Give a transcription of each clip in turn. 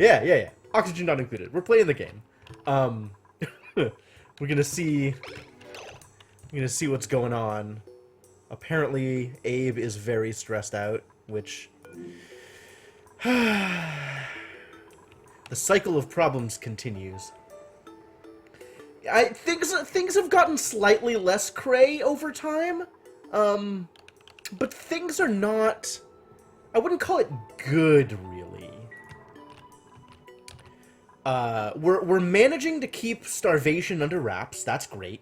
Yeah. Oxygen not included. We're playing the game. We're gonna see what's going on. Apparently, Abe is very stressed out, which the cycle of problems continues. Things have gotten slightly less cray over time, but things are not. I wouldn't call it good, really. We're managing to keep starvation under wraps. That's great.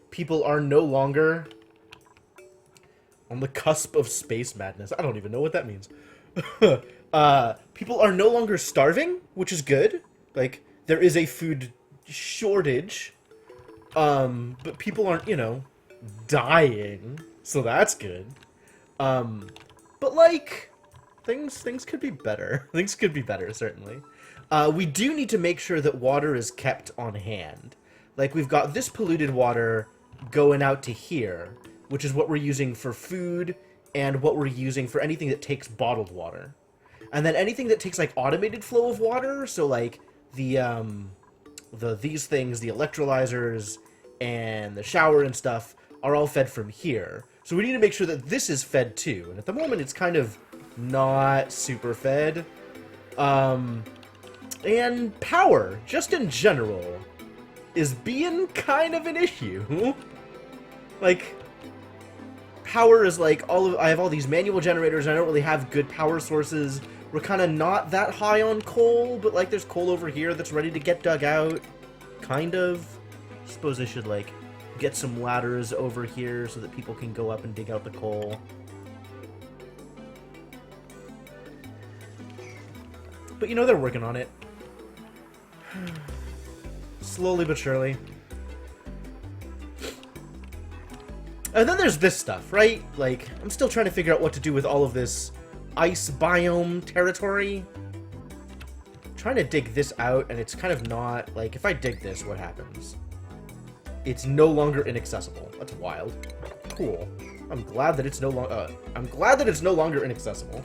People are no longer on the cusp of space madness. I don't even know what that means. People are no longer starving, which is good. Like, there is a food shortage, but people aren't, dying, so that's good. But like, things could be better. Things could be better, certainly. We do need to make sure that water is kept on hand. Like, we've got this polluted water going out to here, which is what we're using for food and what we're using for anything that takes bottled water. And then anything that takes, like, automated flow of water, so, like, these things, the electrolyzers and the shower and stuff, are all fed from here. So we need to make sure that this is fed too. And at the moment, it's kind of not super fed. And power, just in general, is being kind of an issue. Like, power is like I have all these manual generators, and I don't really have good power sources. We're kind of not that high on coal, but like there's coal over here that's ready to get dug out. Kind of. I suppose I should like get some ladders over here so that people can go up and dig out the coal. But they're working on it. Slowly but surely. And then there's this stuff, right? Like, I'm still trying to figure out what to do with all of this ice biome territory. I'm trying to dig this out, and it's kind of not... Like, if I dig this, what happens? It's no longer inaccessible. That's wild. Cool. I'm glad that it's no longer inaccessible.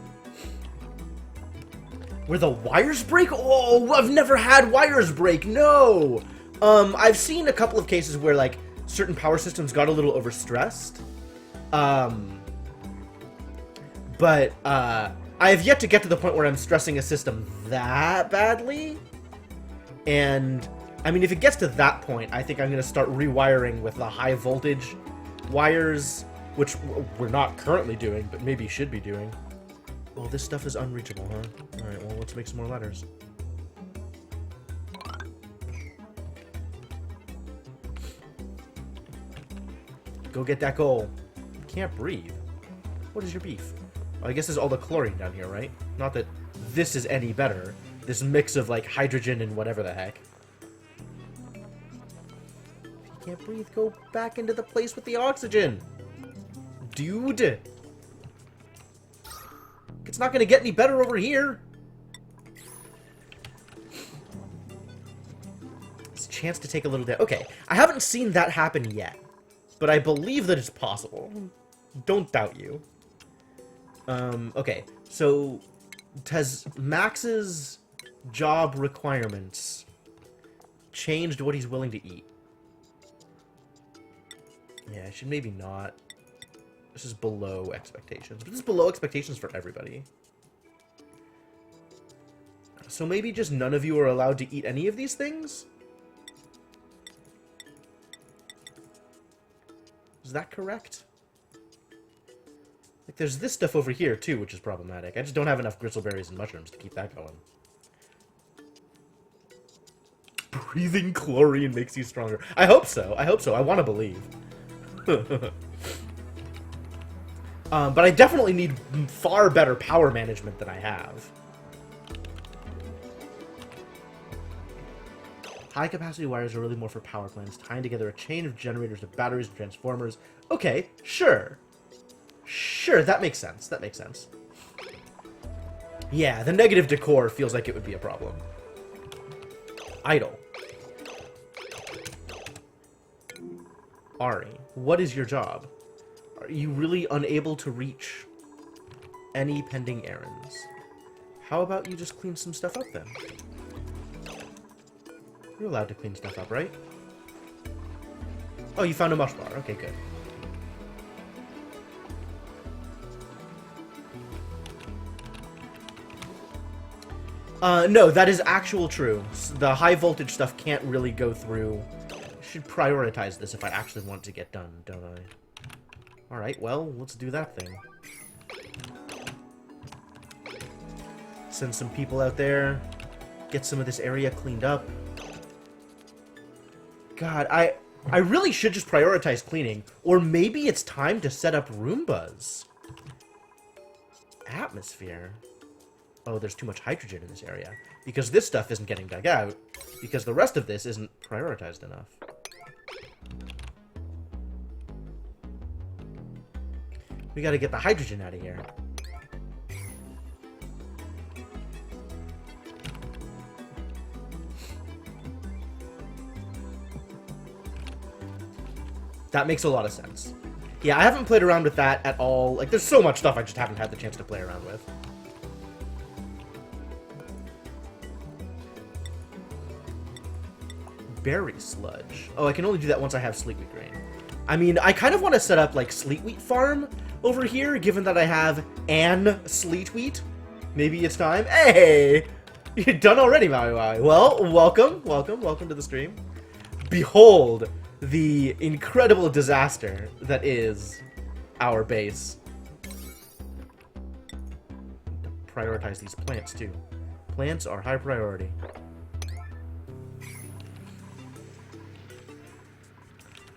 Where the wires break? Oh, I've never had wires break. No. I've seen a couple of cases where like certain power systems got a little overstressed. But I have yet to get to the point where I'm stressing a system that badly. And I mean, if it gets to that point, I think I'm going to start rewiring with the high voltage wires, which we're not currently doing, but maybe should be doing. Well, this stuff is unreachable, huh? Alright, well, let's make some more ladders. Go get that goal. Can't breathe. What is your beef? Oh, I guess there's all the chlorine down here, right? Not that this is any better. This mix of, like, hydrogen and whatever the heck. If you can't breathe, go back into the place with the oxygen. Dude! It's not going to get any better over here. It's a chance to take a little bit. Okay, I haven't seen that happen yet, but I believe that it's possible. Don't doubt you. Okay, so has Max's job requirements changed what he's willing to eat? Yeah, I should maybe not. This is below expectations. But this is below expectations for everybody. So maybe just none of you are allowed to eat any of these things? Is that correct? Like, there's this stuff over here, too, which is problematic. I just don't have enough gristleberries and mushrooms to keep that going. Breathing chlorine makes you stronger. I hope so. I hope so. I want to believe. But I definitely need far better power management than I have. High-capacity wires are really more for power plants, tying together a chain of generators to batteries and transformers. Okay, sure. Sure, that makes sense. That makes sense. Yeah, the negative decor feels like it would be a problem. Idle. Ari, what is your job? Are you really unable to reach any pending errands? How about you just clean some stuff up then? You're allowed to clean stuff up, right? Oh, you found a mush bar. Okay, good. No, that is actual true. The high voltage stuff can't really go through. I should prioritize this if I actually want to get done, don't I? Alright, well, let's do that thing. Send some people out there. Get some of this area cleaned up. God, I really should just prioritize cleaning. Or maybe it's time to set up Roombas. Atmosphere. Oh, there's too much hydrogen in this area. Because this stuff isn't getting dug out. Because the rest of this isn't prioritized enough. We gotta get the hydrogen out of here. That makes a lot of sense. Yeah, I haven't played around with that at all. Like, there's so much stuff I just haven't had the chance to play around with. Berry sludge. Oh, I can only do that once I have sleet wheat grain. I mean, I kind of want to set up, like, sleet wheat farm over here, given that I have an sleet wheat. Maybe it's time. Hey! You're done already, Maui Maui. Well, welcome to the stream. Behold the incredible disaster that is our base. Prioritize these plants, too. Plants are high priority.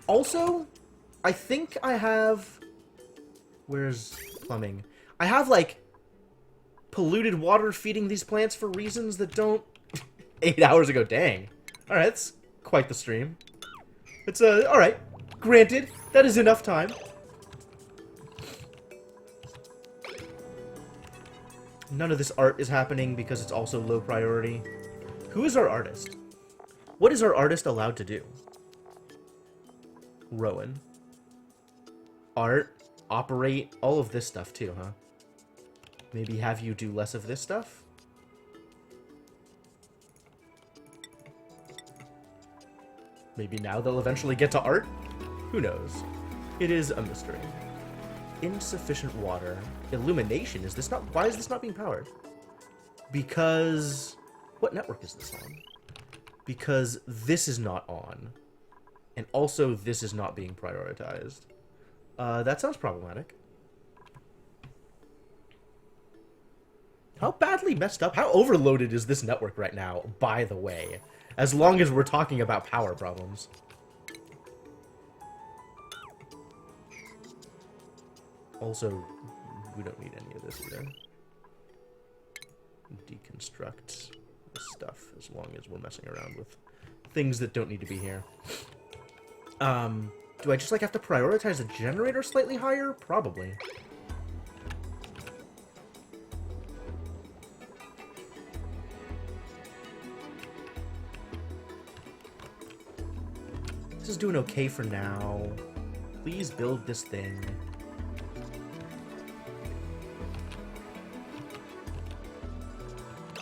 Also, I think I have... Where's plumbing? I have, like, polluted water feeding these plants for reasons that don't... 8 hours ago, dang. Alright, that's quite the stream. It's, alright. Granted, that is enough time. None of this art is happening because it's also low priority. Who is our artist? What is our artist allowed to do? Rowan. Art, operate, all of this stuff too, huh? Maybe have you do less of this stuff? Maybe now they'll eventually get to art? Who knows? It is a mystery. Insufficient water. Illumination, is this not... Why is this not being powered? Because... What network is this on? Because this is not on. And also, this is not being prioritized. That sounds problematic. How badly messed up? How overloaded is this network right now, by the way? As long as we're talking about power problems. Also, we don't need any of this either. Deconstruct this stuff as long as we're messing around with things that don't need to be here. Do I just, like, have to prioritize the generator slightly higher? Probably. This is doing okay for now. Please build this thing.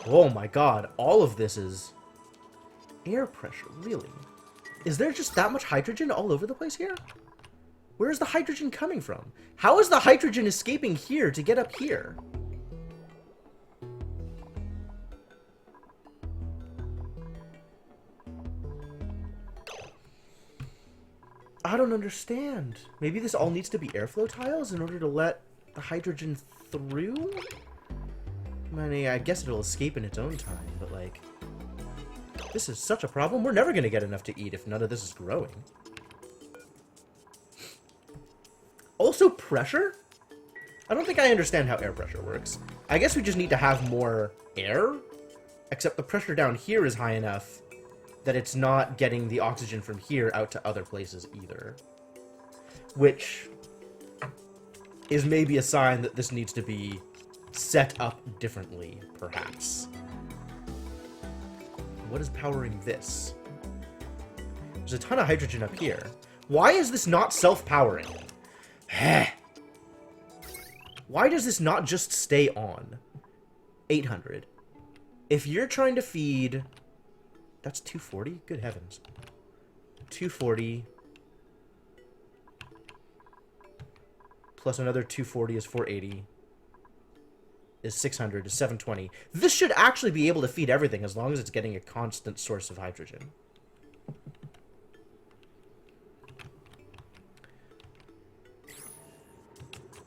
Oh my god, all of this is... air pressure, really? Is there just that much hydrogen all over the place here? Where is the hydrogen coming from? How is the hydrogen escaping here to get up here? I don't understand. Maybe this all needs to be airflow tiles in order to let the hydrogen through? I mean, I guess it'll escape in its own time, but like... This is such a problem. We're never going to get enough to eat if none of this is growing. Also, pressure? I don't think I understand how air pressure works. I guess we just need to have more air, except the pressure down here is high enough that it's not getting the oxygen from here out to other places either. Which is maybe a sign that this needs to be set up differently, perhaps. What is powering this? There's a ton of hydrogen up here. Why is this not self-powering? Why does this not just stay on? 800. If you're trying to feed... That's 240? Good heavens. 240... plus another 240 is 480. Is 600, is 720. This should actually be able to feed everything as long as it's getting a constant source of hydrogen.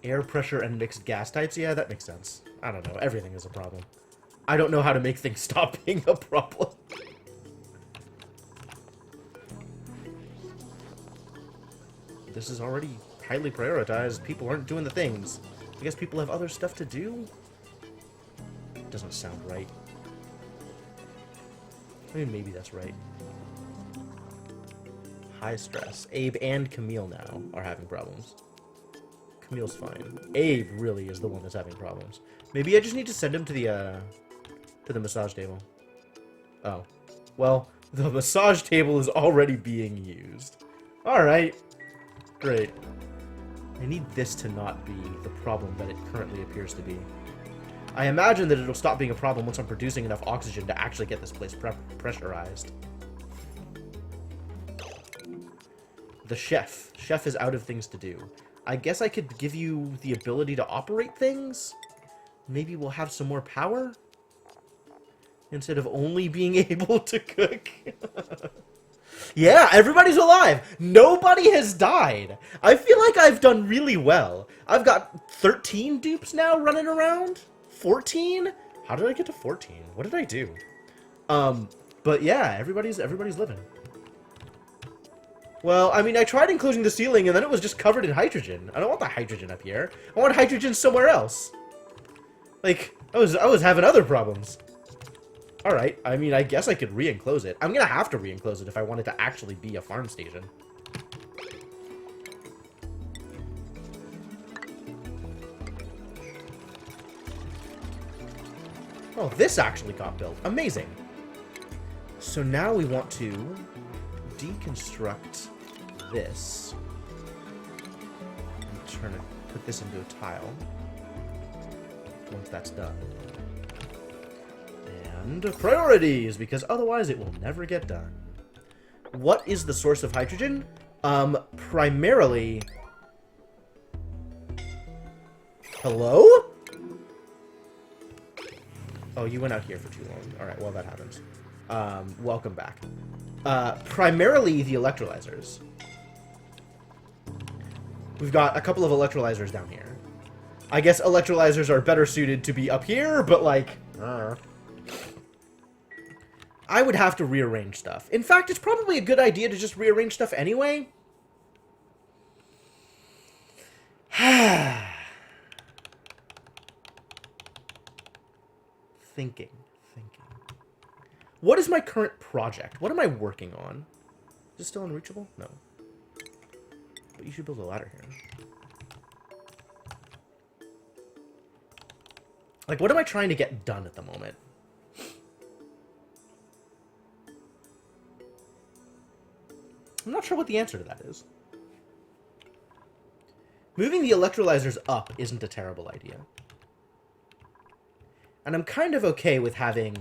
Air pressure and mixed gas types? Yeah, that makes sense. I don't know. Everything is a problem. I don't know how to make things stop being a problem. This is already highly prioritized. People aren't doing the things. I guess people have other stuff to do? Doesn't sound right. I mean, maybe that's right. High stress. Abe and Camille now are having problems. Camille's fine. Abe really is the one that's having problems. Maybe I just need to send him to the massage table. Oh. Well, the massage table is already being used. Alright. Great. I need this to not be the problem that it currently appears to be. I imagine that it'll stop being a problem once I'm producing enough oxygen to actually get this place pressurized. The chef. Chef is out of things to do. I guess I could give you the ability to operate things? Maybe we'll have some more power? Instead of only being able to cook? Yeah, everybody's alive! Nobody has died! I feel like I've done really well. I've got 13 dupes now running around? 14? How did I get to 14? What did I do? But yeah, everybody's living. Well, I mean, I tried enclosing the ceiling, and then it was just covered in hydrogen. I don't want the hydrogen up here. I want hydrogen somewhere else. Like, I was having other problems. Alright, I mean, I guess I could re-enclose it. I'm gonna have to re-enclose it if I want it to actually be a farm station. Oh, this actually got built. Amazing. So now we want to deconstruct this and put this into a tile once that's done. And priorities, because otherwise it will never get done. What is the source of hydrogen? Primarily... Hello? Oh, you went out here for too long. Alright, well, that happens. Welcome back. Primarily the electrolyzers. We've got a couple of electrolyzers down here. I guess electrolyzers are better suited to be up here, but like... I would have to rearrange stuff. In fact, it's probably a good idea to just rearrange stuff anyway. Thinking. What is my current project? What am I working on? Is it still unreachable? No. But you should build a ladder here. Like, what am I trying to get done at the moment? I'm not sure what the answer to that is. Moving the electrolyzers up isn't a terrible idea. And I'm kind of okay with having...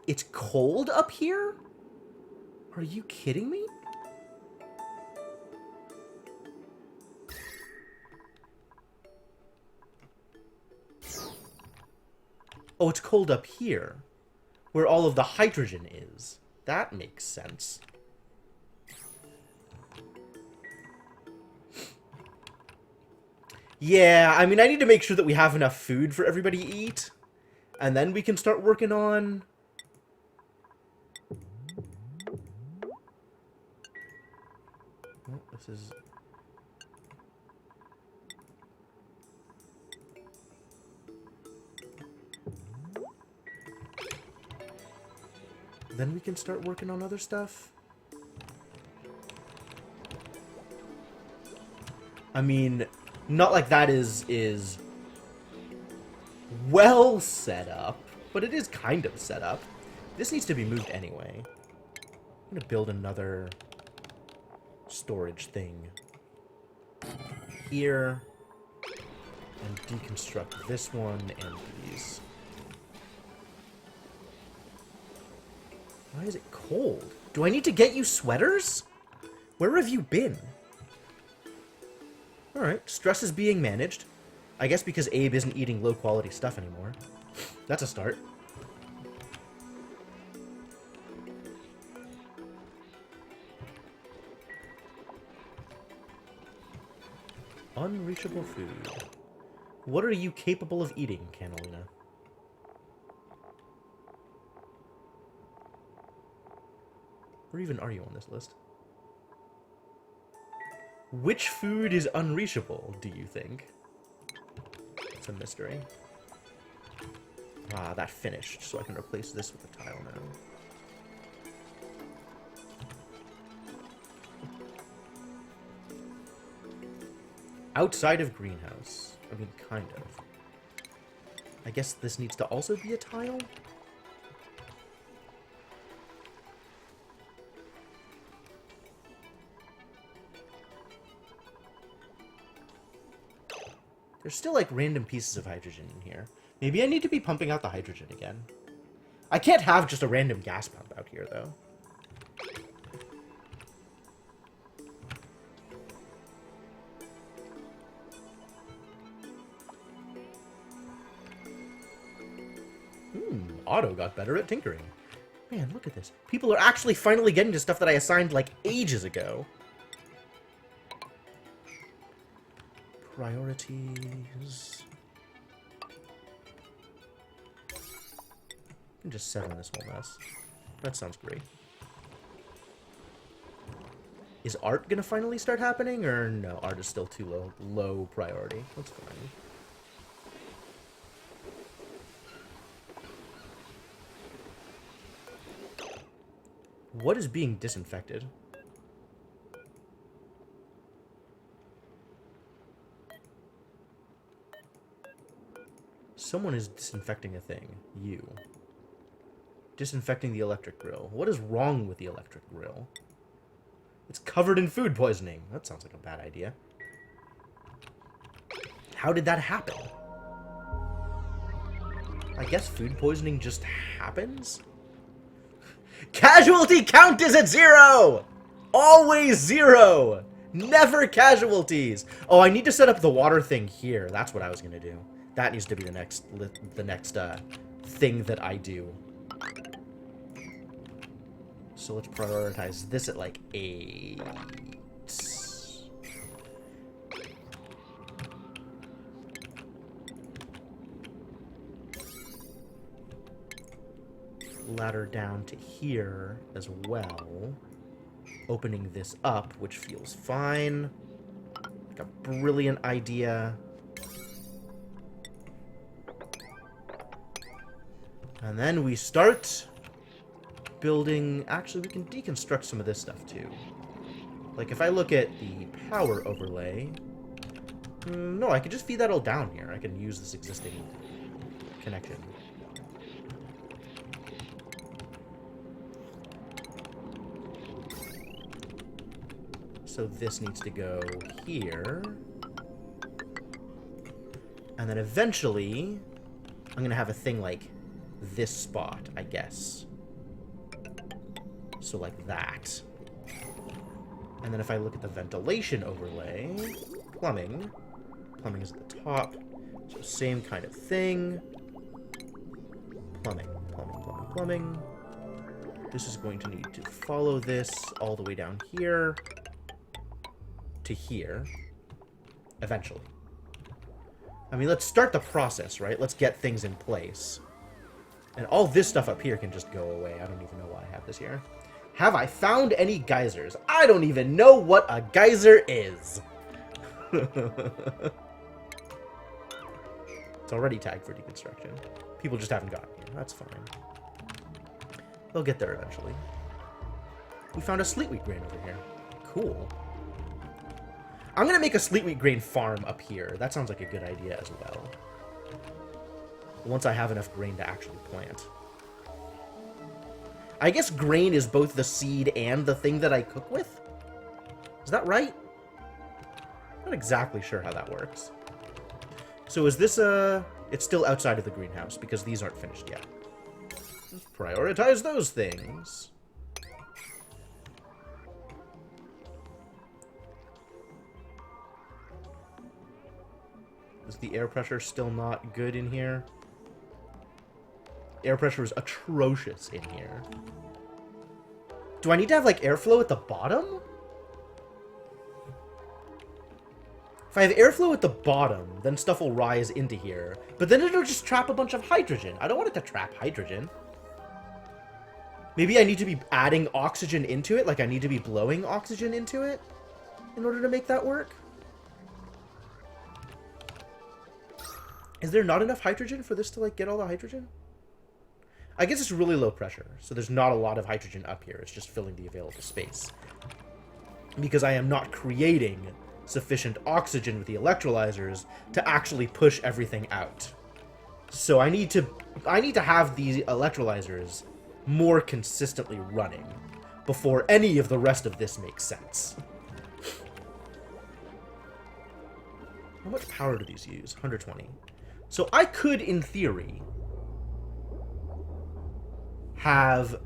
It's cold up here? Are you kidding me? Oh, it's cold up here, where all of the hydrogen is. That makes sense. Yeah, I mean, I need to make sure that we have enough food for everybody to eat. And then we can start working on... Oh, this is... Then we can start working on other stuff. I mean, not like that is well set up, but it is kind of set up. This needs to be moved anyway. I'm gonna build another storage thing here. And deconstruct this one and these. Why is it cold? Do I need to get you sweaters? Where have you been? Alright, stress is being managed. I guess because Abe isn't eating low-quality stuff anymore. That's a start. Unreachable food. What are you capable of eating, Cannelina? Where even are you on this list? Which food is unreachable, do you think? It's a mystery. Ah, that finished, so I can replace this with a tile now. Outside of greenhouse. I mean, kind of. I guess this needs to also be a tile? There's still, like, random pieces of hydrogen in here. Maybe I need to be pumping out the hydrogen again. I can't have just a random gas pump out here, though. Otto got better at tinkering. Man, look at this. People are actually finally getting to stuff that I assigned, like, ages ago. Priorities. I can just settle this whole mess. That sounds great. Is art gonna finally start happening, or no? Art is still too low priority. That's fine. What is being disinfected? Someone is disinfecting a thing. You. Disinfecting the electric grill. What is wrong with the electric grill? It's covered in food poisoning. That sounds like a bad idea. How did that happen? I guess food poisoning just happens? Casualty count is at 0! Always 0! Never casualties! Oh, I need to set up the water thing here. That's what I was gonna do. That needs to be the next thing that I do. So let's prioritize this at like 8. Ladder down to here as well. Opening this up, which feels fine. Like a brilliant idea. And then we start building... Actually, we can deconstruct some of this stuff, too. Like, if I look at the power overlay... no, I could just feed that all down here. I can use this existing connection. So this needs to go here. And then eventually, I'm going to have a thing like this spot, I guess. So like that. And then if I look at the ventilation overlay, plumbing. Plumbing is at the top. So same kind of thing. Plumbing, plumbing, plumbing, plumbing. This is going to need to follow this all the way down here to here. Eventually. I mean, let's start the process, right? Let's get things in place. And all this stuff up here can just go away. I don't even know why I have this here. Have I found any geysers? I don't even know what a geyser is. It's already tagged for deconstruction. People just haven't gotten here. That's fine. They'll get there eventually. We found a sleet wheat grain over here. Cool. I'm going to make a sleet wheat grain farm up here. That sounds like a good idea as well. Once I have enough grain to actually plant. I guess grain is both the seed and the thing that I cook with? Is that right? Not exactly sure how that works. So is this it's still outside of the greenhouse because these aren't finished yet. Let's prioritize those things. Is the air pressure still not good in here? Air pressure is atrocious in here. Do I need to have, like, airflow at the bottom? If I have airflow at the bottom, then stuff will rise into here. But then it'll just trap a bunch of hydrogen. I don't want it to trap hydrogen. Maybe I need to be adding oxygen into it, like I need to be blowing oxygen into it in order to make that work. Is there not enough hydrogen for this to, like, get all the hydrogen? I guess it's really low pressure, so there's not a lot of hydrogen up here. It's just filling the available space. Because I am not creating sufficient oxygen with the electrolyzers to actually push everything out. So I need to have these electrolyzers more consistently running before any of the rest of this makes sense. How much power do these use? 120. So I could, in theory, have...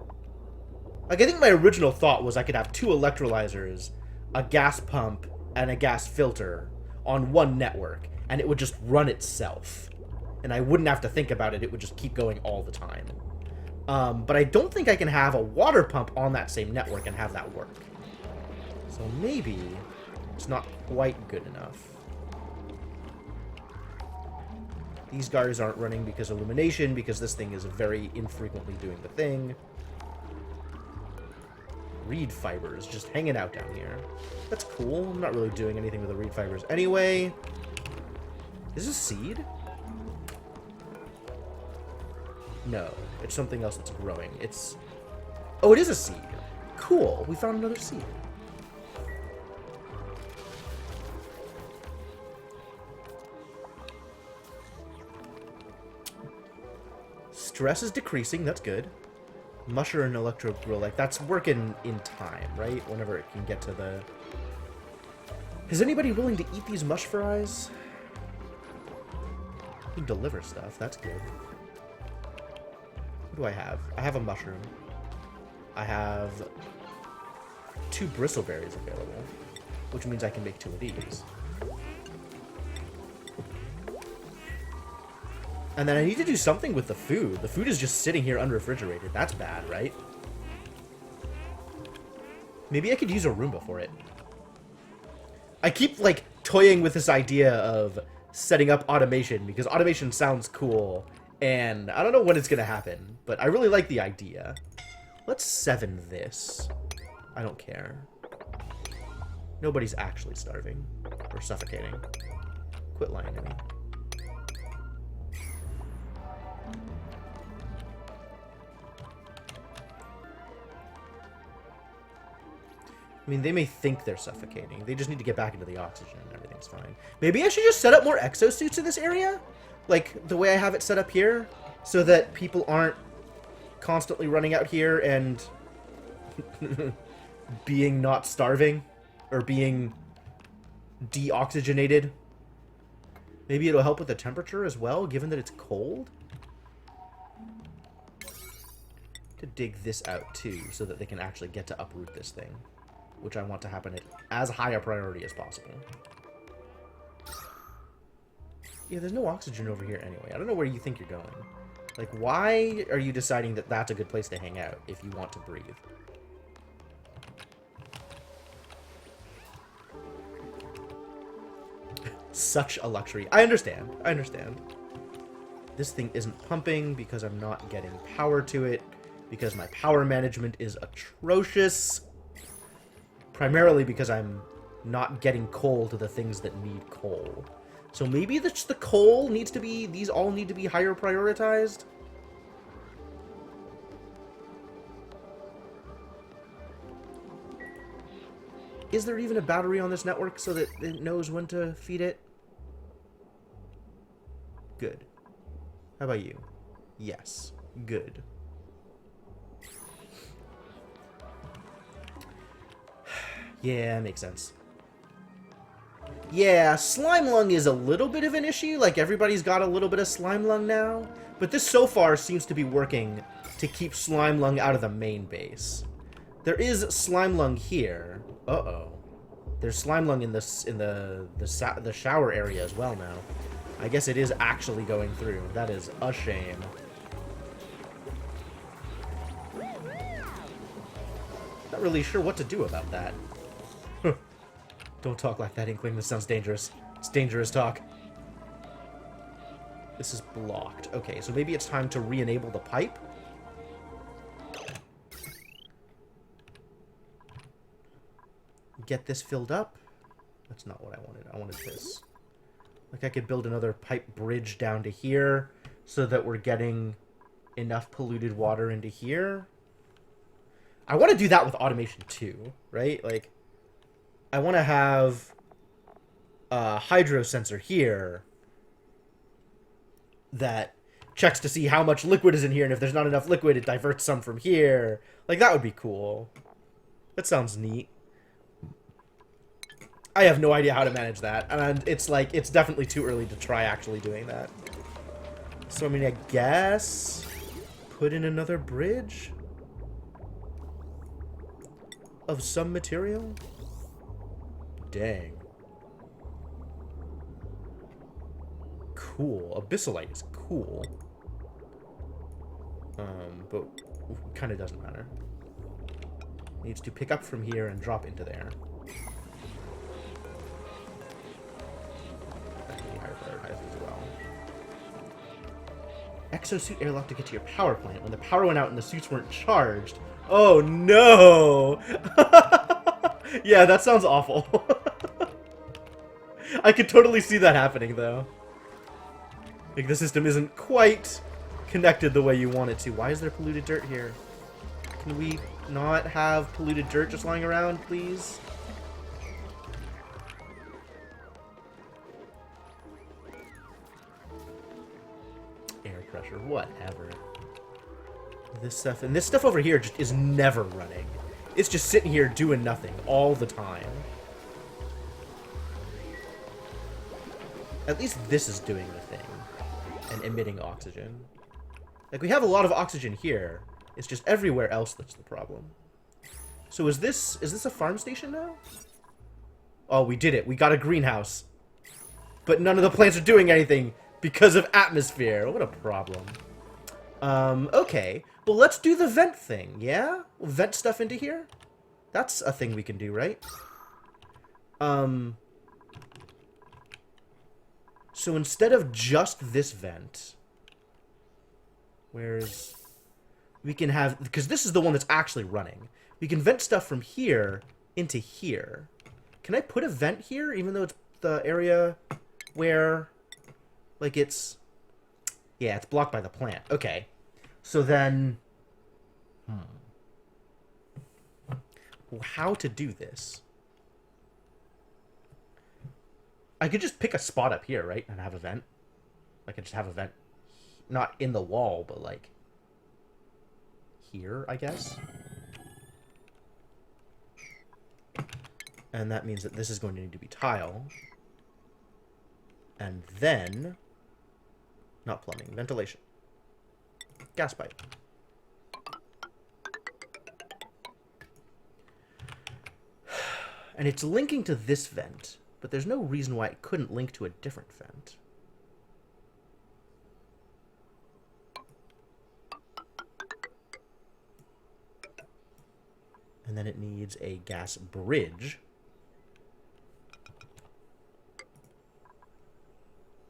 Like, I think my original thought was I could have 2 electrolyzers, a gas pump, and a gas filter on one network, and it would just run itself. And I wouldn't have to think about it, it would just keep going all the time. But I don't think I can have a water pump on that same network and have that work. So maybe it's not quite good enough. These guys aren't running because of illumination, because this thing is very infrequently doing the thing. Reed fibers just hanging out down here. That's cool. I'm not really doing anything with the reed fibers anyway. Is this seed? No, it's something else that's growing. It's... Oh, it is a seed. Cool. We found another seed. Stress is decreasing. That's good. Musher and electro grow like that's working in time, right? Whenever it can get to the... Is anybody willing to eat these mush fries? You can deliver stuff. That's good. What do I have? I have a mushroom. I have 2 bristleberries available, which means I can make 2 of these. And then I need to do something with the food. The food is just sitting here unrefrigerated. That's bad, right? Maybe I could use a Roomba for it. I keep, like, toying with this idea of setting up automation, because automation sounds cool, and I don't know when it's going to happen, but I really like the idea. Let's 7 this. I don't care. Nobody's actually starving. Or suffocating. Quit lying to me. I mean, they may think they're suffocating. They just need to get back into the oxygen and everything's fine. Maybe I should just set up more exosuits in this area? Like, the way I have it set up here? So that people aren't constantly running out here and being not starving. Or being deoxygenated. Maybe it'll help with the temperature as well, given that it's cold? To dig this out, too, so that they can actually get to uproot this thing. Which I want to happen at as high a priority as possible. Yeah, there's no oxygen over here anyway. I don't know where you think you're going. Like, why are you deciding that that's a good place to hang out if you want to breathe? Such a luxury. I understand. I understand. This thing isn't pumping because I'm not getting power to it. Because my power management is atrocious. Primarily because I'm not getting coal to the things that need coal. So maybe the coal needs to be... These all need to be higher prioritized? Is there even a battery on this network so that it knows when to feed it? Good. How about you? Yes. Good. Yeah, makes sense. Yeah, slime lung is a little bit of an issue. Like, everybody's got a little bit of slime lung now. But this so far seems to be working to keep slime lung out of the main base. There is slime lung here. Uh-oh. There's slime lung in the shower area as well now. I guess it is actually going through. That is a shame. Not really sure what to do about that. Don't talk like that, Inkling. This sounds dangerous. It's dangerous talk. This is blocked. Okay, so maybe it's time to re-enable the pipe? Get this filled up? That's not what I wanted. I wanted this. Like, I could build another pipe bridge down to here so that we're getting enough polluted water into here. I want to do that with automation too, right? Like, I want to have a hydro sensor here that checks to see how much liquid is in here, and if there's not enough liquid, it diverts some from here. Like, that would be cool. That sounds neat. I have no idea how to manage that, and it's like, it's definitely too early to try actually doing that. So, I mean, I guess put in another bridge of some material? Dang. Cool. Abyssalite is cool. But kind of doesn't matter. Needs to pick up from here and drop into there. That can be higher prioritized as well. Exosuit airlock to get to your power plant. When the power went out and the suits weren't charged. Oh no! Yeah, that sounds awful. I could totally see that happening, though. Like, the system isn't quite connected the way you want it to. Why is there polluted dirt here? Can we not have polluted dirt just lying around, please? Air pressure, whatever. This stuff, and this stuff over here just is never running. It's just sitting here doing nothing all the time. At least this is doing the thing and emitting oxygen. Like, we have a lot of oxygen here. It's just everywhere else that's the problem. So is this a farm station now? Oh, we did it. We got a greenhouse. But none of the plants are doing anything because of atmosphere. What a problem. Okay. Well, let's do the vent thing, yeah? We'll vent stuff into here? That's a thing we can do, right? So instead of just this vent, where's... We can have... Because this is the one that's actually running. We can vent stuff from here into here. Can I put a vent here, even though it's the area where... Like, it's... Yeah, it's blocked by the plant. Okay. So then... How to do this? I could just pick a spot up here, right? And have a vent. I could just have a vent. Not in the wall, but like... Here, I guess? And that means that this is going to need to be tile. And then... Not plumbing. Ventilation. Gas pipe. And it's linking to this vent, but there's no reason why it couldn't link to a different vent. And then it needs a gas bridge.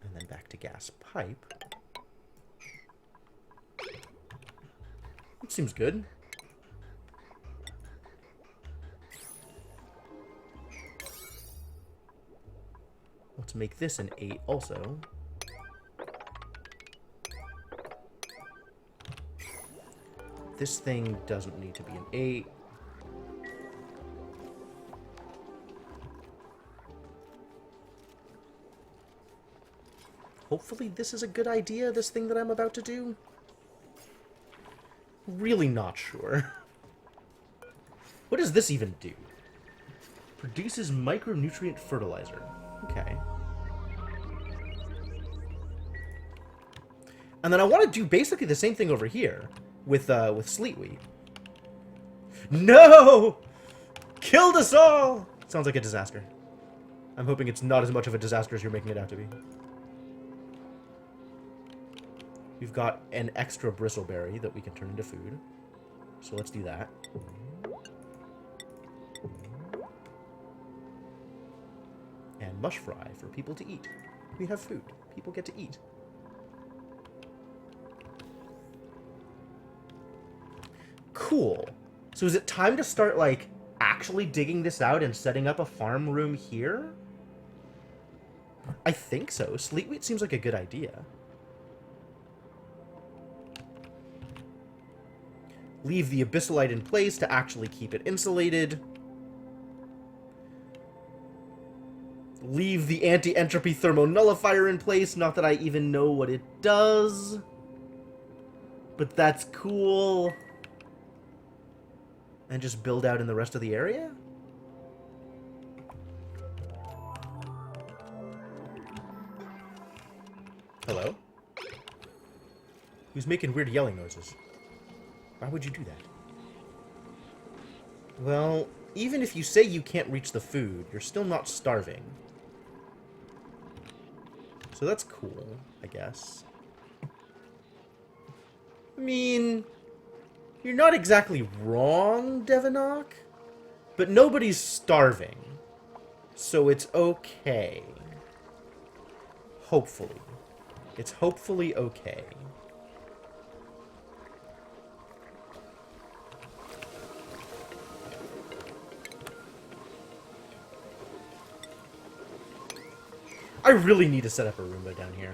And then back to gas pipe. That seems good. Let's make this an 8 also. This thing doesn't need to be an 8. Hopefully this is a good idea, this thing that I'm about to do. Really not sure. What does this even do? Produces micronutrient fertilizer. Okay. And then I want to do basically the same thing over here with Sleetwheat. No! Killed us all! Sounds like a disaster. I'm hoping it's not as much of a disaster as you're making it out to be. We've got an extra bristleberry that we can turn into food. So let's do that. And mush fry for people to eat. We have food. People get to eat. Cool. So is it time to start, like, actually digging this out and setting up a farm room here? I think so. Sleetwheat seems like a good idea. Leave the abyssalite in place to actually keep it insulated. Leave the anti-entropy thermonullifier in place. Not that I even know what it does. But that's cool. And just build out in the rest of the area? Hello? Who's making weird yelling noises? Why would you do that? Well, even if you say you can't reach the food, you're still not starving. So that's cool, I guess. I mean, you're not exactly wrong, Devonok, but nobody's starving. So it's okay. Hopefully. It's hopefully okay. I really need to set up a Roomba down here.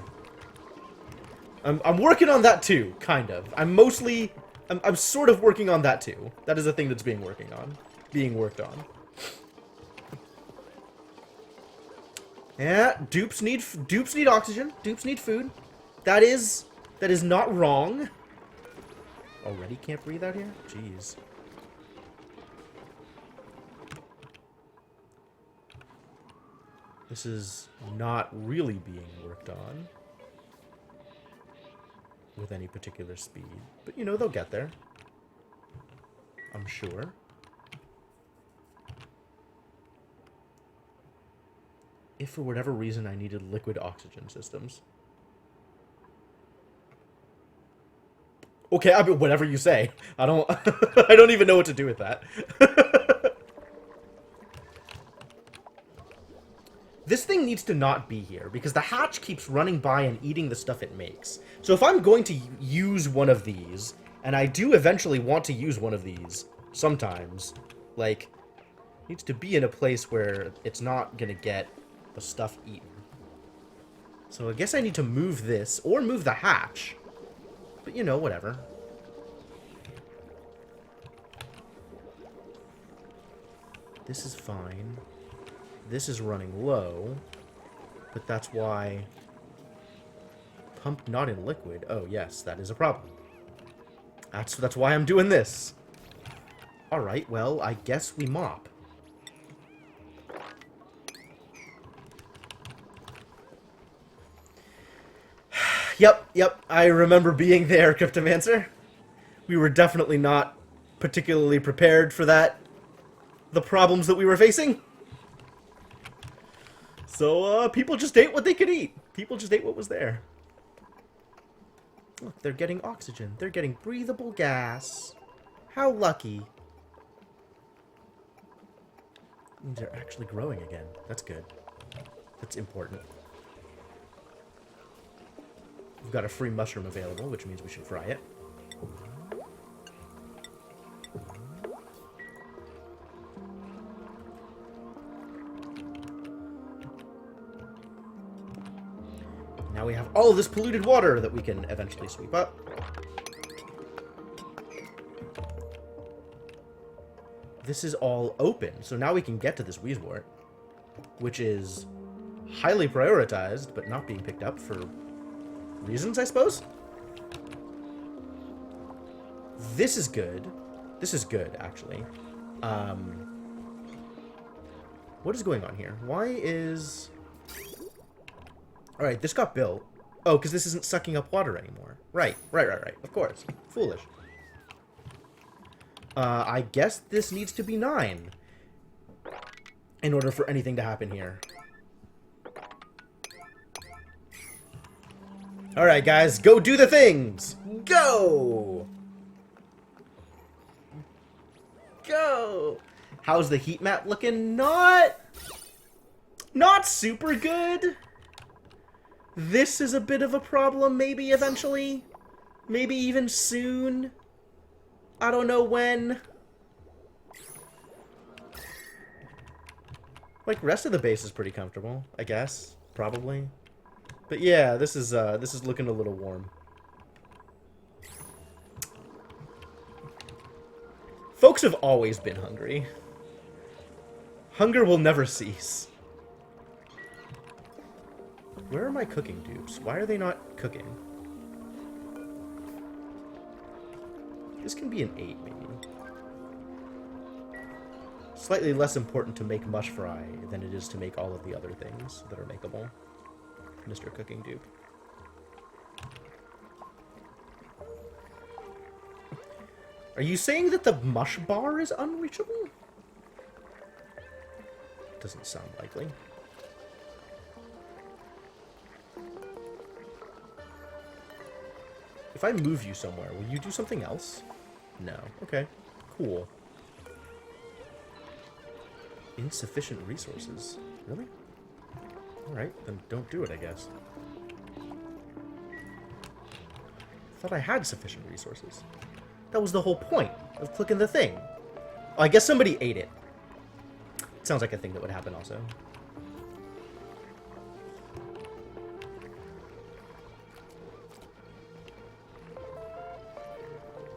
I'm working on that too, kind of. I'm sort of working on that too. That is a thing that's being worked on. Yeah, dupes need oxygen. Dupes need food. That is not wrong. Already can't breathe out here? Jeez. This is not really being worked on with any particular speed. But, you know, they'll get there. I'm sure. If for whatever reason I needed liquid oxygen systems. Okay, I mean, whatever you say. I don't I don't even know what to do with that. This thing needs to not be here, because the hatch keeps running by and eating the stuff it makes. So if I'm going to use one of these, and I do eventually want to use one of these, sometimes, like, it needs to be in a place where it's not gonna get the stuff eaten. So I guess I need to move this, or move the hatch. But, you know, whatever. This is fine. This is running low, but that's why... Pump not in liquid. Oh, yes, that is a problem. That's why I'm doing this. Alright, well, I guess we mop. Yep, I remember being there, Cryptomancer. We were definitely not particularly prepared for that. The problems that we were facing. So, people just ate what they could eat. People just ate what was there. Look, they're getting oxygen. They're getting breathable gas. How lucky. They're actually growing again. That's good. That's important. We've got a free mushroom available, which means we should fry it. Now we have all of this polluted water that we can eventually sweep up. This is all open, so now we can get to this Wheezewort, which is highly prioritized, but not being picked up for reasons, I suppose? This is good. This is good, actually. What is going on here? Why is... Alright, this got built. Oh, because this isn't sucking up water anymore. Right. Of course. Foolish. I guess this needs to be 9. In order for anything to happen here. Alright, guys. Go do the things! Go! Go! How's the heat map looking? Not super good. This is a bit of a problem, maybe eventually. Maybe even soon. I don't know when. Like, rest of the base is pretty comfortable, I guess. Probably. But yeah, this is looking a little warm. Folks have always been hungry. Hunger will never cease. Where are my cooking tubes? Why are they not cooking? This can be an 8, maybe. Slightly less important to make mush fry than it is to make all of the other things that are makeable. Mr. Cooking Tube. Are you saying that the mush bar is unreachable? Doesn't sound likely. If I move you somewhere, will you do something else? No. Okay. Cool. Insufficient resources. Really? Alright, then don't do it, I guess. Thought I had sufficient resources. That was the whole point of clicking the thing. Oh, I guess somebody ate it. Sounds like a thing that would happen also.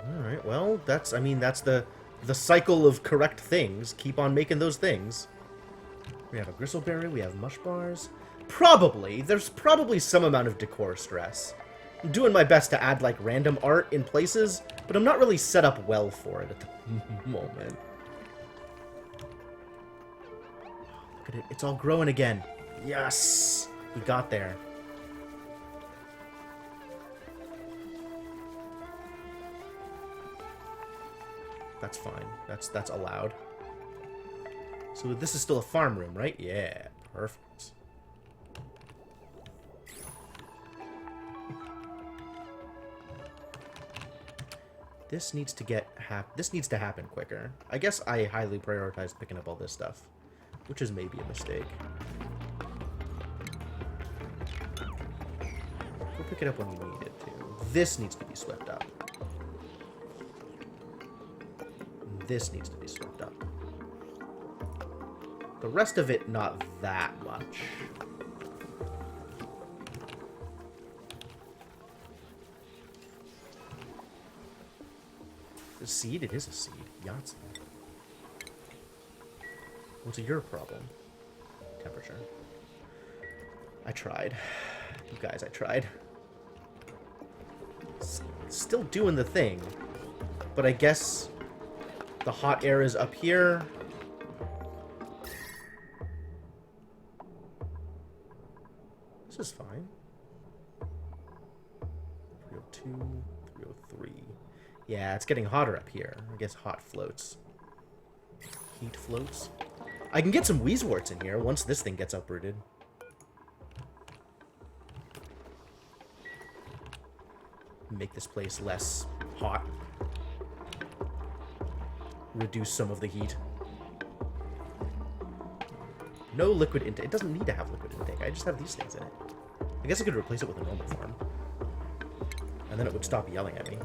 Alright, well, that's, I mean, that's the cycle of correct things. Keep on making those things. We have a gristleberry, we have mush bars. There's probably some amount of decor stress. I'm doing my best to add, like, random art in places, but I'm not really set up well for it at the moment. Look at it, it's all growing again. Yes! We got there. That's fine. That's allowed. So this is still a farm room, right? Yeah, perfect. This needs to happen quicker. I guess I highly prioritized picking up all this stuff, which is maybe a mistake. Go pick it up when you need it to. This needs to be swept up. This needs to be swept up. The rest of it, not that much. A seed? It is a seed. Yahtzee. What's your problem? Temperature. I tried. You guys, I tried. Still doing the thing. But I guess the hot air is up here. This is fine. 302, 303. Yeah, it's getting hotter up here. I guess hot floats. Heat floats. I can get some Wheezeworts in here once this thing gets uprooted. Make this place less hot. Reduce some of the heat. No liquid intake. It doesn't need to have liquid intake. I just have these things in it. I guess I could replace it with a normal farm. And then it would stop yelling at me.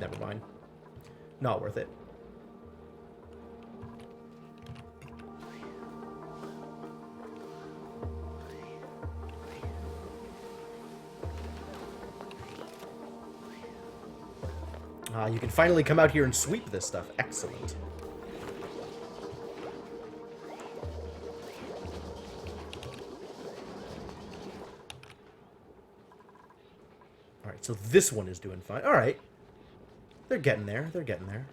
Never mind. Not worth it. You can finally come out here and sweep this stuff. Excellent. Alright, so this one is doing fine. Alright. They're getting there. They're getting there.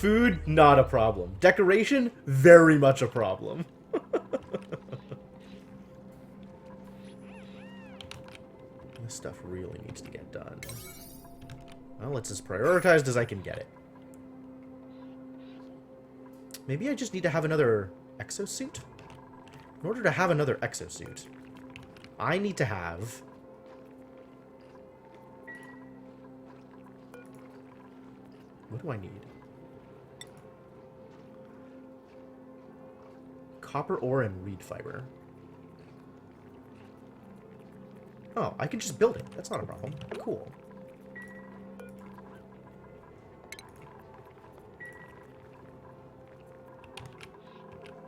Food, not a problem. Decoration, very much a problem. This stuff really needs to get done. Well, it's as prioritized as I can get it. Maybe I just need to have another exosuit? In order to have another exosuit, I need to have... What do I need? Copper ore and reed fiber. Oh, I can just build it. That's not a problem. Cool.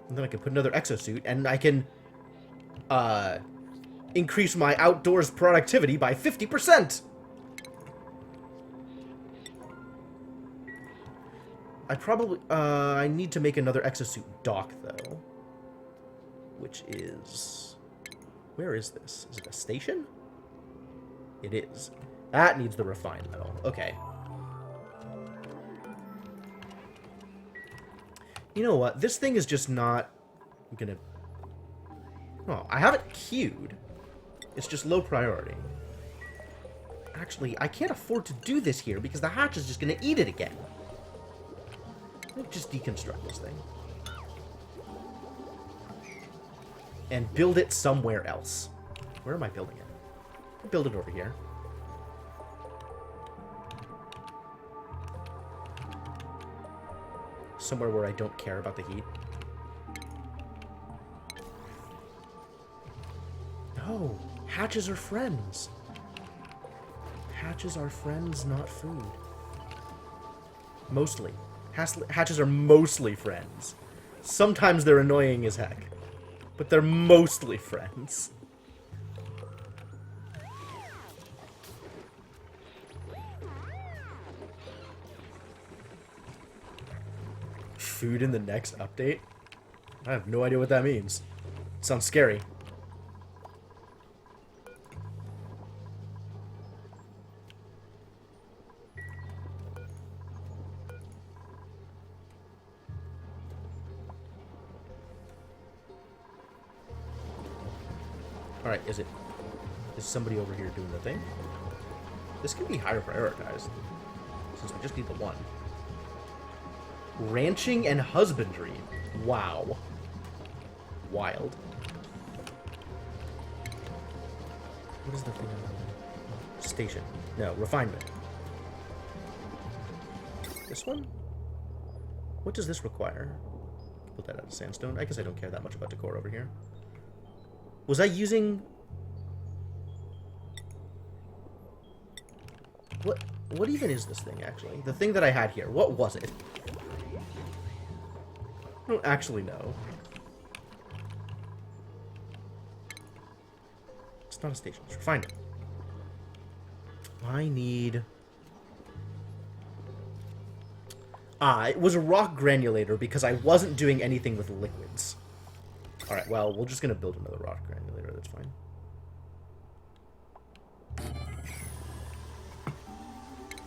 And then I can put another exosuit, and I can increase my outdoors productivity by 50%! I probably... I need to make another exosuit dock, though. Which is... Where is this? Is it a station? It is. That needs the refined metal. Okay. You know what? This thing is just not gonna... Oh, I have it queued. It's just low priority. Actually, I can't afford to do this here because the hatch is just gonna eat it again. Let's just deconstruct this thing. And build it somewhere else. Where am I building it? I'll build it over here. Somewhere where I don't care about the heat. No, hatches are friends. Hatches are friends, not food. Mostly. Hatches are mostly friends. Sometimes they're annoying as heck. But they're mostly friends. Food in the next update? I have no idea what that means. It sounds scary. Alright, is somebody over here doing the thing? This can be higher prioritized, since I just need the one. Ranching and husbandry. Wow. Wild. What is the thing? Station. No, refinement. This one? What does this require? Put that out of sandstone. I guess I don't care that much about decor over here. Was I using... What even is this thing, actually? The thing that I had here. What was it? I don't actually know. It's not a station. It's refined. I need... it was a rock granulator because I wasn't doing anything with liquids. Alright, well, we're just gonna build another rock granulator. That's fine.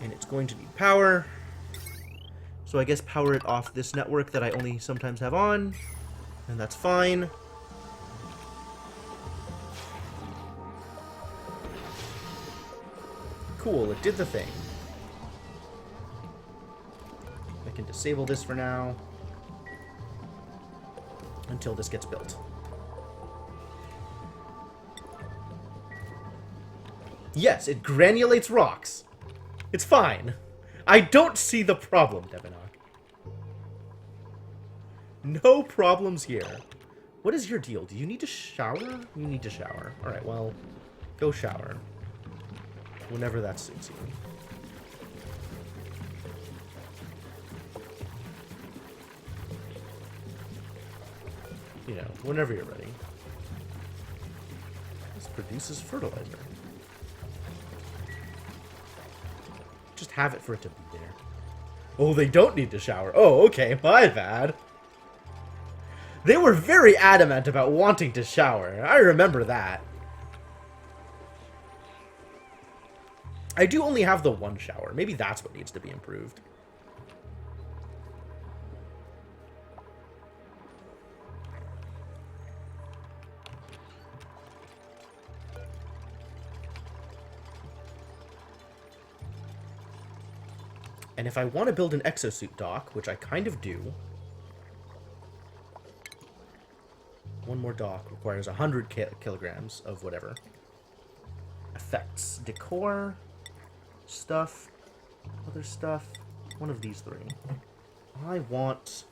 And it's going to need power. So I guess power it off this network that I only sometimes have on. And that's fine. Cool, it did the thing. I can disable this for now. Until this gets built. Yes, it granulates rocks. It's fine. I don't see the problem, Devinok. No problems here. What is your deal? Do you need to shower? You need to shower. Alright, well, go shower. Whenever that suits you. You know, whenever you're ready. This produces fertilizer. Just have it for it to be there. Oh, they don't need to shower. Oh, okay, my bad. They were very adamant about wanting to shower. I remember that. I do only have the one shower. Maybe that's what needs to be improved. And if I want to build an exosuit dock, which I kind of do... One more dock requires 100 kilograms of whatever. Effects. Decor. Stuff. Other stuff. One of these three. I want...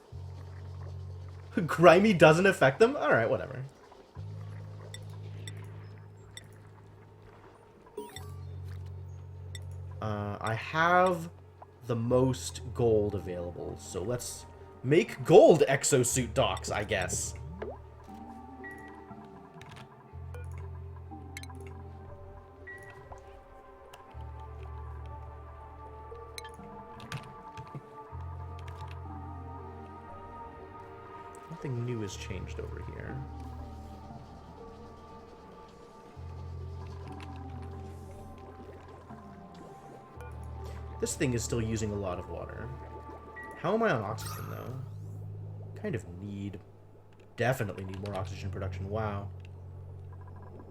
Grimy doesn't affect them? Alright, whatever. I have the most gold available, so let's make gold exosuit docks, I guess. Nothing new has changed over here. This thing is still using a lot of water. How am I on oxygen, though? Kind of need... Definitely need more oxygen production. Wow.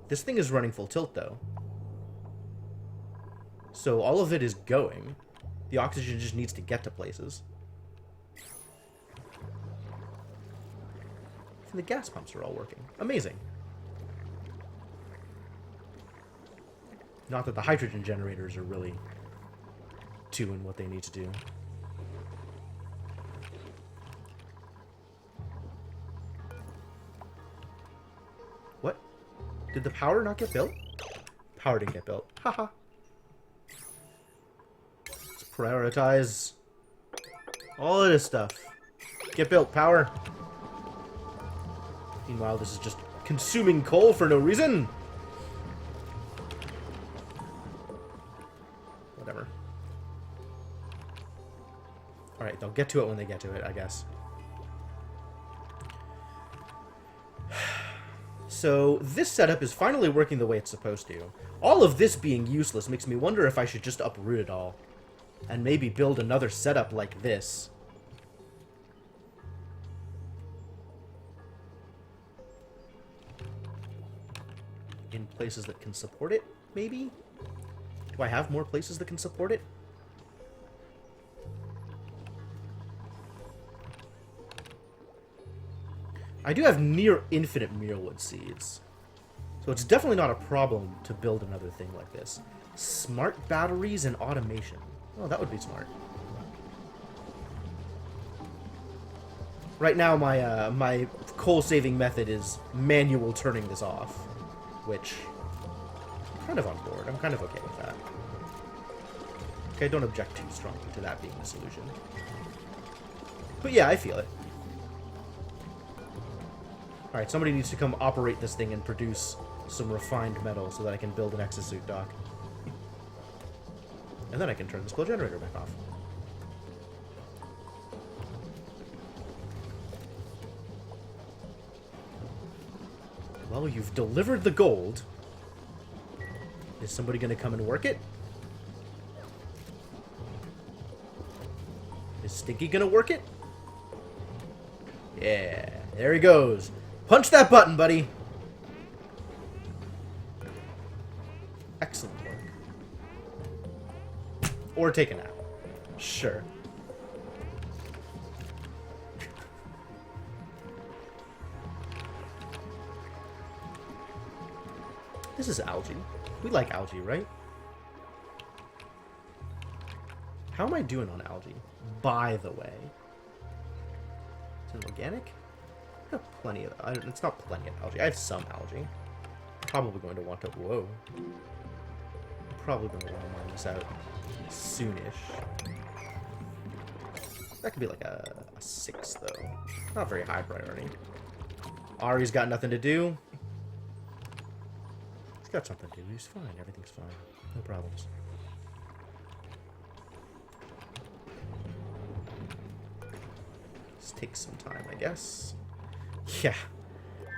This thing is running full tilt, though. So all of it is going. The oxygen just needs to get to places. And the gas pumps are all working. Amazing. Not that the hydrogen generators are really doing what they need to do. What? Did the power not get built? Power didn't get built. Haha. Let's prioritize all of this stuff. Get built, power. Meanwhile, this is just consuming coal for no reason. Whatever. Alright, they'll get to it when they get to it, I guess. So, this setup is finally working the way it's supposed to. All of this being useless makes me wonder if I should just uproot it all. And maybe build another setup like this. In places that can support it, maybe? Do I have more places that can support it? I do have near infinite muirwood seeds. So it's definitely not a problem to build another thing like this. Smart batteries and automation. Oh, that would be smart. Right now, my coal-saving method is manual turning this off. Which, I'm kind of on board. I'm kind of okay with that. Okay, don't object too strongly to that being the solution. But yeah, I feel it. Alright, somebody needs to come operate this thing and produce some refined metal so that I can build an exosuit dock. And then I can turn this coal generator back off. Well, you've delivered the gold. Is somebody going to come and work it? Is Stinky going to work it? Yeah, there he goes. Punch that button, buddy. Excellent work. Or take a nap. Sure. This is algae. We like algae, right? How am I doing on algae? By the way. Is it organic? I have plenty of... it's not plenty of algae. I have some algae. Probably going to want to... Whoa. Probably going to want to mine this out soonish. That could be like a 6, though. Not very high priority. Ari's got nothing to do. He's got something to do. He's fine. Everything's fine. No problems. This takes some time, I guess. Yeah.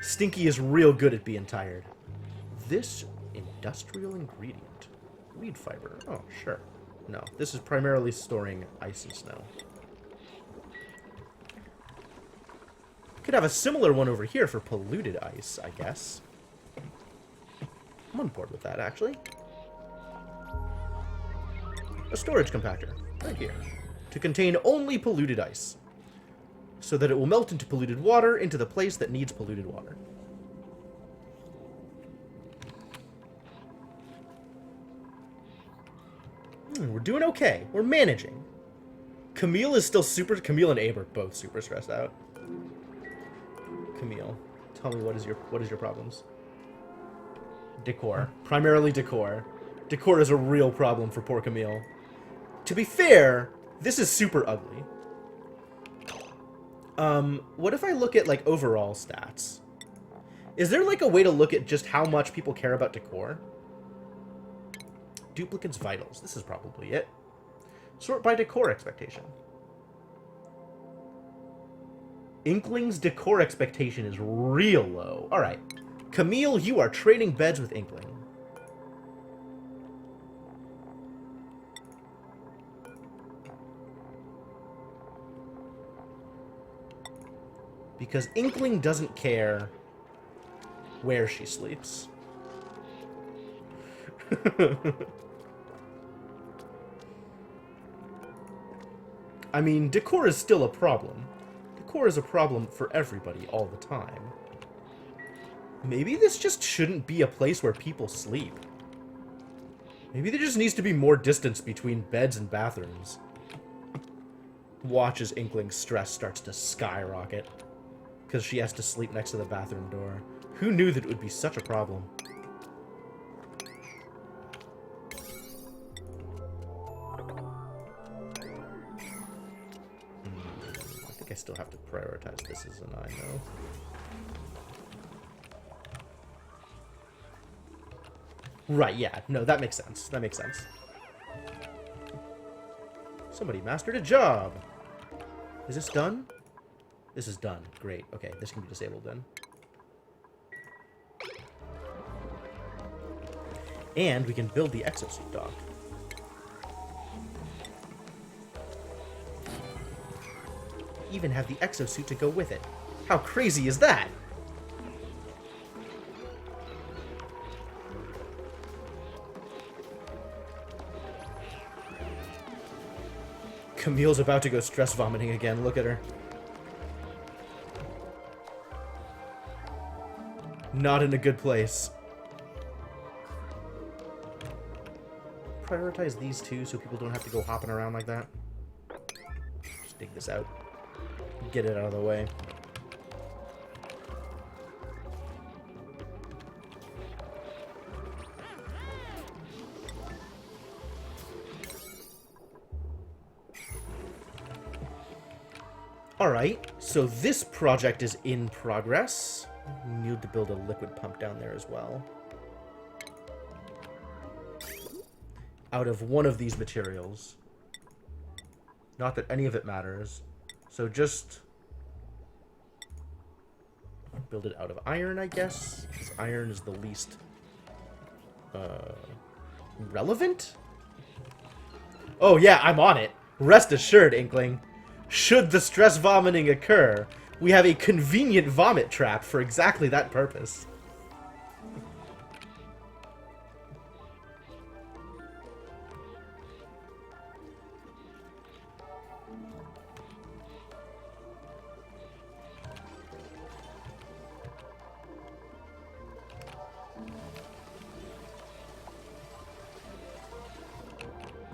Stinky is real good at being tired. This industrial ingredient. Weed fiber. Oh, sure. No, this is primarily storing ice and snow. Could have a similar one over here for polluted ice, I guess. I'm on board with that, actually. A storage compactor. Right here. to contain only polluted ice, so that it will melt into polluted water into the place that needs polluted water. We're doing okay. We're managing. Camille is still super... Camille and Abe are both super stressed out. Camille, tell me what is your problems? Decor. Primarily decor. Decor is a real problem for poor Camille. To be fair, this is super ugly. What if I look at, like, overall stats? Is there, like, a way to look at just how much people care about decor? Duplicates vitals. This is probably it. Sort by decor expectation. Inkling's decor expectation is real low. Alright. Camille, you are trading beds with Inkling. Because Inkling doesn't care where she sleeps. I mean, decor is still a problem. Decor is a problem for everybody all the time. Maybe this just shouldn't be a place where people sleep. Maybe there just needs to be more distance between beds and bathrooms. Watch as Inkling's stress starts to skyrocket. Because she has to sleep next to the bathroom door. Who knew that it would be such a problem? I think I still have to prioritize this as an I, though. Right, yeah. No, that makes sense. That makes sense. Somebody mastered a job. Is this done? This is done. Great. Okay, this can be disabled then. And we can build the exosuit dock. Even have the exosuit to go with it. How crazy is that? Camille's about to go stress vomiting again. Look at her. Not in a good place. Prioritize these two so people don't have to go hopping around like that. Just dig this out. Get it out of the way. Alright, so this project is in progress. We need to build a liquid pump down there as well. Out of one of these materials. Not that any of it matters. So just build it out of iron, I guess. Because iron is the least relevant? Oh yeah, I'm on it. Rest assured, Inkling. Should the stress vomiting occur, we have a convenient vomit trap for exactly that purpose.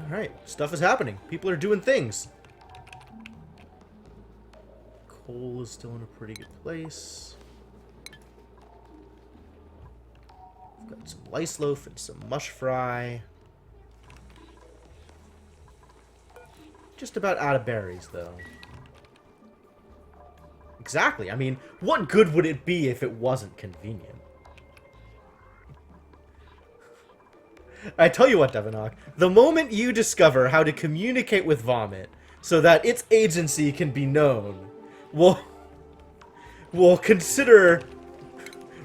Alright, stuff is happening. People are doing things. Coal is still in a pretty good place. We've got some lice loaf and some mush fry. Just about out of berries, though. Exactly. I mean, what good would it be if it wasn't convenient? I tell you what, Devanok, the moment you discover how to communicate with Vomit so that its agency can be known, we'll consider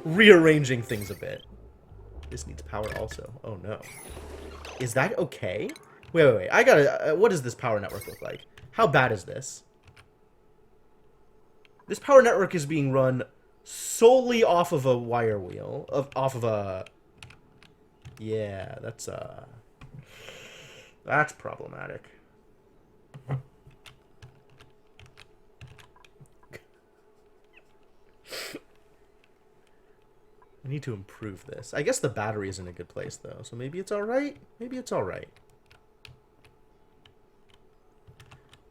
rearranging things a bit. This needs power also. Oh no. Is that okay? Wait. I gotta... what does this power network look like? How bad is this? This power network is being run solely off of a wire wheel. Off of a... Yeah, that's problematic. need to improve this. I guess the battery is in a good place, though, so maybe it's alright? Maybe it's alright.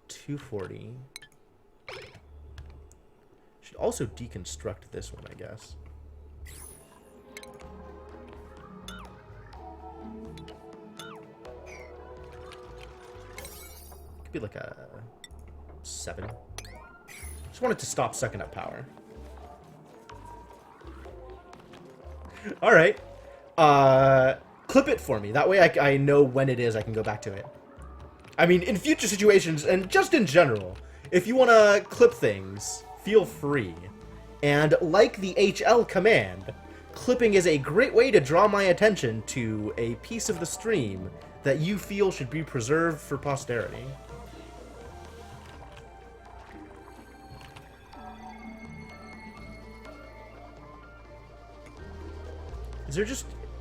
240. Should also deconstruct this one, I guess. Could be like a 7. Just wanted to stop sucking up power. Alright. Clip it for me. That way I know when it is I can go back to it. I mean, in future situations, and just in general, if you want to clip things, feel free. And like the HL command, clipping is a great way to draw my attention to a piece of the stream that you feel should be preserved for posterity.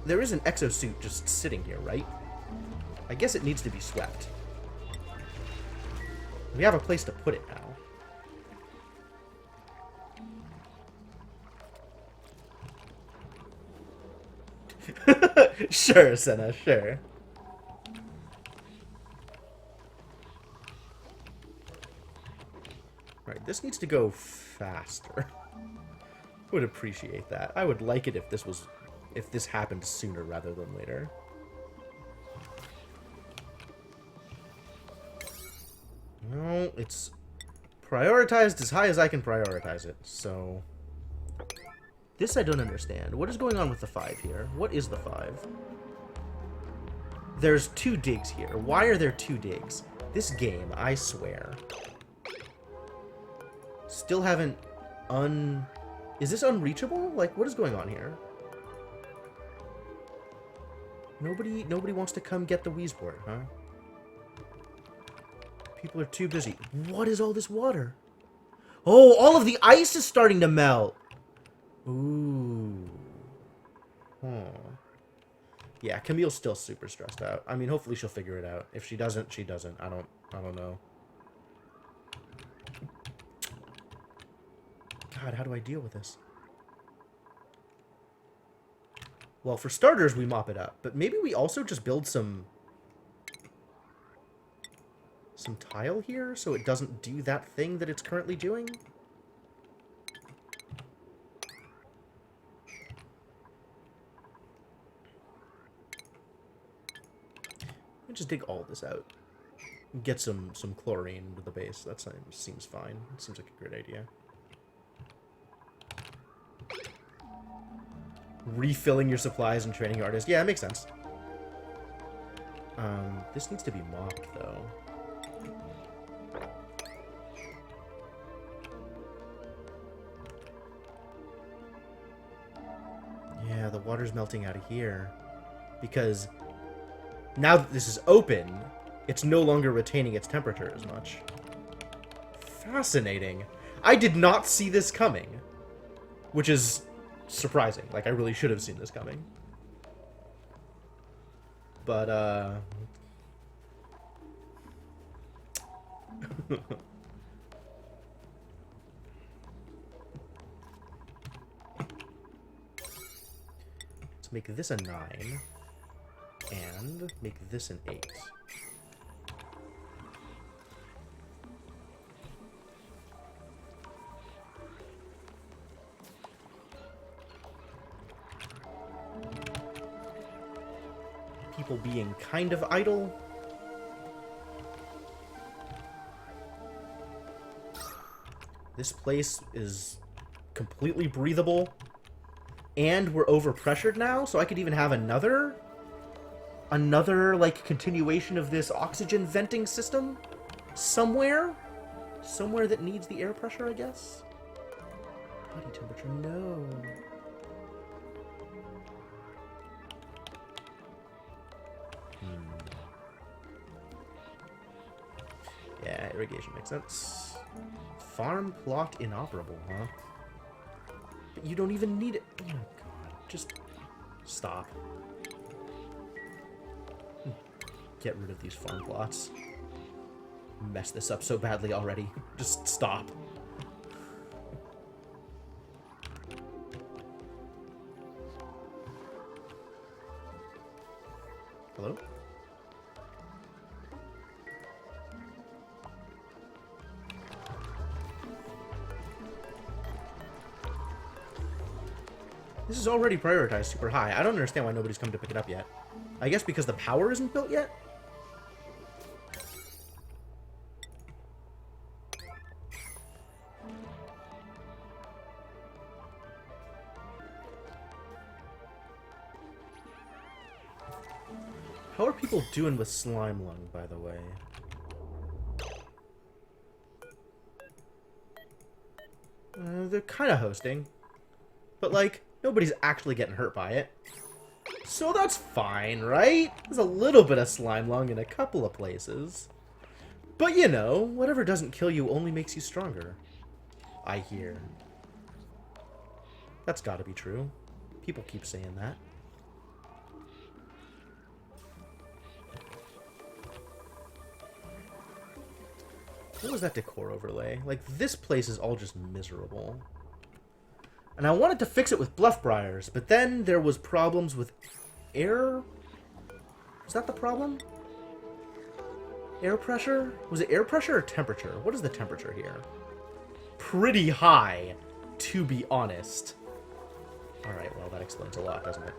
There is an exosuit just sitting here, right? I guess it needs to be swept. We have a place to put it now. Sure, Senna, sure. Alright, this needs to go faster. Would appreciate that. I would like it if this happened sooner rather than later. No, it's prioritized as high as I can prioritize it, so... This I don't understand. What is going on with the 5 here? What is the 5? There's 2 digs here. Why are there 2 digs? This game, I swear. Still haven't Is this unreachable? Like, what is going on here? Nobody wants to come get the Wheezeport, huh? People are too busy. What is all this water? Oh, all of the ice is starting to melt. Ooh. Huh. Yeah, Camille's still super stressed out. I mean, hopefully she'll figure it out. If she doesn't, she doesn't. I don't know. God, how do I deal with this? Well, for starters, we mop it up. But maybe we also just build some tile here so it doesn't do that thing that it's currently doing? Let me just dig all this out. Get some chlorine into the base. That seems fine. It seems like a great idea. Refilling your supplies and training your artist. Yeah, it makes sense. This needs to be mopped, though. Yeah, the water's melting out of here. Because now that this is open, it's no longer retaining its temperature as much. Fascinating. I did not see this coming. Which is surprising. Like, I really should have seen this coming. But, let's make this a 9. And make this an 8. People being kind of idle. This place is completely breathable. And we're overpressured now, so I could even have another, like, continuation of this oxygen venting system somewhere. Somewhere that needs the air pressure, I guess. Body temperature, no. Yeah, irrigation makes sense. Farm plot inoperable, huh? But you don't even need it. Oh my god. Just stop. Get rid of these farm plots. Mess this up so badly already. Just stop. Hello? This is already prioritized super high. I don't understand why nobody's come to pick it up yet. I guess because the power isn't built yet? How are people doing with Slime Lung, by the way? They're kind of hosting. But, like, nobody's actually getting hurt by it. So that's fine, right? There's a little bit of Slime Lung in a couple of places. But, you know, whatever doesn't kill you only makes you stronger. I hear. That's gotta be true. People keep saying that. What was that decor overlay? Like, this place is all just miserable. And I wanted to fix it with Bluff Briars, but then there was problems with air... Was that the problem? Air pressure? Was it air pressure or temperature? What is the temperature here? Pretty high, to be honest. Alright, well, that explains a lot, doesn't it?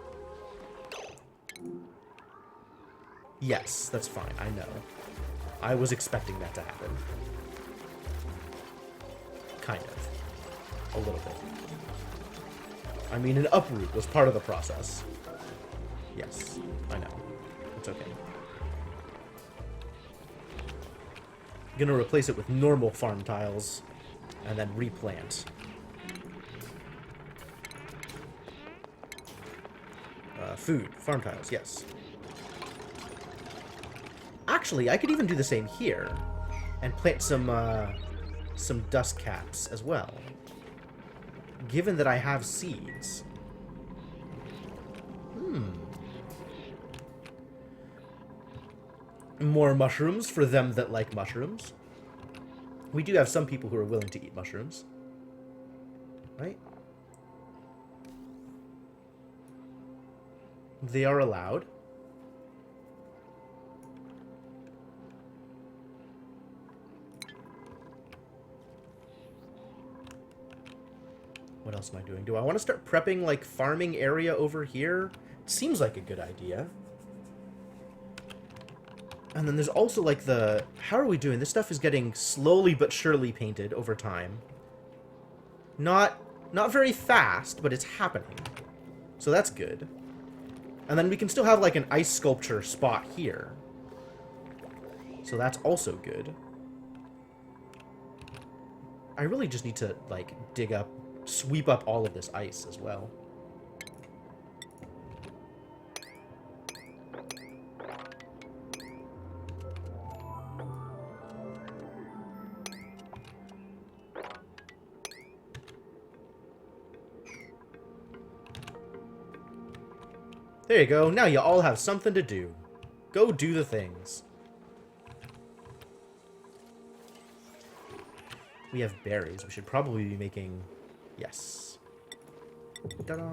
Yes, that's fine, I know. I was expecting that to happen. Kind of. A little bit. I mean, an uproot was part of the process. Yes, I know. It's okay. I'm gonna replace it with normal farm tiles, and then replant. Food. Farm tiles, yes. Actually, I could even do the same here, and plant some dust caps as well. Given that I have seeds. More mushrooms for them that like mushrooms. We do have some people who are willing to eat mushrooms. Right? They are allowed. What else am I doing? Do I want to start prepping, like, farming area over here? It seems like a good idea. And then there's also, like, the... How are we doing? This stuff is getting slowly but surely painted over time. Not very fast, but it's happening. So that's good. And then we can still have, like, an ice sculpture spot here. So that's also good. I really just need to, like, sweep up all of this ice as well. There you go. Now you all have something to do. Go do the things. We have berries. We should probably be making... Yes. Ta-da!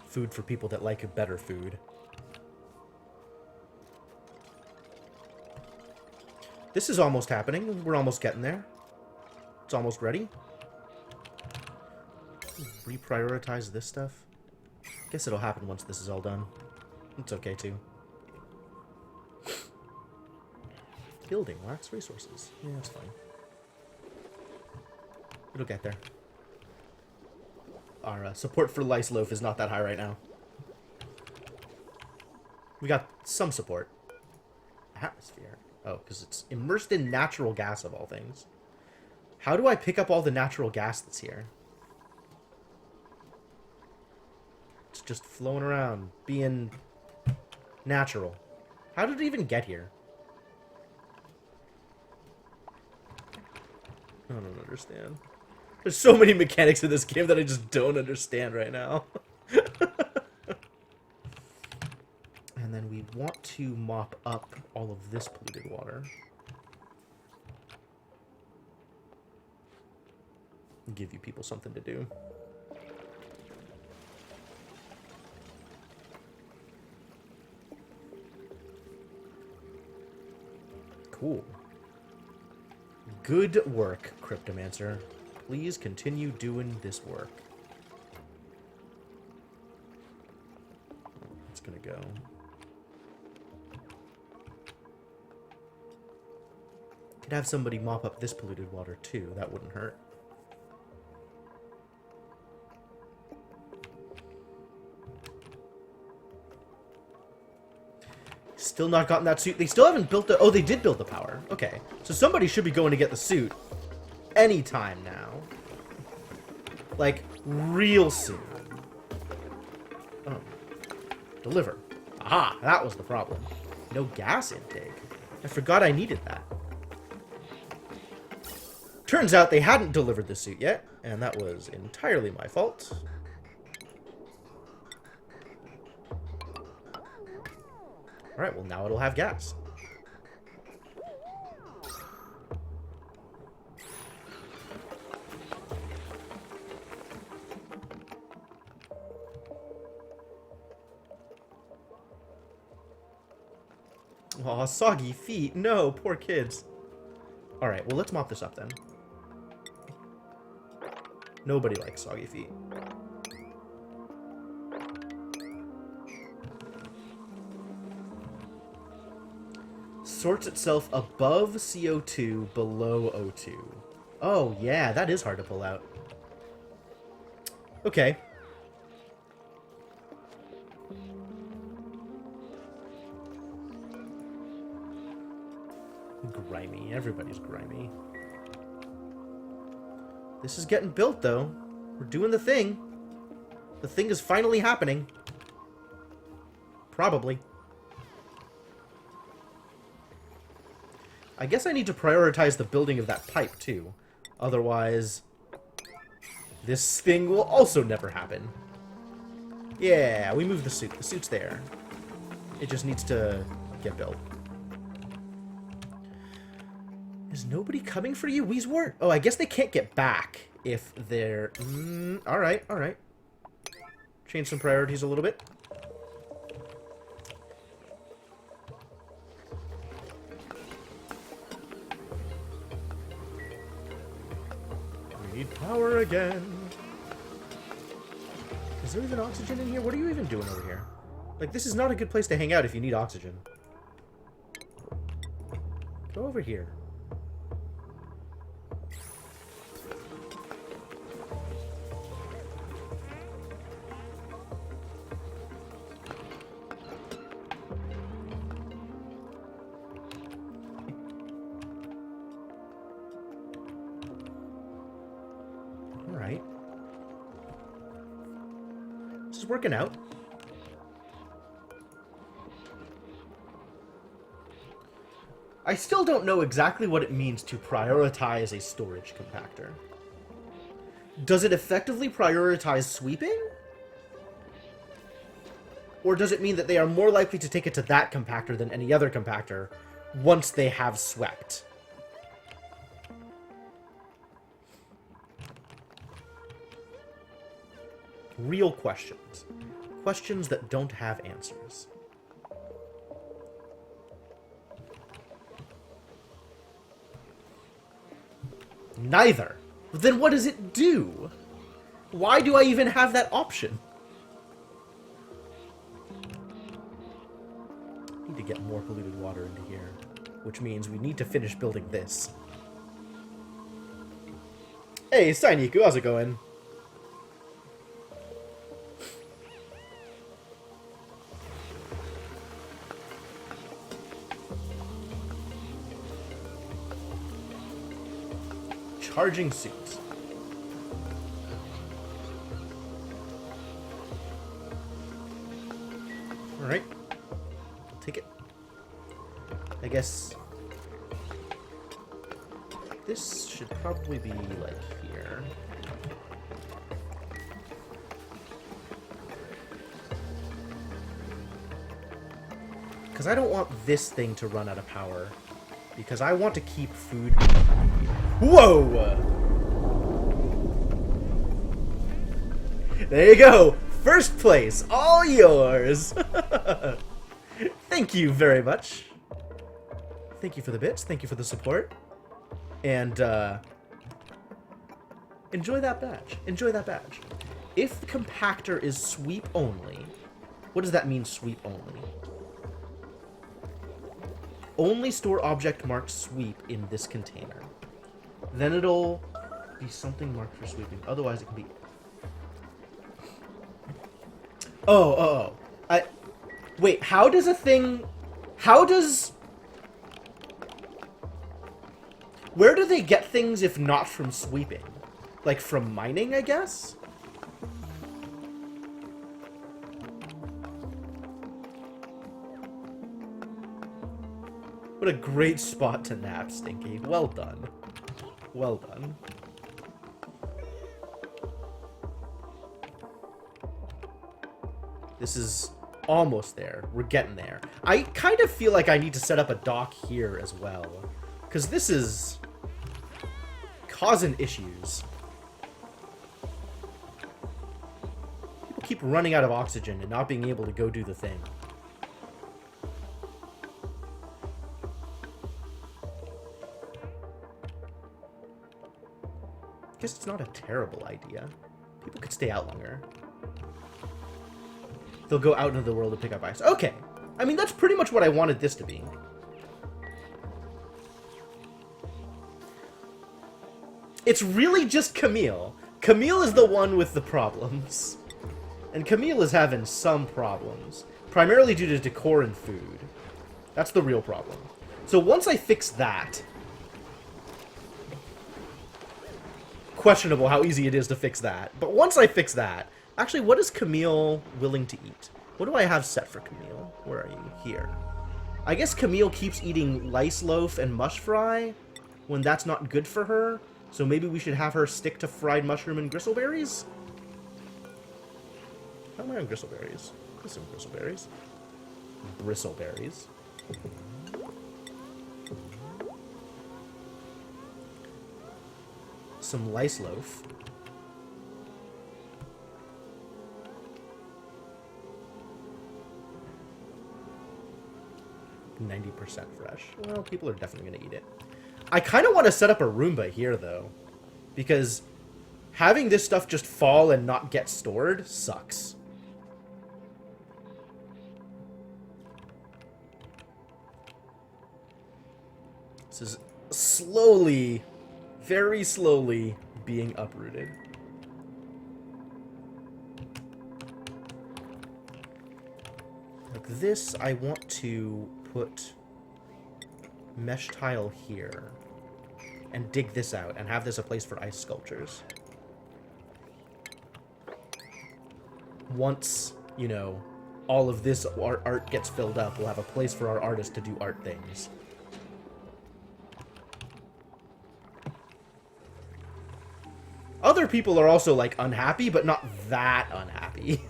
Food for people that like better food. This is almost happening. We're almost getting there. It's almost ready. Reprioritize this stuff. Guess it'll happen once this is all done. It's okay, too. Building lacks resources. Yeah, that's fine. It'll get there. Our support for Lice Loaf is not that high right now. We got some support. Atmosphere. Oh, because it's immersed in natural gas of all things. How do I pick up all the natural gas that's here? It's just flowing around, being natural. How did it even get here? I don't understand. There's so many mechanics in this game that I just don't understand right now. And then we want to mop up all of this polluted water. Give you people something to do. Cool. Good work, Cryptomancer. Please continue doing this work. It's gonna go. Could have somebody mop up this polluted water too. That wouldn't hurt. Still not gotten that suit. They still haven't built the... Oh, they did build the power. Okay. So somebody should be going to get the suit anytime now. Like, real soon. Oh. Deliver. Aha! That was the problem. No gas intake. I forgot I needed that. Turns out they hadn't delivered the suit yet, and that was entirely my fault. Alright, well now it'll have gas. Aw, soggy feet. No, poor kids. Alright, well let's mop this up then. Nobody likes soggy feet. Sorts itself above CO2, below O2. Oh, yeah, that is hard to pull out. Okay. Grimy. Everybody's grimy. This is getting built, though. We're doing the thing. The thing is finally happening. Probably. I guess I need to prioritize the building of that pipe, too. Otherwise, this thing will also never happen. Yeah, we moved the suit. The suit's there. It just needs to get built. Is nobody coming for you, Weezwort? Oh, I guess they can't get back if they're... alright, alright. Change some priorities a little bit. We need power again. Is there even oxygen in here? What are you even doing over here? Like, this is not a good place to hang out if you need oxygen. Go over here. Alright. This is working out. I still don't know exactly what it means to prioritize a storage compactor. Does it effectively prioritize sweeping? Or does it mean that they are more likely to take it to that compactor than any other compactor once they have swept? Real questions. Questions that don't have answers. Neither. Then what does it do? Why do I even have that option? Need to get more polluted water into here, which means we need to finish building this. Hey, Sainiku, how's it going? Charging suits. Alright. Take it. I guess this should probably be like here. Because I don't want this thing to run out of power. Because I want to keep food. Whoa! There you go! First place, all yours! Thank you very much Thank you for the bits. Thank you for the support. And, enjoy that badge. Enjoy that badge. If the compactor is sweep only, what does that mean, sweep only? Only store object marked sweep in this container. Then it'll be something marked for sweeping. Otherwise, it can be... Oh. Wait, how does a thing... How does... Where do they get things if not from sweeping? Like, from mining, I guess? What a great spot to nap, Stinky. Well done. Well done. This is almost there. We're getting there. I kind of feel like I need to set up a dock here as well. Because this is causing issues. People keep running out of oxygen and not being able to go do the thing. I guess it's not a terrible idea. People could stay out longer. They'll go out into the world to pick up ice. Okay. I mean, that's pretty much what I wanted this to be. It's really just Camille. Camille is the one with the problems. And Camille is having some problems. Primarily due to decor and food. That's the real problem. So once I fix that... Questionable how easy it is to fix that. But once I fix that... Actually, what is Camille willing to eat? What do I have set for Camille? Where are you? Here. I guess Camille keeps eating lice loaf and mush fry when that's not good for her. So maybe we should have her stick to fried mushroom and gristleberries? How am I on gristleberries? There's some gristleberries. Bristleberries. Some lice loaf. %90 fresh. Well, people are definitely going to eat it. I kind of want to set up a Roomba here, though. Because having this stuff just fall and not get stored sucks. This is slowly, very slowly being uprooted. Like this, I want to put mesh tile here and dig this out and have this a place for ice sculptures. Once, you know, all of this art gets filled up, we'll have a place for our artists to do art things. Other people are also, like, unhappy, but not that unhappy.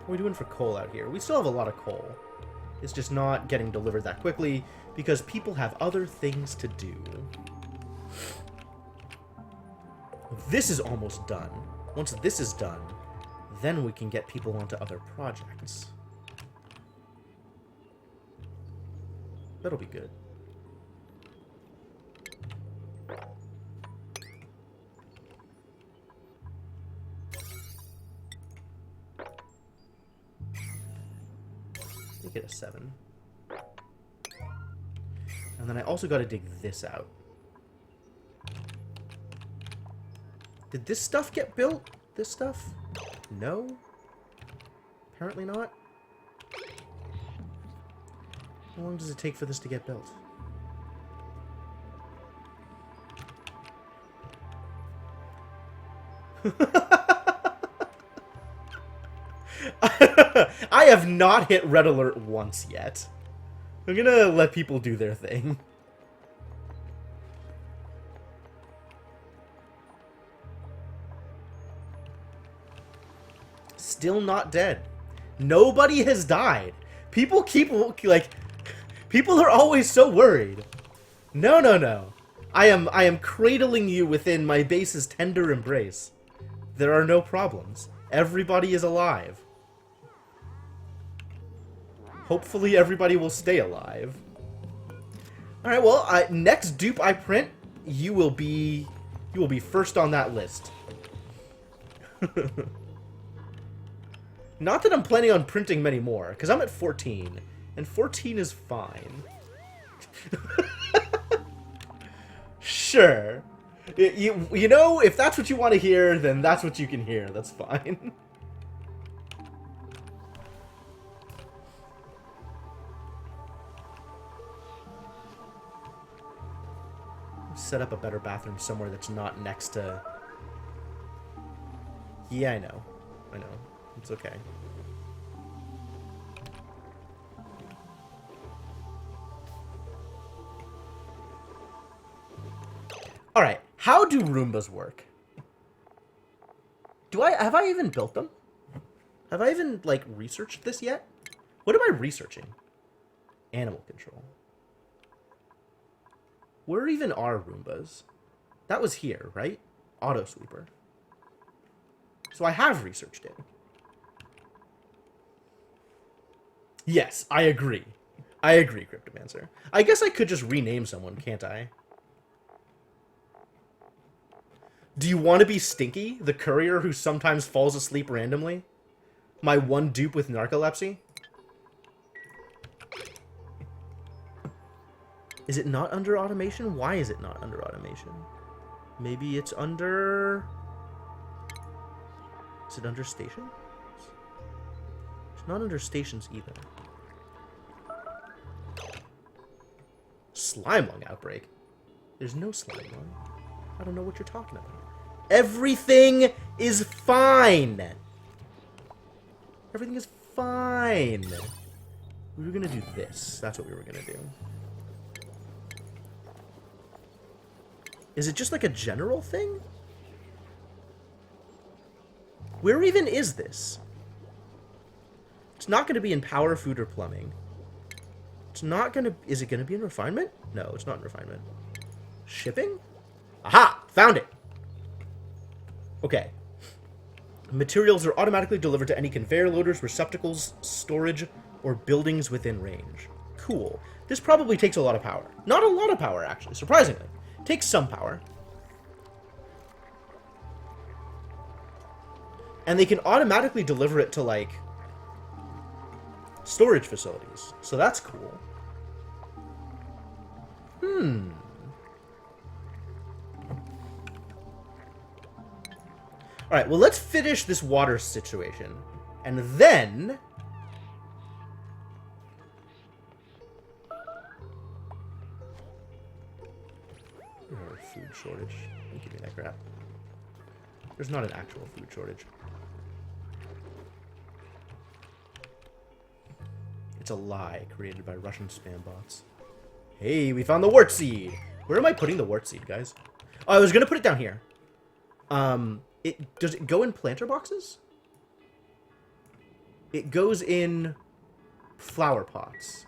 What are we doing for coal out here? We still have a lot of coal. It's just not getting delivered that quickly because people have other things to do. This is almost done. Once this is done, then we can get people onto other projects. That'll be good. Get a 7. And then I also got to dig this out. Did this stuff get built? This stuff? No? Apparently not. How long does it take for this to get built? I have not hit red alert once yet. I'm gonna let people do their thing. Still not dead. Nobody has died. People keep, like... People are always so worried. No, no, no. I am cradling you within my base's tender embrace. There are no problems. Everybody is alive. Hopefully everybody will stay alive. Alright, well, next dupe I print, you will be first on that list. Not that I'm planning on printing many more, because I'm at 14, and 14 is fine. Sure. You know, if that's what you want to hear, then that's what you can hear. That's fine. Set up a better bathroom somewhere that's not next to... Yeah, I know. I know. It's okay. Alright, how do Roombas work? Have I even built them? Have I even, like, researched this yet? What am I researching? Animal control. Where even are Roombas? That was here, right? Auto sweeper. So I have researched it. Yes, I agree. I agree, Cryptomancer. I guess I could just rename someone, can't I? Do you want to be Stinky, the courier who sometimes falls asleep randomly? My one dupe with narcolepsy? Is it not under automation? Why is it not under automation? Maybe it's under... Is it under stations? It's not under stations either. Slime lung outbreak? There's no slime lung. I don't know what you're talking about. Everything is fine! Everything is fine! We were gonna do this. That's what we were gonna do. Is it just like a general thing? Where even is this? It's not going to be in power, food, or plumbing. It's not going to... Is it going to be in refinement? No, it's not in refinement. Shipping? Aha! Found it! Okay. Materials are automatically delivered to any conveyor loaders, receptacles, storage, or buildings within range. Cool. This probably takes a lot of power. Not a lot of power, actually, surprisingly. Takes some power. And they can automatically deliver it to, like, storage facilities. So that's cool. Alright, well, let's finish this water situation. And then... Food shortage. Don't give me that crap. There's not an actual food shortage. It's a lie created by Russian spam bots. Hey, we found the wart seed! Where am I putting the wart seed, guys? Oh, I was gonna put it down here. Does it go in planter boxes? It goes in flower pots.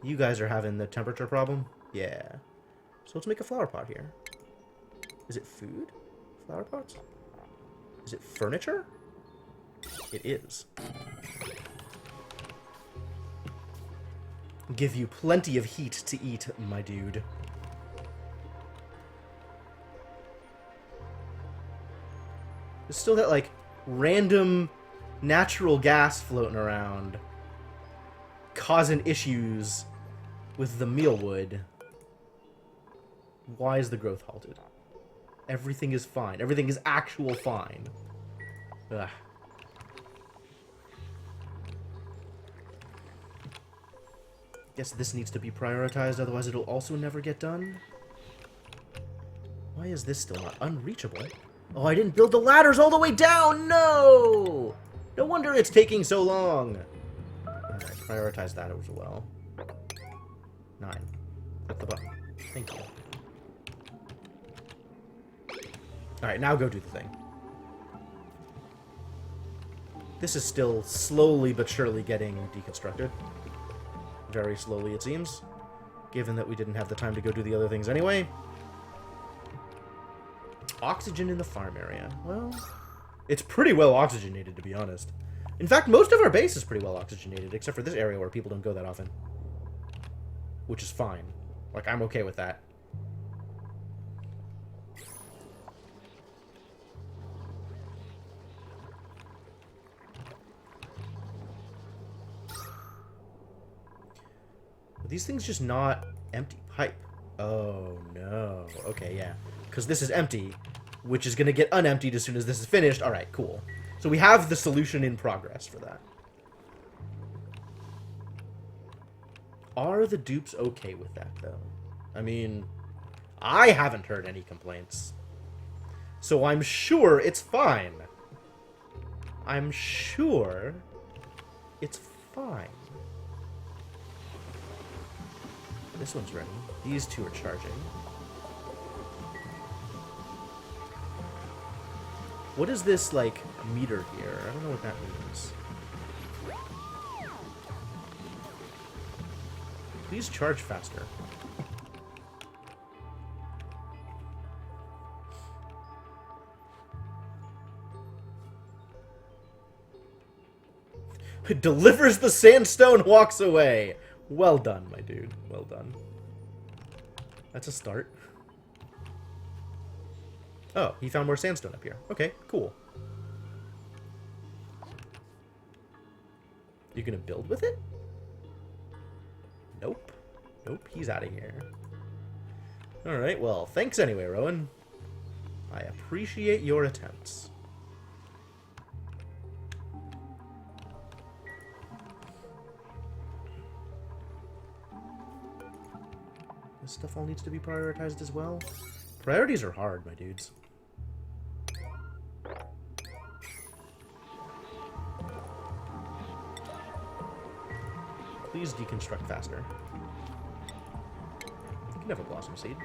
You guys are having the temperature problem? Yeah. So let's make a flower pot here. Is it food? Flower pots? Is it furniture? It is. Give you plenty of heat to eat, my dude. There's still that, like, random natural gas floating around, causing issues with the mealwood. Why is the growth halted? Everything is fine. Everything is actual fine. Ugh. Guess this needs to be prioritized, otherwise it'll also never get done. Why is this still not unreachable? Oh, I didn't build the ladders all the way down! No! No wonder it's taking so long. Alright, prioritize that as well. 9. Click the button. Thank you. Alright, now go do the thing. This is still slowly but surely getting deconstructed. Very slowly, it seems. Given that we didn't have the time to go do the other things anyway. Oxygen in the farm area. Well, it's pretty well oxygenated, to be honest. In fact, most of our base is pretty well oxygenated, except for this area where people don't go that often. Which is fine. Like, I'm okay with that. Are these things just not empty pipe? Oh, no. Okay, yeah. Because this is empty, which is going to get unemptied as soon as this is finished. Alright, cool. So we have the solution in progress for that. Are the dupes okay with that, though? I mean, I haven't heard any complaints. So I'm sure it's fine. I'm sure it's fine. This one's ready. These two are charging. What is this, like, meter here? I don't know what that means. Please charge faster. It delivers the sandstone, walks away. Well done, my dude. Well done. That's a start. Oh, he found more sandstone up here. Okay, cool. You gonna build with it? Nope. Nope, he's out of here. Alright, well, thanks anyway, Rowan. I appreciate your attempts. This stuff all needs to be prioritized as well. Priorities are hard, my dudes. Please deconstruct faster. You can have a blossom seed.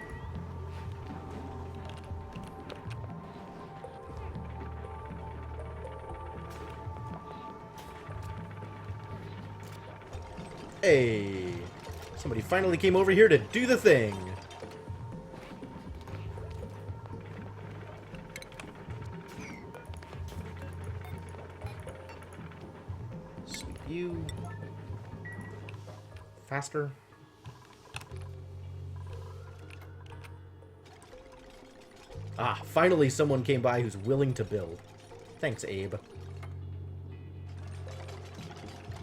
Hey! Somebody finally came over here to do the thing! Sweep you. Faster. Ah, finally someone came by who's willing to build. Thanks, Abe.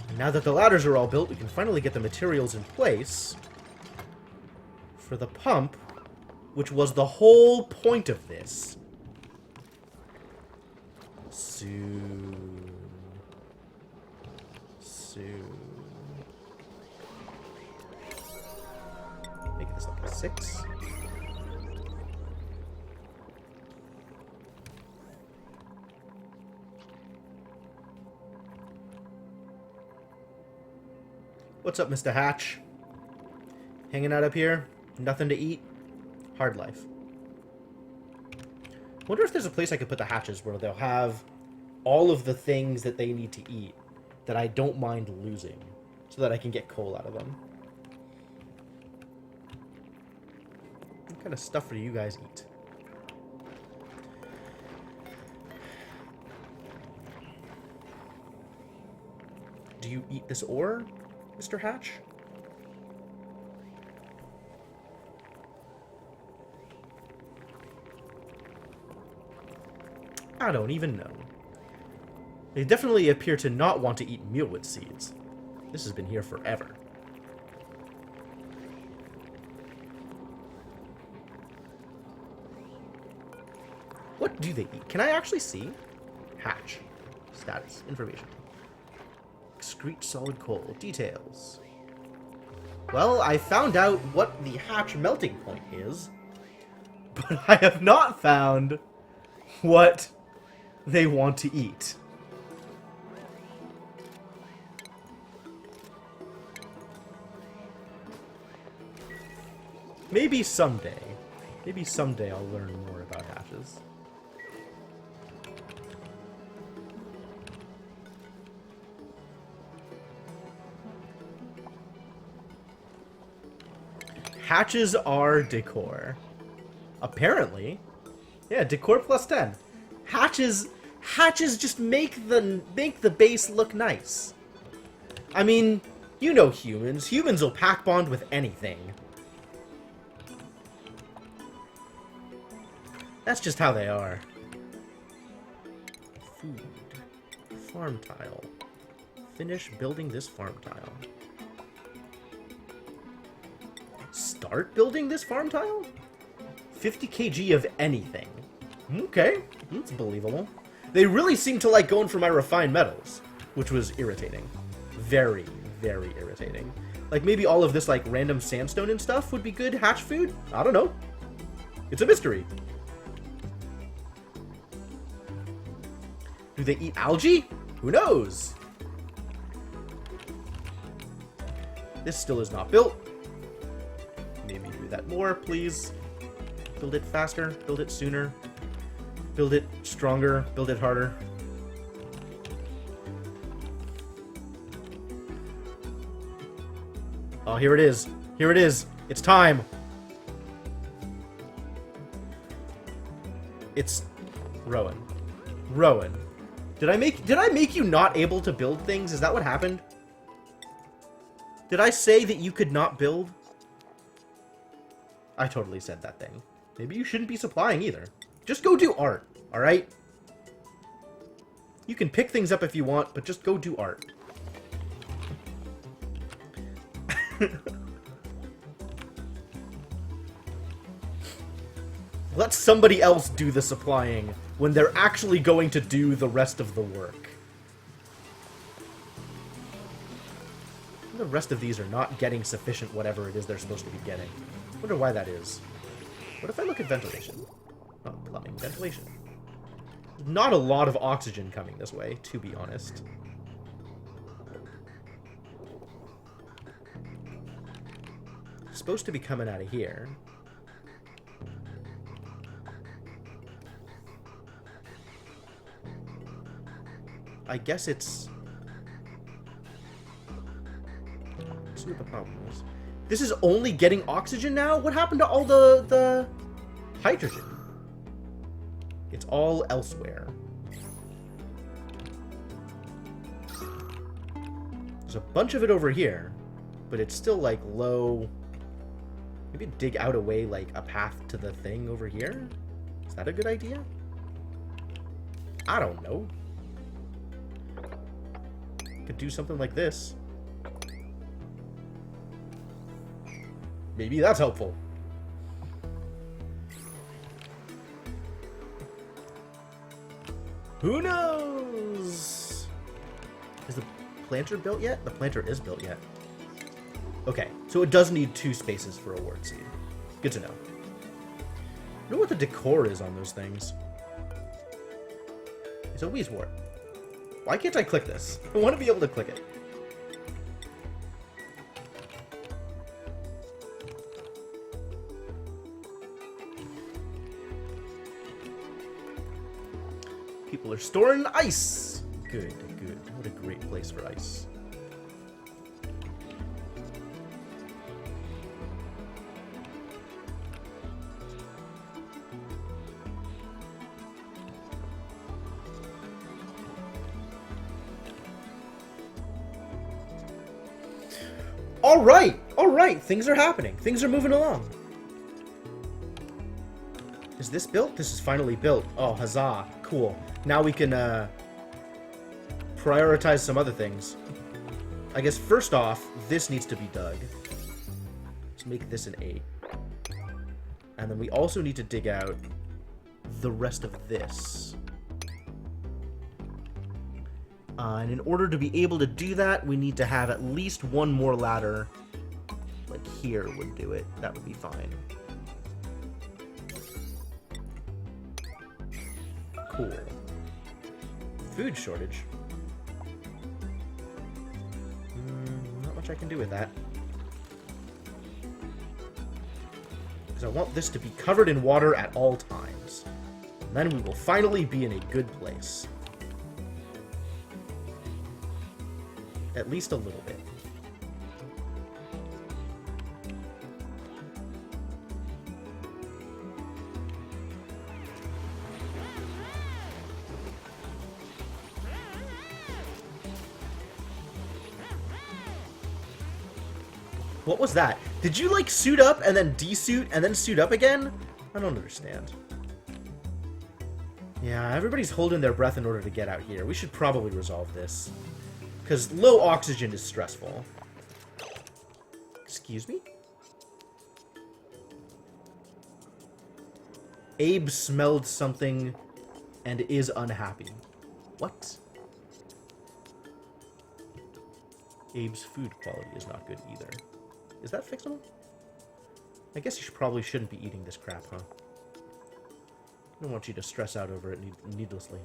And now that the ladders are all built, we can finally get the materials in place for the pump, which was the whole point of this. Soon. Soon. Make this like a 6. What's up, Mr. Hatch? Hanging out up here? Nothing to eat? Hard life. Wonder if there's a place I could put the hatches where they'll have all of the things that they need to eat that I don't mind losing, so that I can get coal out of them. What kind of stuff do you guys eat? Do you eat this ore, Mr. Hatch? I don't even know. They definitely appear to not want to eat mealwood seeds. This has been here forever. What do they eat? Can I actually see? Hatch. Status. Information. Excrete solid coal. Details. Well, I found out what the hatch melting point is, but I have not found what they want to eat. Maybe someday. Maybe someday I'll learn more about hatches. Hatches are decor. Apparently. Yeah, decor plus 10. Hatches just make the base look nice. I mean, you know humans. Humans will pack bond with anything. That's just how they are. Food. Farm tile. Finish building this farm tile. Start building this farm tile? 50 kg of anything. Okay, that's believable. They really seem to like going for my refined metals, which was irritating. Very, very irritating. Like, maybe all of this, like, random sandstone and stuff would be good hatch food? I don't know. It's a mystery. Do they eat algae? Who knows? This still is not built. Maybe do that more, please. Build it faster, build it sooner. Build it stronger, build it harder. Oh, here it is. Here it is. It's time. It's Rowan. Rowan. Did I make you not able to build things? Is that what happened? Did I say that you could not build? I totally said that thing. Maybe you shouldn't be supplying either. Just go do art, alright? You can pick things up if you want, but just go do art. Let somebody else do the supplying when they're actually going to do the rest of the work. The rest of these are not getting sufficient whatever it is they're supposed to be getting. I wonder why that is. What if I look at ventilation? Oh, plumbing. Ventilation. Not a lot of oxygen coming this way, to be honest. It's supposed to be coming out of here. I guess it's... Let's see what the problem is. This is only getting oxygen now? What happened to all the hydrogen? It's all elsewhere. There's a bunch of it over here, but it's still, like, low. Maybe dig out a way, like, a path to the thing over here? Is that a good idea? I don't know. Could do something like this. Maybe that's helpful. Who knows? Is the planter built yet? The planter is built yet. Okay, so it does need 2 spaces for a ward seed. Good to know. I wonder what the decor is on those things. It's a Wheezewort. Why can't I click this? I want to be able to click it. People are storing ice. Good, good. What a great place for ice. All right. Things are happening. Things are moving along. Is this built? This is finally built. Oh, huzzah. Cool. Now we can prioritize some other things. I guess first off, this needs to be dug. Let's make this an 8. And then we also need to dig out the rest of this. And in order to be able to do that, we need to have at least one more ladder. Like here would do it. That would be fine. Cool. Food shortage. Not much I can do with that. Because I want this to be covered in water at all times. And then we will finally be in a good place. At least a little bit. What was that? Did you, like, suit up and then desuit and then suit up again? I don't understand. Yeah, everybody's holding their breath in order to get out here. We should probably resolve this. Because low oxygen is stressful. Excuse me? Abe smelled something and is unhappy. What? Abe's food quality is not good either. Is that fixable? I guess you probably shouldn't be eating this crap, huh? I don't want you to stress out over it needlessly.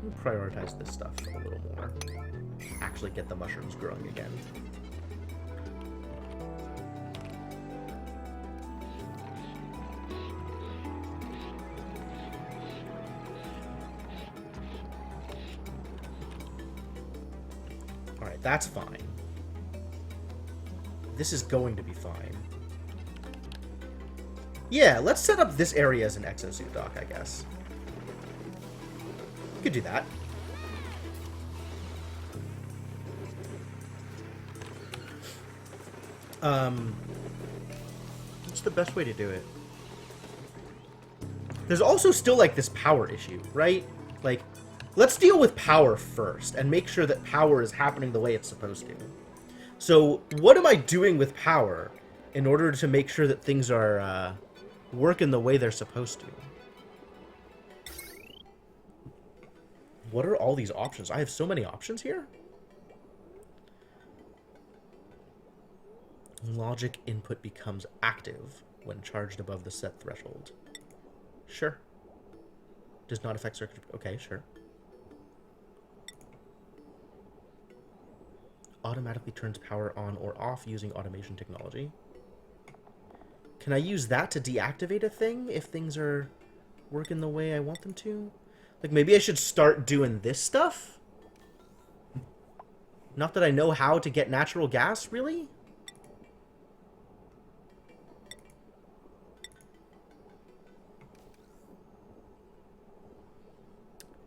We'll prioritize this stuff a little more. Actually get the mushrooms growing again. Alright, that's fine. This is going to be fine. Yeah, let's set up this area as an exosuit dock, I guess. We could do that. What's the best way to do it? There's also still, like, this power issue, right? Like, let's deal with power first and make sure that power is happening the way it's supposed to. So, what am I doing with power in order to make sure that things are working the way they're supposed to? What are all these options? I have so many options here. Logic input becomes active when charged above the set threshold. Sure. Does not affect circuit. Okay, sure. Automatically turns power on or off using automation technology. Can I use that to deactivate a thing if things are working the way I want them to? Like, maybe I should start doing this stuff? Not that I know how to get natural gas, really?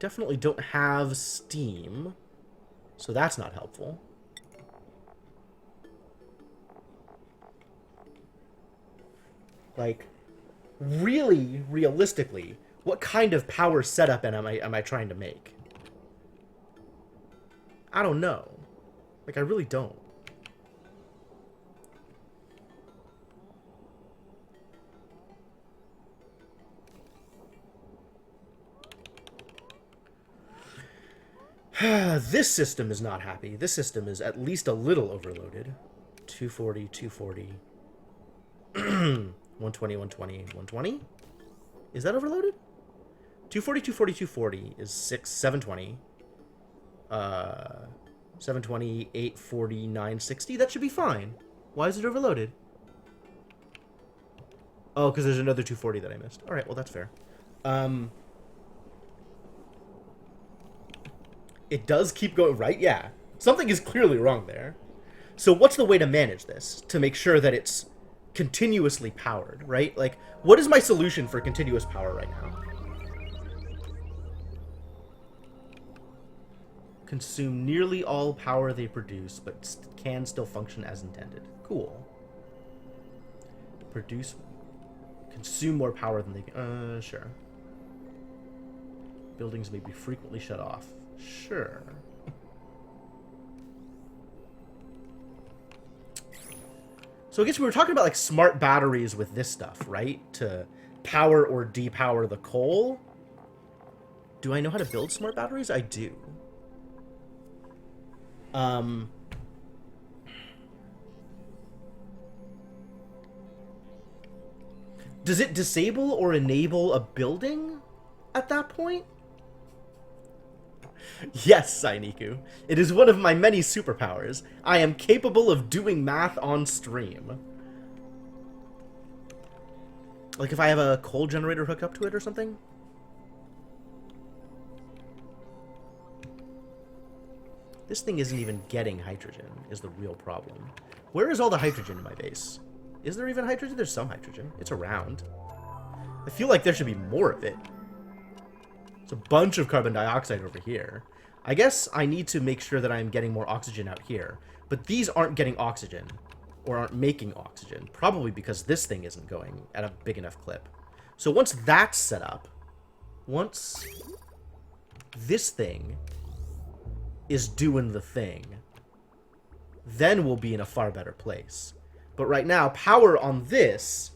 Definitely don't have steam, so that's not helpful. Like, really, realistically, what kind of power setup am I trying to make? I don't know. Like, I really don't. This system is not happy. This system is at least a little overloaded. 240, 240. 120, 120, 120? Is that overloaded? 240, 240, 240 is 720. 720, 840, 960. That should be fine. Why is it overloaded? Oh, because there's another 240 that I missed. Alright, well, that's fair. It does keep going, right? Yeah. Something is clearly wrong there. So what's the way to manage this? To make sure that it's continuously powered, right? Like, what is my solution for continuous power right now? Consume nearly all power they produce, but can still function as intended. Cool. Consume more power than they can. Sure. Buildings may be frequently shut off. Sure. So I guess we were talking about, like, smart batteries with this stuff, right? To power or depower the coal. Do I know how to build smart batteries? I do. Does it disable or enable a building at that point? Yes, Sainiku. It is one of my many superpowers. I am capable of doing math on stream. Like if I have a coal generator hooked up to it or something? This thing isn't even getting hydrogen, is the real problem. Where is all the hydrogen in my base? Is there even hydrogen? There's some hydrogen. It's around. I feel like there should be more of it. It's a bunch of carbon dioxide over here. I guess I need to make sure that I'm getting more oxygen out here. But these aren't getting oxygen. Or aren't making oxygen. Probably because this thing isn't going at a big enough clip. So once that's set up, once this thing is doing the thing, then we'll be in a far better place. But right now, power on this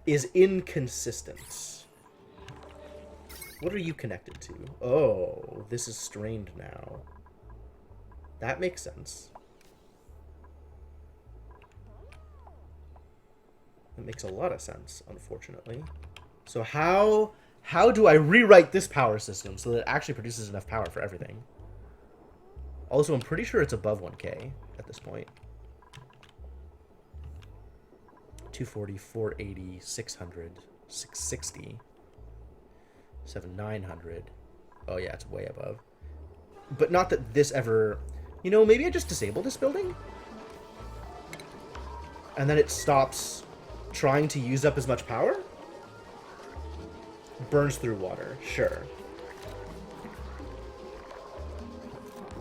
is inconsistent. What are you connected to? Oh, this is strained now. That makes sense. That makes a lot of sense, unfortunately. So how do I rewrite this power system so that it actually produces enough power for everything? Also, I'm pretty sure it's above 1K at this point. 240, 480, 600, 660, 900. Oh yeah, it's way above. But not that this ever... You know, maybe I just disable this building? And then it stops trying to use up as much power? Burns through water, sure.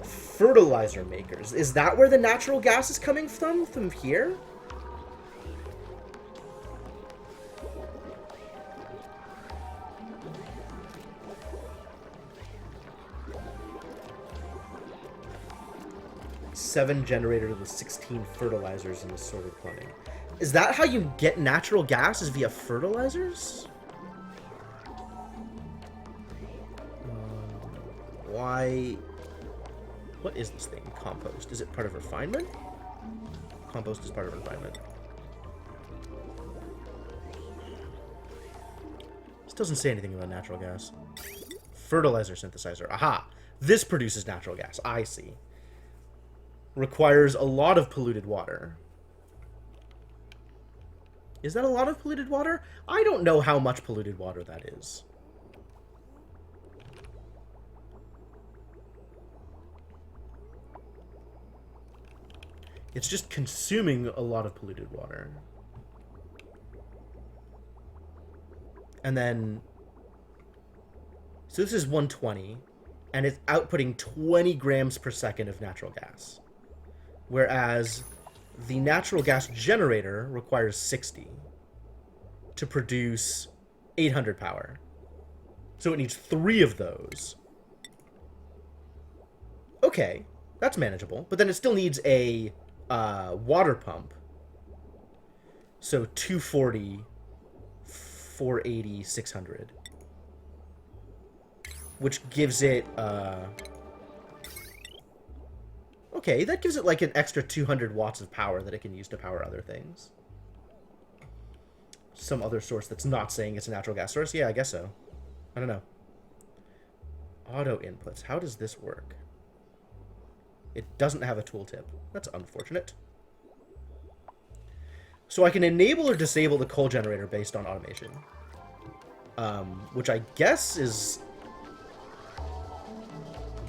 Fertilizer makers. Is that where the natural gas is coming from? From here? Seven generators with 16 fertilizers in the sorted plumbing. Is that how you get natural gas? Is via fertilizers? Why? What is this thing? Compost. Is it part of refinement? Compost is part of refinement. This doesn't say anything about natural gas. Fertilizer synthesizer. Aha! This produces natural gas. I see. Requires a lot of polluted water. Is that a lot of polluted water? I don't know how much polluted water that is. It's just consuming a lot of polluted water. And then... So this is 120, and it's outputting 20 grams per second of natural gas. Whereas the natural gas generator requires 60 to produce 800 power. So it needs 3 of those. Okay, that's manageable. But then it still needs a water pump. So 240, 480, 600. Which gives it... Okay, that gives it like an extra 200 watts of power that it can use to power other things. Some other source that's not saying it's a natural gas source? Yeah, I guess so. I don't know. Auto inputs. How does this work? It doesn't have a tooltip. That's unfortunate. So I can enable or disable the coal generator based on automation. Which I guess is...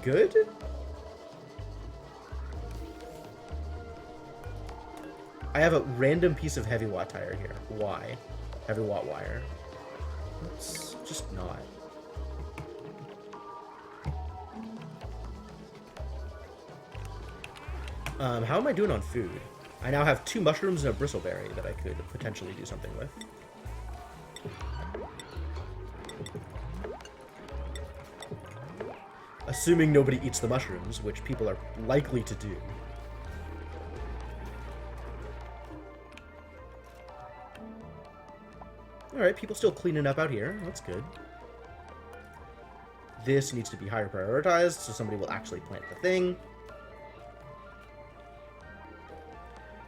good? I have a random piece of heavy watt tire here. Why? Heavy watt wire. It's just not. How am I doing on food? I now have 2 mushrooms and a bristleberry that I could potentially do something with. Assuming nobody eats the mushrooms, which people are likely to do. Alright, people still cleaning up out here. That's good. This needs to be higher prioritized, so somebody will actually plant the thing.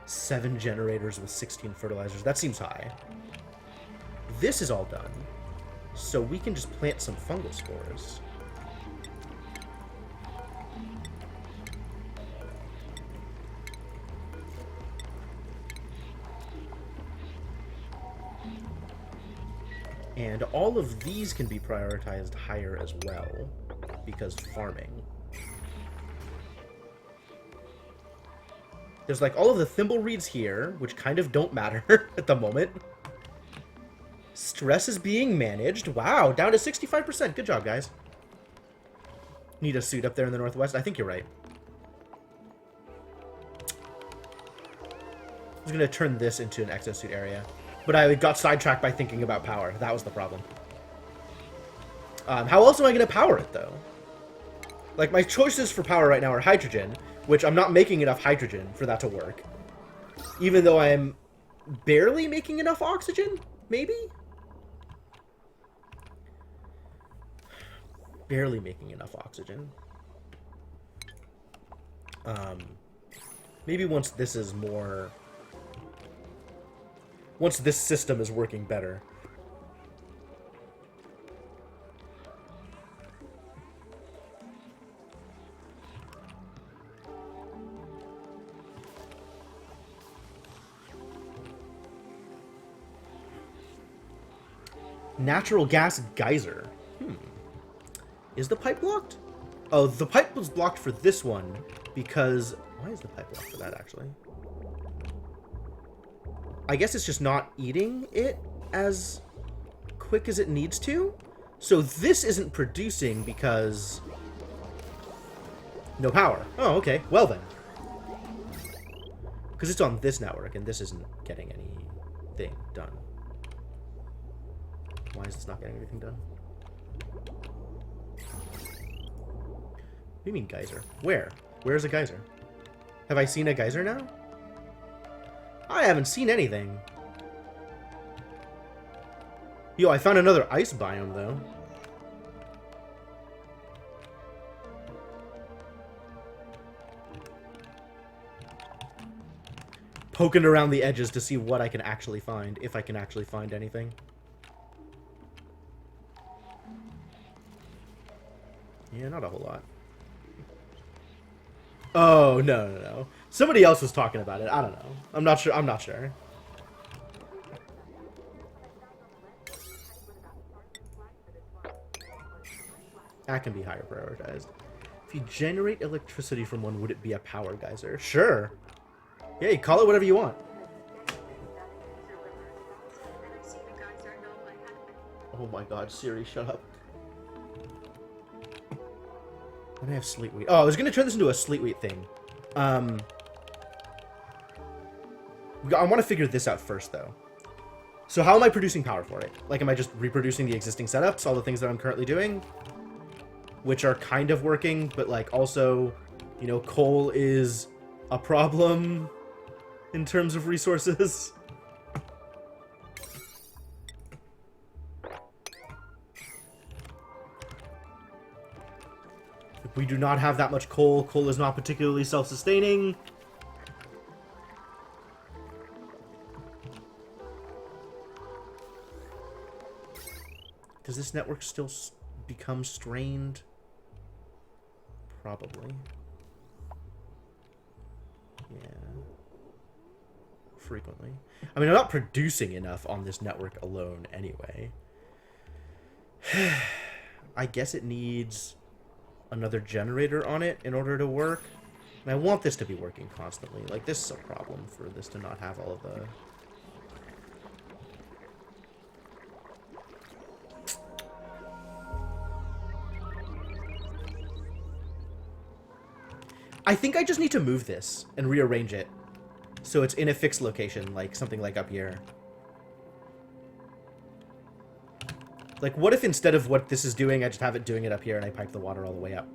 7 generators with 16 fertilizers. That seems high. This is all done. So we can just plant some fungal spores. And all of these can be prioritized higher as well, because farming. There's like all of the thimble reeds here, which kind of don't matter at the moment. Stress is being managed. Wow, down to 65%. Good job, guys. Need a suit up there in the northwest? I think you're right. I was going to turn this into an exosuit area. But I got sidetracked by thinking about power. That was the problem. How else am I going to power it, though? Like, my choices for power right now are hydrogen, which I'm not making enough hydrogen for that to work. Even though I'm barely making enough oxygen? Maybe? Barely making enough oxygen. Maybe once this is more... Once this system is working better. Natural gas geyser. Is the pipe blocked? Oh, the pipe was blocked for this one because... Why is the pipe blocked for that, actually? I guess it's just not eating it as quick as it needs to. So this isn't producing because... No power. Oh, okay. Well then. Because it's on this network and this isn't getting anything done. Why is this not getting anything done? What do you mean geyser? Where? Where's a geyser? Have I seen a geyser now? I haven't seen anything. Yo, I found another ice biome, though. Poking around the edges to see what I can actually find, if I can actually find anything. Yeah, not a whole lot. Oh, no. Somebody else was talking about it. I don't know. I'm not sure. That can be higher prioritized. If you generate electricity from one, would it be a power geyser? Sure. Yeah, you call it whatever you want. Oh my god, Siri, shut up. When I have sleet wheat. Oh, I was going to turn this into a sleet wheat thing. I want to figure this out first, though. So how am I producing power for it? Like, am I just reproducing the existing setups, all the things that I'm currently doing? Which are kind of working, but, like, also, you know, coal is a problem in terms of resources. We do not have that much coal. Coal is not particularly self-sustaining. Does this network still become strained? Probably. Yeah. Frequently. I mean, I'm not producing enough on this network alone anyway. I guess it needs another generator on it in order to work. And I want this to be working constantly. Like, this is a problem for this to not have all of the... I think I just need to move this and rearrange it so it's in a fixed location, like something like up here. Like, what if instead of what this is doing, I just have it doing it up here and I pipe the water all the way up?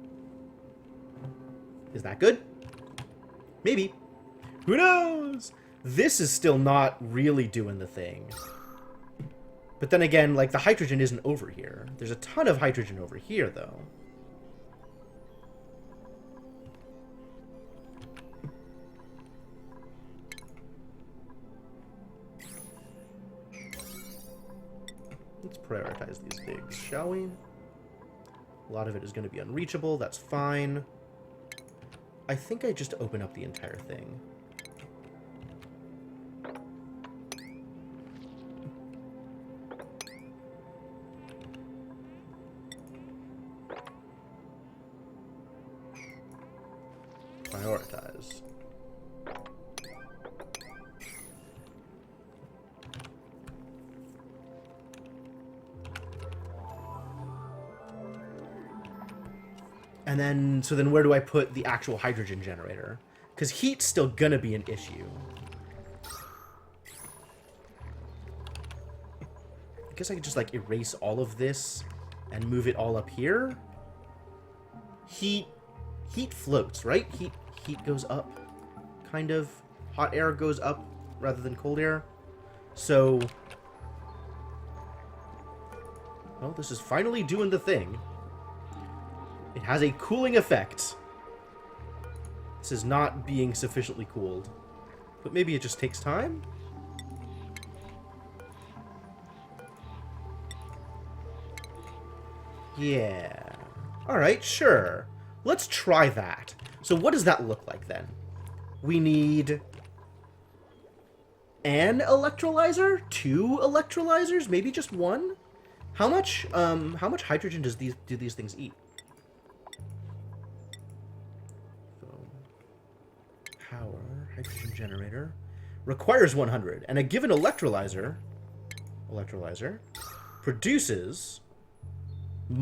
Is that good? Maybe. Who knows? This is still not really doing the thing. But then again, like, the hydrogen isn't over here. There's a ton of hydrogen over here, though. Let's prioritize these bigs, shall we? A lot of it is going to be unreachable. That's fine. I think I just open up the entire thing. Prioritize. And then, so then where do I put the actual hydrogen generator? Because heat's still gonna be an issue. I guess I could just, like, erase all of this and move it all up here. Heat floats, right? Heat goes up, kind of. Hot air goes up rather than cold air. So, well, this is finally doing the thing. It has a cooling effect. This is not being sufficiently cooled. But maybe it just takes time? Yeah. Alright, sure. Let's try that. So what does that look like then? We need an electrolyzer? 2 electrolyzers? Maybe just 1? How much hydrogen do these things eat? Power, hydrogen generator, requires 100, and a given electrolyzer produces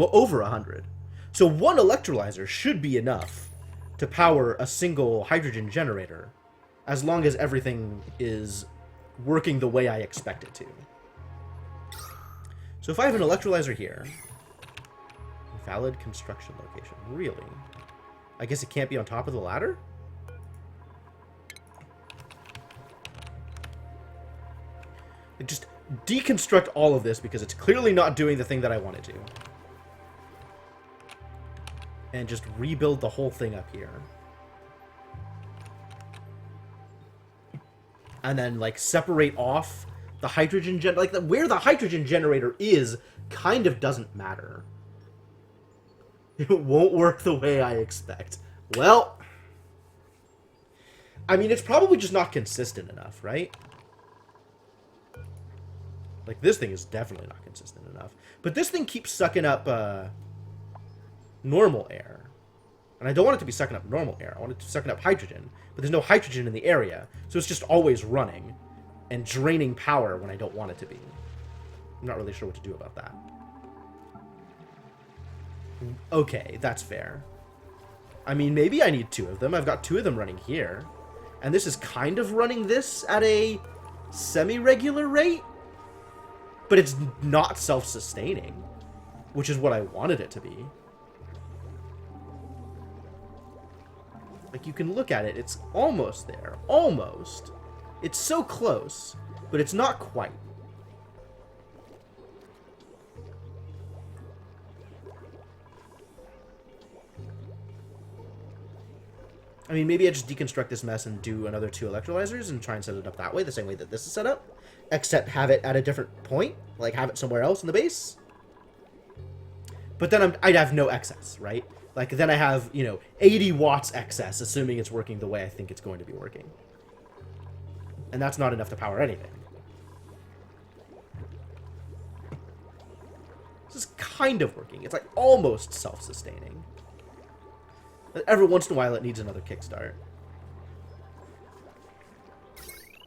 over 100. So 1 electrolyzer should be enough to power a single hydrogen generator, as long as everything is working the way I expect it to. So if I have an electrolyzer here, valid construction location, really? I guess it can't be on top of the ladder? Just deconstruct all of this because it's clearly not doing the thing that I want it to. And just rebuild the whole thing up here. And then, like, separate off the hydrogen like, where the hydrogen generator is kind of doesn't matter. It won't work the way I expect. Well, I mean, it's probably just not consistent enough, right? Like, this thing is definitely not consistent enough. But this thing keeps sucking up, normal air. And I don't want it to be sucking up normal air. I want it to be sucking up hydrogen. But there's no hydrogen in the area. So it's just always running. And draining power when I don't want it to be. I'm not really sure what to do about that. Okay, that's fair. I mean, maybe I need 2 of them. I've got 2 of them running here. And this is kind of running this at a semi-regular rate. But it's not self-sustaining, which is what I wanted it to be. Like, you can look at it, it's almost there. Almost. It's so close, but it's not quite. I mean, maybe I just deconstruct this mess and do another 2 electrolyzers and try and set it up that way, the same way that this is set up. Except have it at a different point. Like, have it somewhere else in the base. But then I'd have no excess, right? Like, then I have, 80 watts excess, assuming it's working the way I think it's going to be working. And that's not enough to power anything. This is kind of working. It's, like, almost self-sustaining. Every once in a while, it needs another kickstart.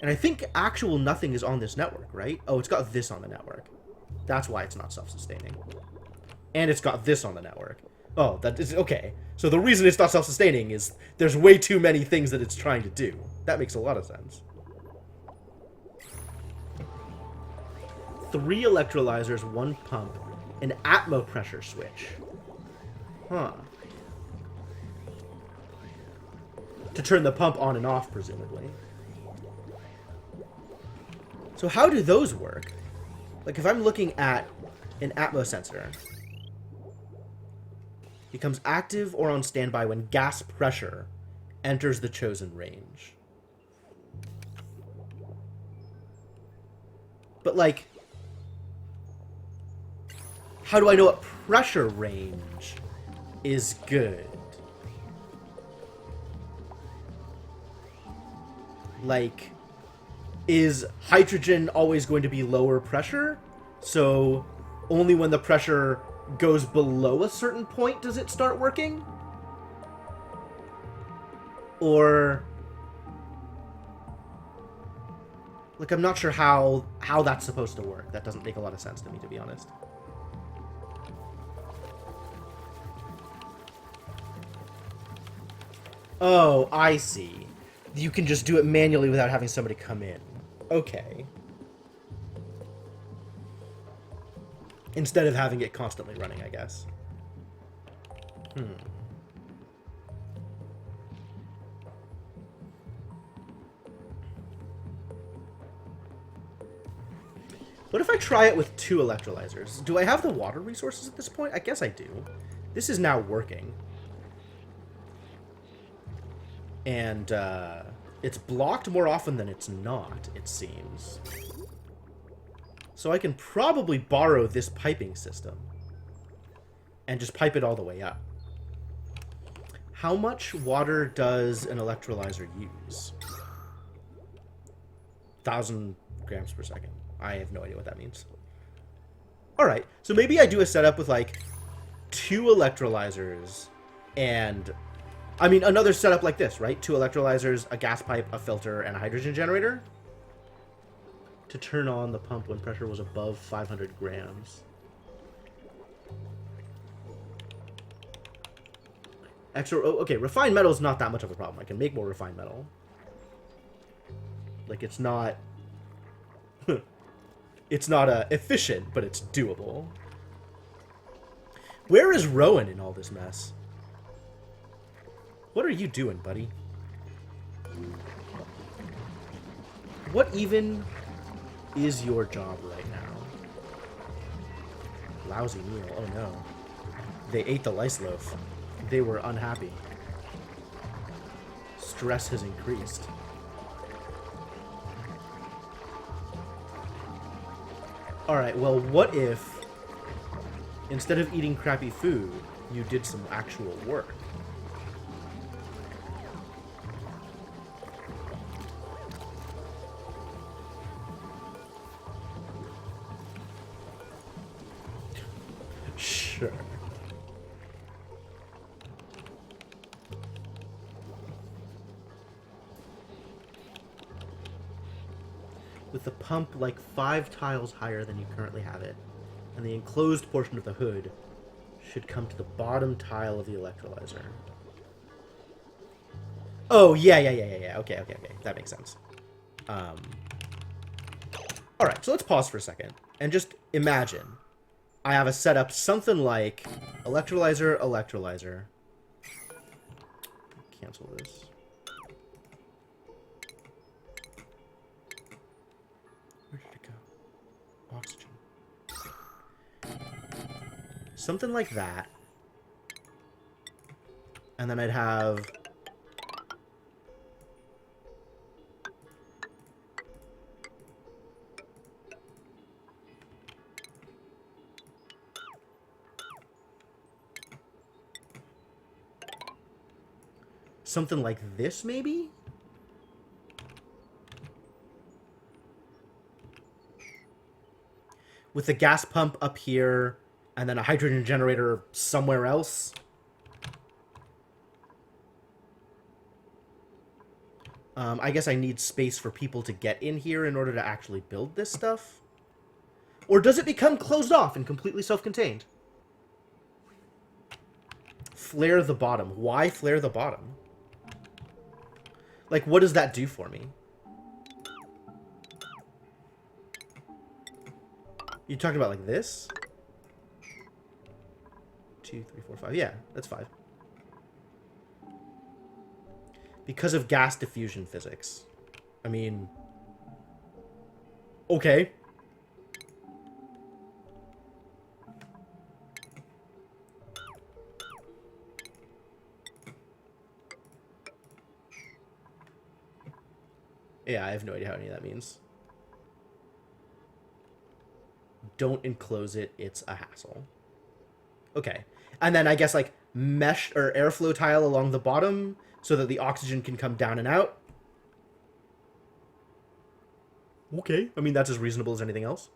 And I think actual nothing is on this network, right? Oh, it's got this on the network. That's why it's not self-sustaining. And it's got this on the network. Oh, that is okay. So the reason it's not self-sustaining is there's way too many things that it's trying to do. That makes a lot of sense. 3 electrolyzers, 1 pump, an atmo pressure switch. Huh. To turn the pump on and off, presumably. So how do those work? Like, if I'm looking at an atmo sensor, it becomes active or on standby when gas pressure enters the chosen range. But, like, how do I know what pressure range is good? Like, is hydrogen always going to be lower pressure? So only when the pressure goes below a certain point does it start working? Or, like, I'm not sure how that's supposed to work. That doesn't make a lot of sense to me, to be honest. Oh, I see. You can just do it manually without having somebody come in. Okay. Instead of having it constantly running, I guess. What if I try it with 2 electrolyzers? Do I have the water resources at this point? I guess I do. This is now working. And, it's blocked more often than it's not, it seems. So I can probably borrow this piping system. And just pipe it all the way up. How much water does an electrolyzer use? 1,000 grams per second. I have no idea what that means. Alright, so maybe I do a setup with, like, 2 electrolyzers and... I mean, another setup like this, right? 2 electrolyzers, a gas pipe, a filter, and a hydrogen generator. To turn on the pump when pressure was above 500 grams. Extra... Oh, okay, refined metal is not that much of a problem. I can make more refined metal. Like, it's not... It's not efficient, but it's doable. Where is Rowan in all this mess? What are you doing, buddy? What even is your job right now? Lousy meal. Oh no. They ate the lice loaf. They were unhappy. Stress has increased. Alright, well, what if, instead of eating crappy food, you did some actual work? Sure. With the pump like 5 tiles higher than you currently have it, and the enclosed portion of the hood should come to the bottom tile of the electrolyzer. Oh, yeah. Okay. That makes sense. Alright, so let's pause for a second, and just imagine I have a setup something like electrolyzer. Cancel this. Where did it go? Oxygen. Something like that. And then I'd have... something like this, maybe? With the gas pump up here, and then a hydrogen generator somewhere else. I guess I need space for people to get in here in order to actually build this stuff. Or does it become closed off and completely self-contained? Flare the bottom. Why flare the bottom? Like, what does that do for me? You talking about like this? 2, 3, 4, 5. Yeah, that's 5. Because of gas diffusion physics. I mean... okay. Yeah, I have no idea how any of that means. Don't enclose it, it's a hassle. Okay. And then I guess like mesh or airflow tile along the bottom so that the oxygen can come down and out. Okay. I mean, that's as reasonable as anything else.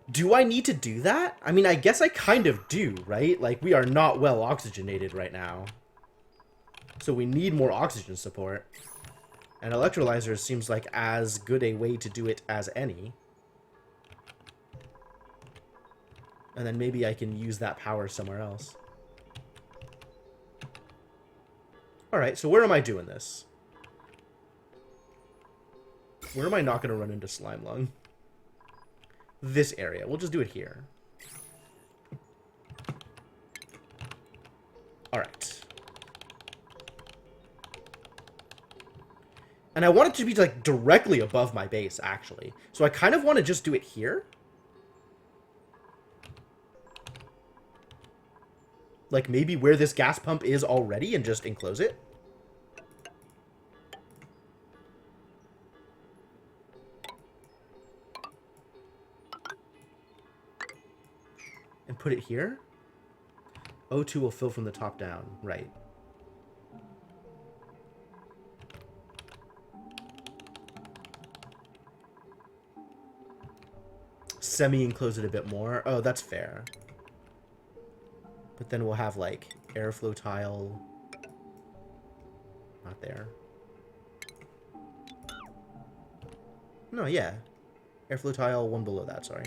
Do I need to do that? I mean, I guess I kind of do, right? Like, we are not well oxygenated right now. So we need more oxygen support. And electrolyzers seems like as good a way to do it as any. And then maybe I can use that power somewhere else. Alright, so where am I doing this? Where am I not going to run into Slime Lung? This area. We'll just do it here. Alright. And I want it to be, like, directly above my base, actually. So I kind of want to just do it here. Like, maybe where this gas pump is already and just enclose it. And put it here. O2 will fill from the top down. Right. Semi-enclose it a bit more. Oh, that's fair. But then we'll have, like, airflow tile. Not there. No, yeah. Airflow tile, one below that, sorry.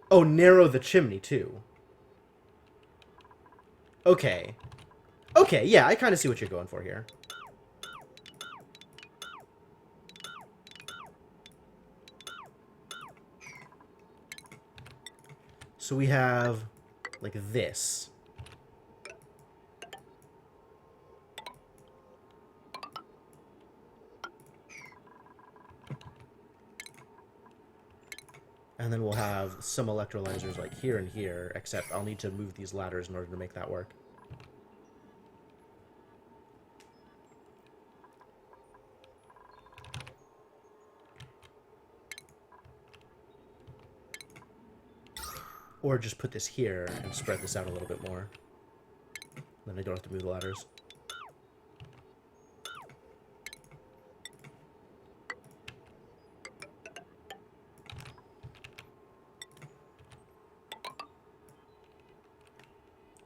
Oh, narrow the chimney, too. Okay. Okay, yeah, I kind of see what you're going for here. So we have, like, this. And then we'll have some electrolyzers, like, here and here, except I'll need to move these ladders in order to make that work. Or just put this here and spread this out a little bit more. Then I don't have to move the ladders.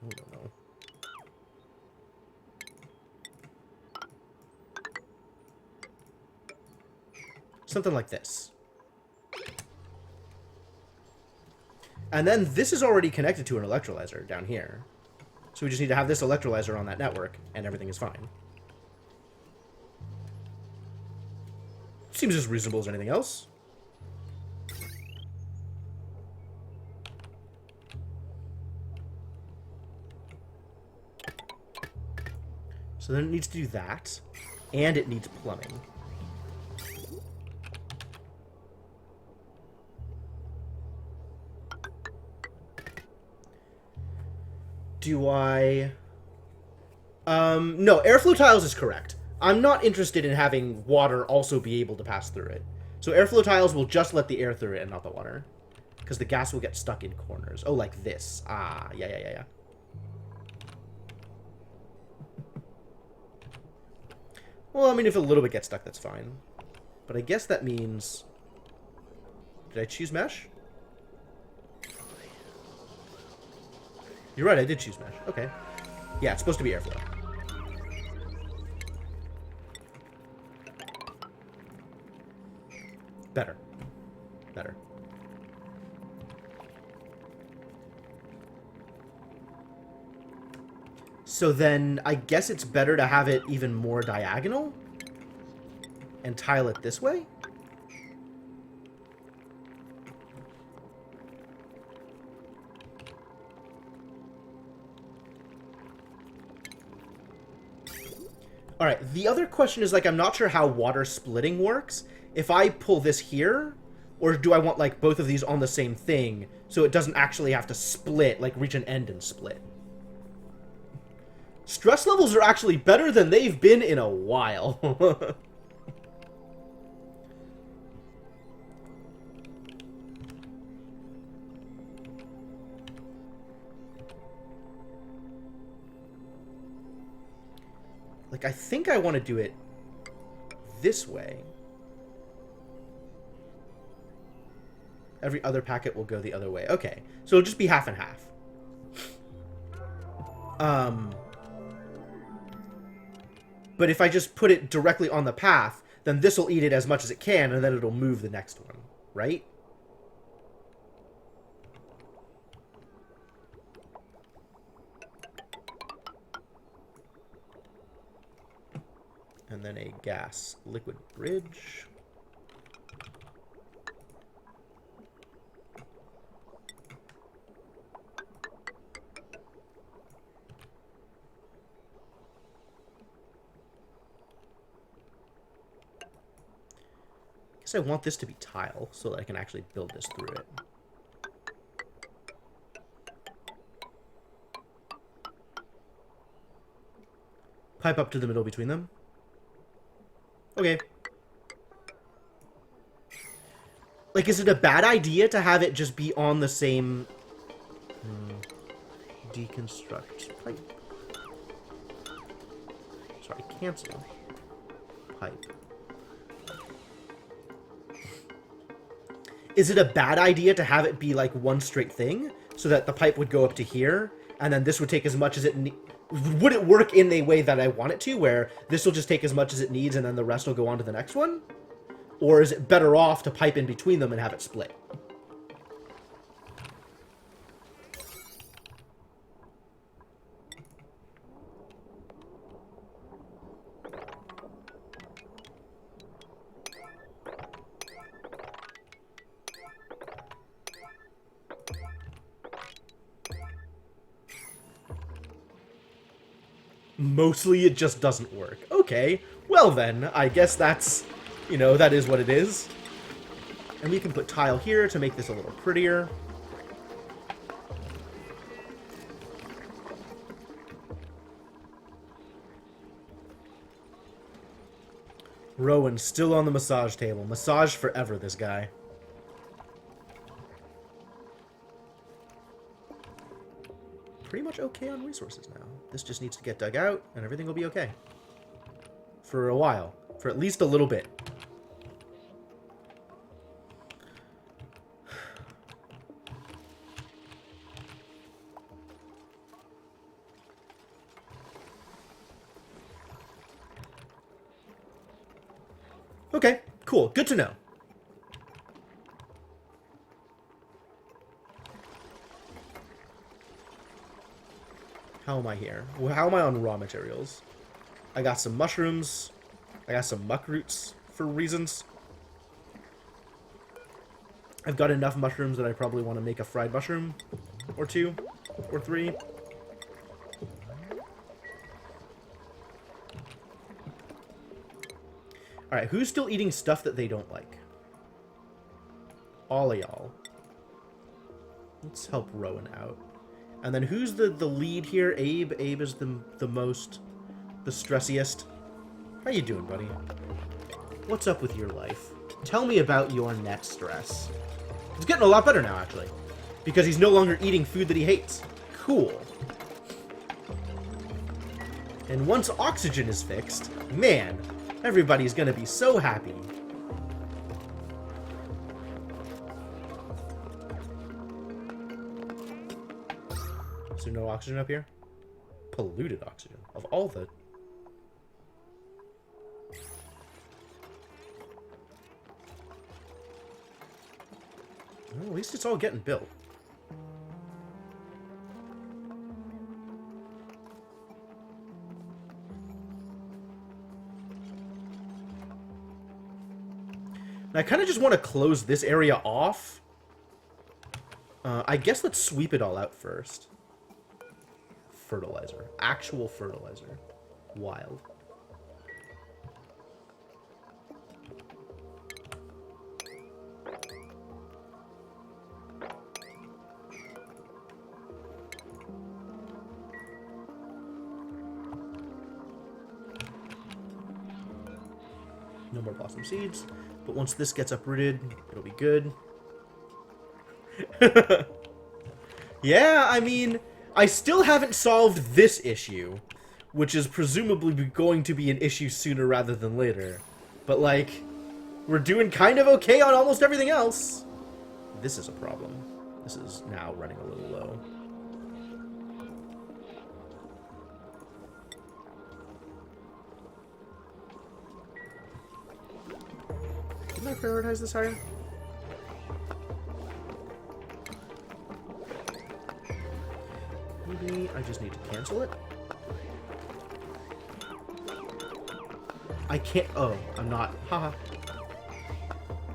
I don't know. Something like this. And then this is already connected to an electrolyzer down here. So we just need to have this electrolyzer on that network, and everything is fine. Seems as reasonable as anything else. So then it needs to do that, and it needs plumbing. Do I... no, airflow tiles is correct. I'm not interested in having water also be able to pass through it. So airflow tiles will just let the air through it and not the water. Because the gas will get stuck in corners. Oh, like this. Ah, yeah. Well, I mean, if a little bit gets stuck, that's fine. But I guess that means... Did I choose mesh? You're right, I did choose mesh. Okay. Yeah, it's supposed to be airflow. Better. Better. So then, I guess it's better to have it even more diagonal? And tile it this way? Alright, the other question is, like, I'm not sure how water splitting works. If I pull this here, or do I want, like, both of these on the same thing, so it doesn't actually have to split, like, reach an end and split? Stress levels are actually better than they've been in a while. Like, I think I want to do it this way. Every other packet will go the other way. Okay, so it'll just be half and half. But if I just put it directly on the path, then this will eat it as much as it can, and then it'll move the next one, right? And then a gas liquid bridge. I guess I want this to be tile so that I can actually build this through it. Pipe up to the middle between them. Okay. Like, is it a bad idea to have it just be on the same... deconstruct pipe. Sorry, cancel. Pipe. Is it a bad idea to have it be, like, one straight thing? So that the pipe would go up to here, and then this would take as much as it needs... Would it work in the way that I want it to, where this will just take as much as it needs, and then the rest will go on to the next one? Or is it better off to pipe in between them and have it split? Mostly it just doesn't work. Okay, well then, I guess that's, you know, that is what it is. And we can put tile here to make this a little prettier. Rowan still on the massage table. Massage forever, this guy. Pretty much okay on resources now. This just needs to get dug out, and everything will be okay. For a while. For at least a little bit. Okay, cool. Good to know. How am I here? Well, how am I on raw materials? I got some mushrooms. I got some muck roots for reasons. I've got enough mushrooms that I probably want to make a fried mushroom. Or 2. Or 3. Alright, who's still eating stuff that they don't like? All of y'all. Let's help Rowan out. And then who's the lead here? Abe? Abe is the most... the stressiest. How you doing, buddy? What's up with your life? Tell me about your net stress. It's getting a lot better now, actually. Because he's no longer eating food that he hates. Cool. And once oxygen is fixed, man, everybody's gonna be so happy. Is there no oxygen up here? Polluted oxygen. Of all the... Well, at least it's all getting built. And I kind of just want to close this area off. I guess let's sweep it all out first. Fertilizer. Actual fertilizer. Wild. No more blossom seeds. But once this gets uprooted, it'll be good. Yeah, I mean, I still haven't solved this issue, which is presumably going to be an issue sooner rather than later. But, like, we're doing kind of okay on almost everything else. This is a problem. This is now running a little low. Shouldn't I prioritize this higher? Maybe I just need to cancel it? I can't... Oh, I'm not... Haha.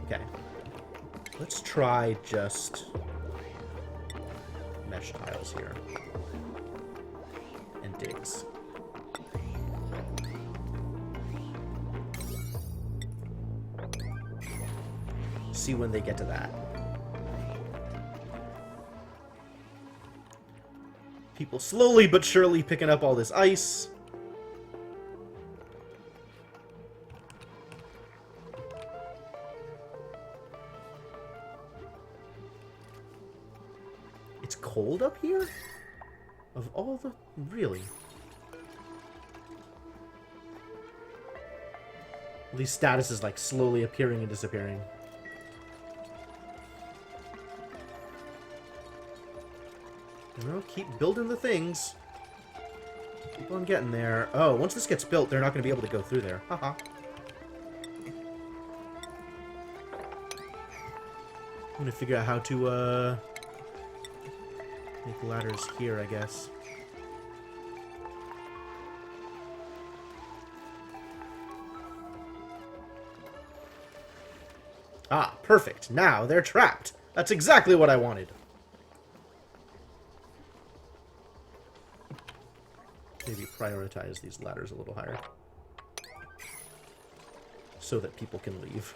Okay. Let's try just... mesh tiles here. And digs. See when they get to that. People slowly but surely picking up all this ice. It's cold up here? Of all the... Really? These statuses like slowly appearing and disappearing. You know, keep building the things. Keep on getting there. Oh, once this gets built, they're not going to be able to go through there. Haha. I'm going to figure out how to, make ladders here, I guess. Ah, perfect. Now they're trapped. That's exactly what I wanted. Maybe prioritize these ladders a little higher. So that people can leave.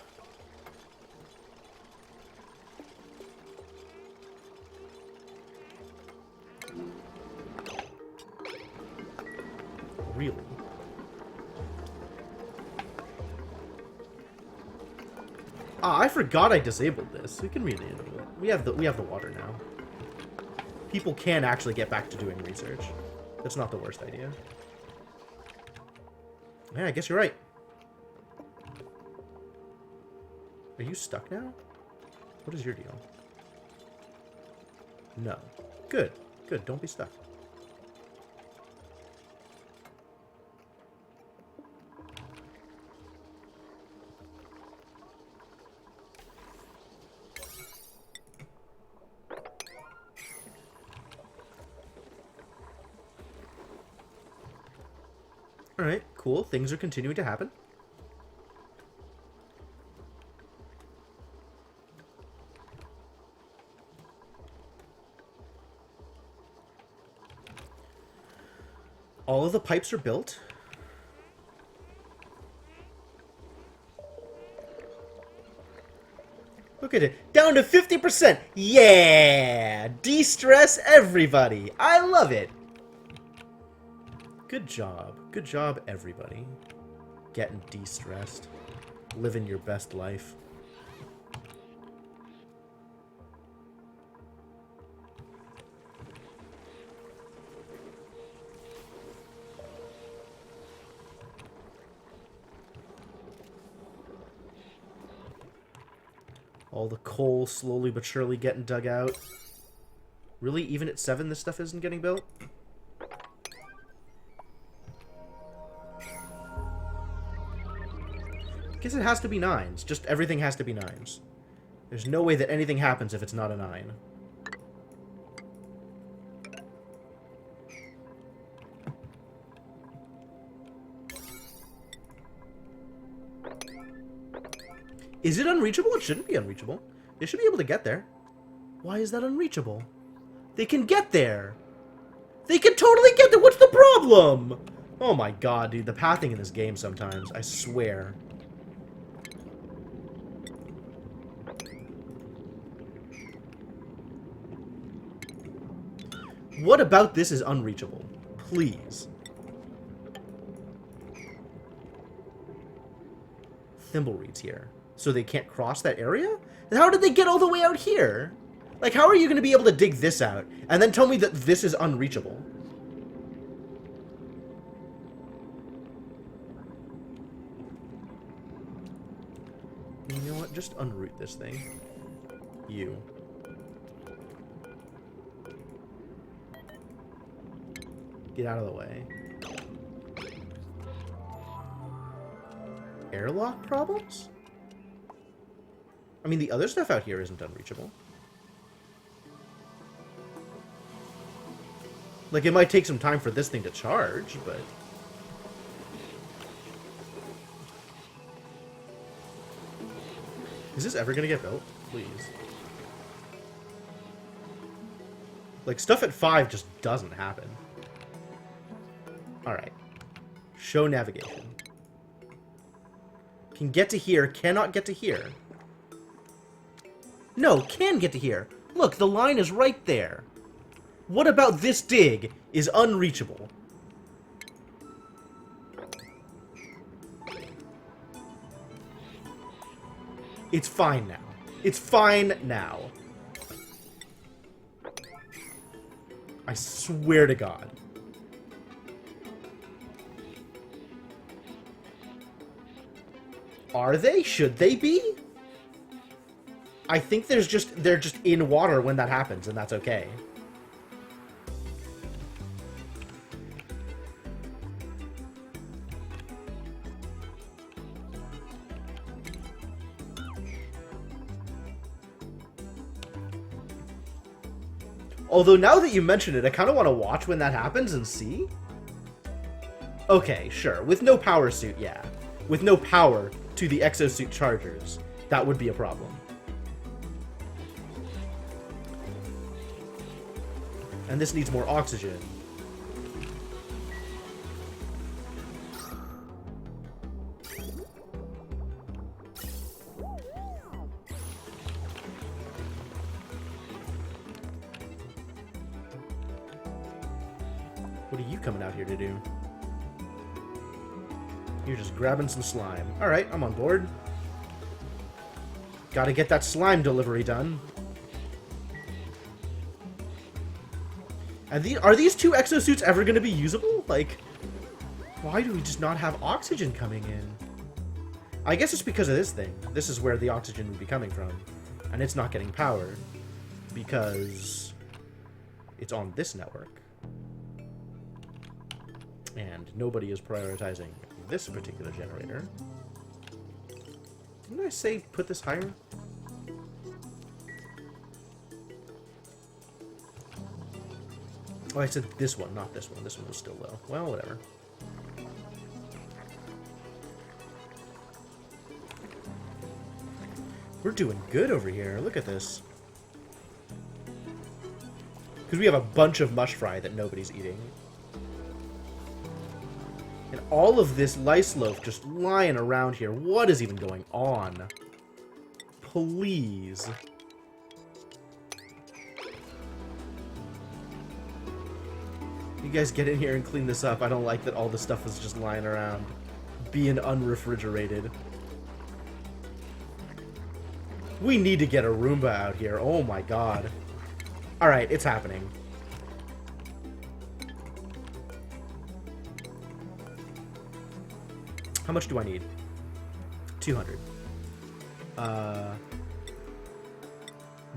Really? Ah, I forgot I disabled this. We can rename it. We have the water now. People can actually get back to doing research. That's not the worst idea. Yeah, I guess you're right. Are you stuck now? What is your deal? No. Good. Good. Don't be stuck. Alright, cool. Things are continuing to happen. All of the pipes are built. Look at it. Down to 50%! Yeah! De-stress everybody! I love it! Good job. Good job, everybody. Getting de-stressed. Living your best life. All the coal slowly but surely getting dug out. Really? Even at 7 this stuff isn't getting built? Guess it has to be 9s. Just everything has to be 9s. There's no way that anything happens if it's not a 9. Is it unreachable? It shouldn't be unreachable. They should be able to get there. Why is that unreachable? They can get there! They can totally get there! What's the problem? Oh my god, dude. The pathing in this game sometimes. I swear. What about this is unreachable? Please. Thimbleweed's here. So they can't cross that area? How did they get all the way out here? Like, how are you going to be able to dig this out and then tell me that this is unreachable? You know what? Just unroot this thing. You. Get out of the way. Airlock problems? I mean, the other stuff out here isn't unreachable. Like, it might take some time for this thing to charge, but... Is this ever gonna get built? Please. Like, stuff at 5 just doesn't happen. Alright. Show navigation. Can get to here, cannot get to here. No, can get to here. Look, the line is right there. What about this dig is unreachable? It's fine now. It's fine now. I swear to God. Are they? Should they be? I think they're just in water when that happens, and that's okay. Although now that you mention it, I kind of want to watch when that happens and see. Okay, sure. With no power suit, yeah. With no power to the exosuit chargers, that would be a problem. And this needs more oxygen. What are you coming out here to do? You're just grabbing some slime. Alright, I'm on board. Gotta get that slime delivery done. And are these two exosuits ever gonna be usable? Like, why do we just not have oxygen coming in? I guess it's because of this thing. This is where the oxygen would be coming from. And it's not getting powered. Because it's on this network. And nobody is prioritizing this particular generator. Didn't I say put this higher? Oh, I said this one, not this one. This one was still low. Well, whatever. We're doing good over here. Look at this. Because we have a bunch of mush fry that nobody's eating. And all of this lice loaf just lying around here. What is even going on? Please. You guys get in here and clean this up. I don't like that all the stuff is just lying around, being unrefrigerated. We need to get a Roomba out here. Oh my god. Alright, it's happening. How much do I need? 200.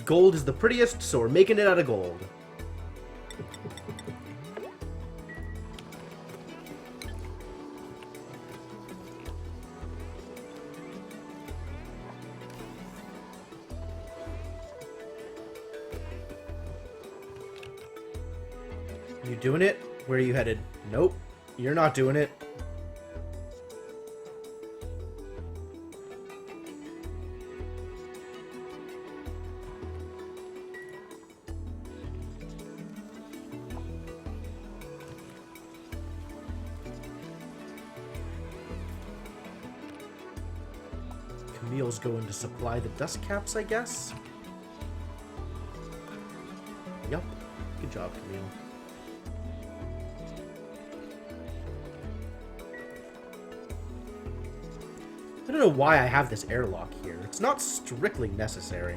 Gold is the prettiest, so we're making it out of gold. You doing it? Where are you headed? Nope. You're not doing it. Camille's going to supply the dust caps, I guess? Yup. Good job, Camille. I don't know why I have this airlock here. It's not strictly necessary.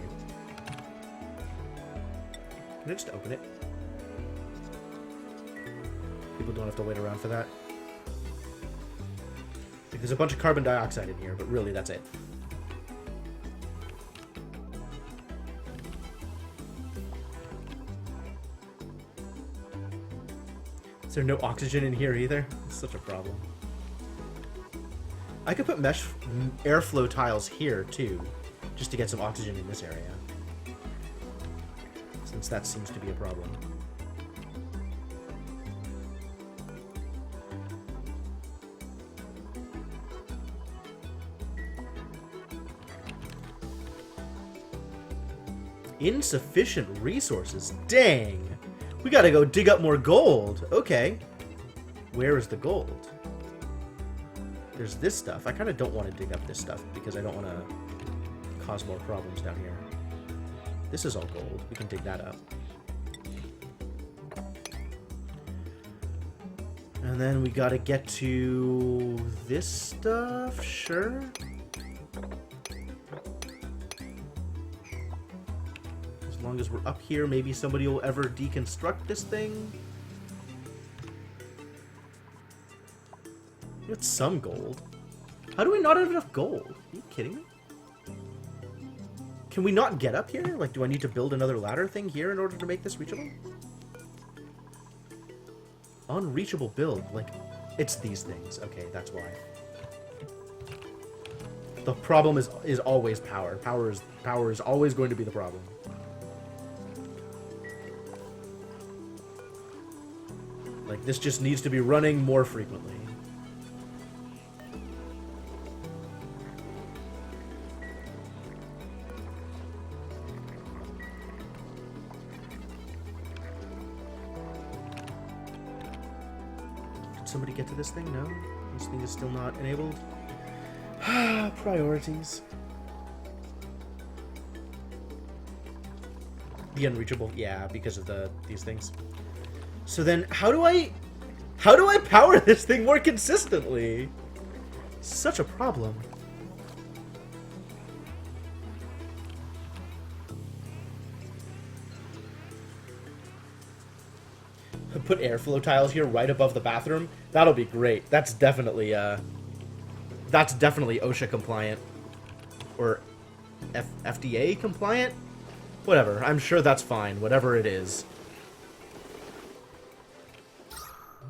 Can I just open it? People don't have to wait around for that. Like, there's a bunch of carbon dioxide in here, but really, that's it. Is there no oxygen in here either? It's such a problem. I could put mesh airflow tiles here, too. just to get some oxygen in this area, since that seems to be a problem. Insufficient resources. Dang. We gotta go dig up more gold. Okay. Where is the gold? There's this stuff. I kind of don't want to dig up this stuff because I don't want to cause more problems down here. This is all gold. We can dig that up. And then we gotta get to this stuff. Sure. As long as we're up here, maybe somebody will ever deconstruct this thing. Get some gold. How do we not have enough gold? Are you kidding me? Can we not get up here? Like, do I need to build another ladder thing here in order to make this reachable? Unreachable build. Like, it's these things. Okay, that's why. The problem is always power. Power is always going to be the problem. Like, this just needs to be running more frequently. Did somebody get to this thing? No? This thing is still not enabled? Priorities. The unreachable. Yeah, because of these things. So then, how do I power this thing more consistently? Such a problem. Put airflow tiles here right above the bathroom. That'll be great. That's definitely OSHA compliant or FDA compliant. Whatever. I'm sure that's fine. Whatever it is.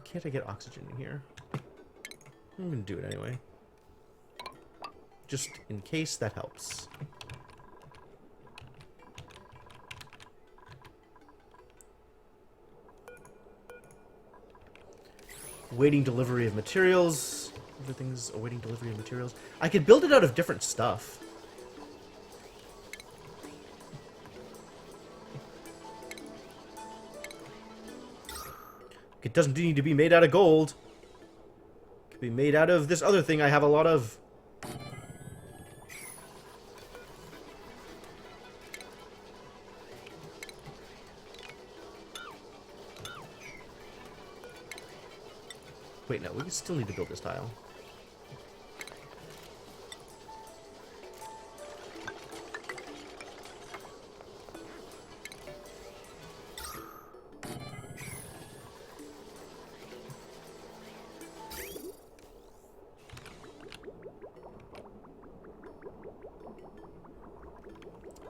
Can't I get oxygen in here? I'm gonna do it anyway. Just in case that helps. Awaiting delivery of materials. Everything's awaiting delivery of materials. I could build it out of different stuff. It doesn't need to be made out of gold. It could be made out of this other thing I have a lot of. Wait, no, we still need to build this tile.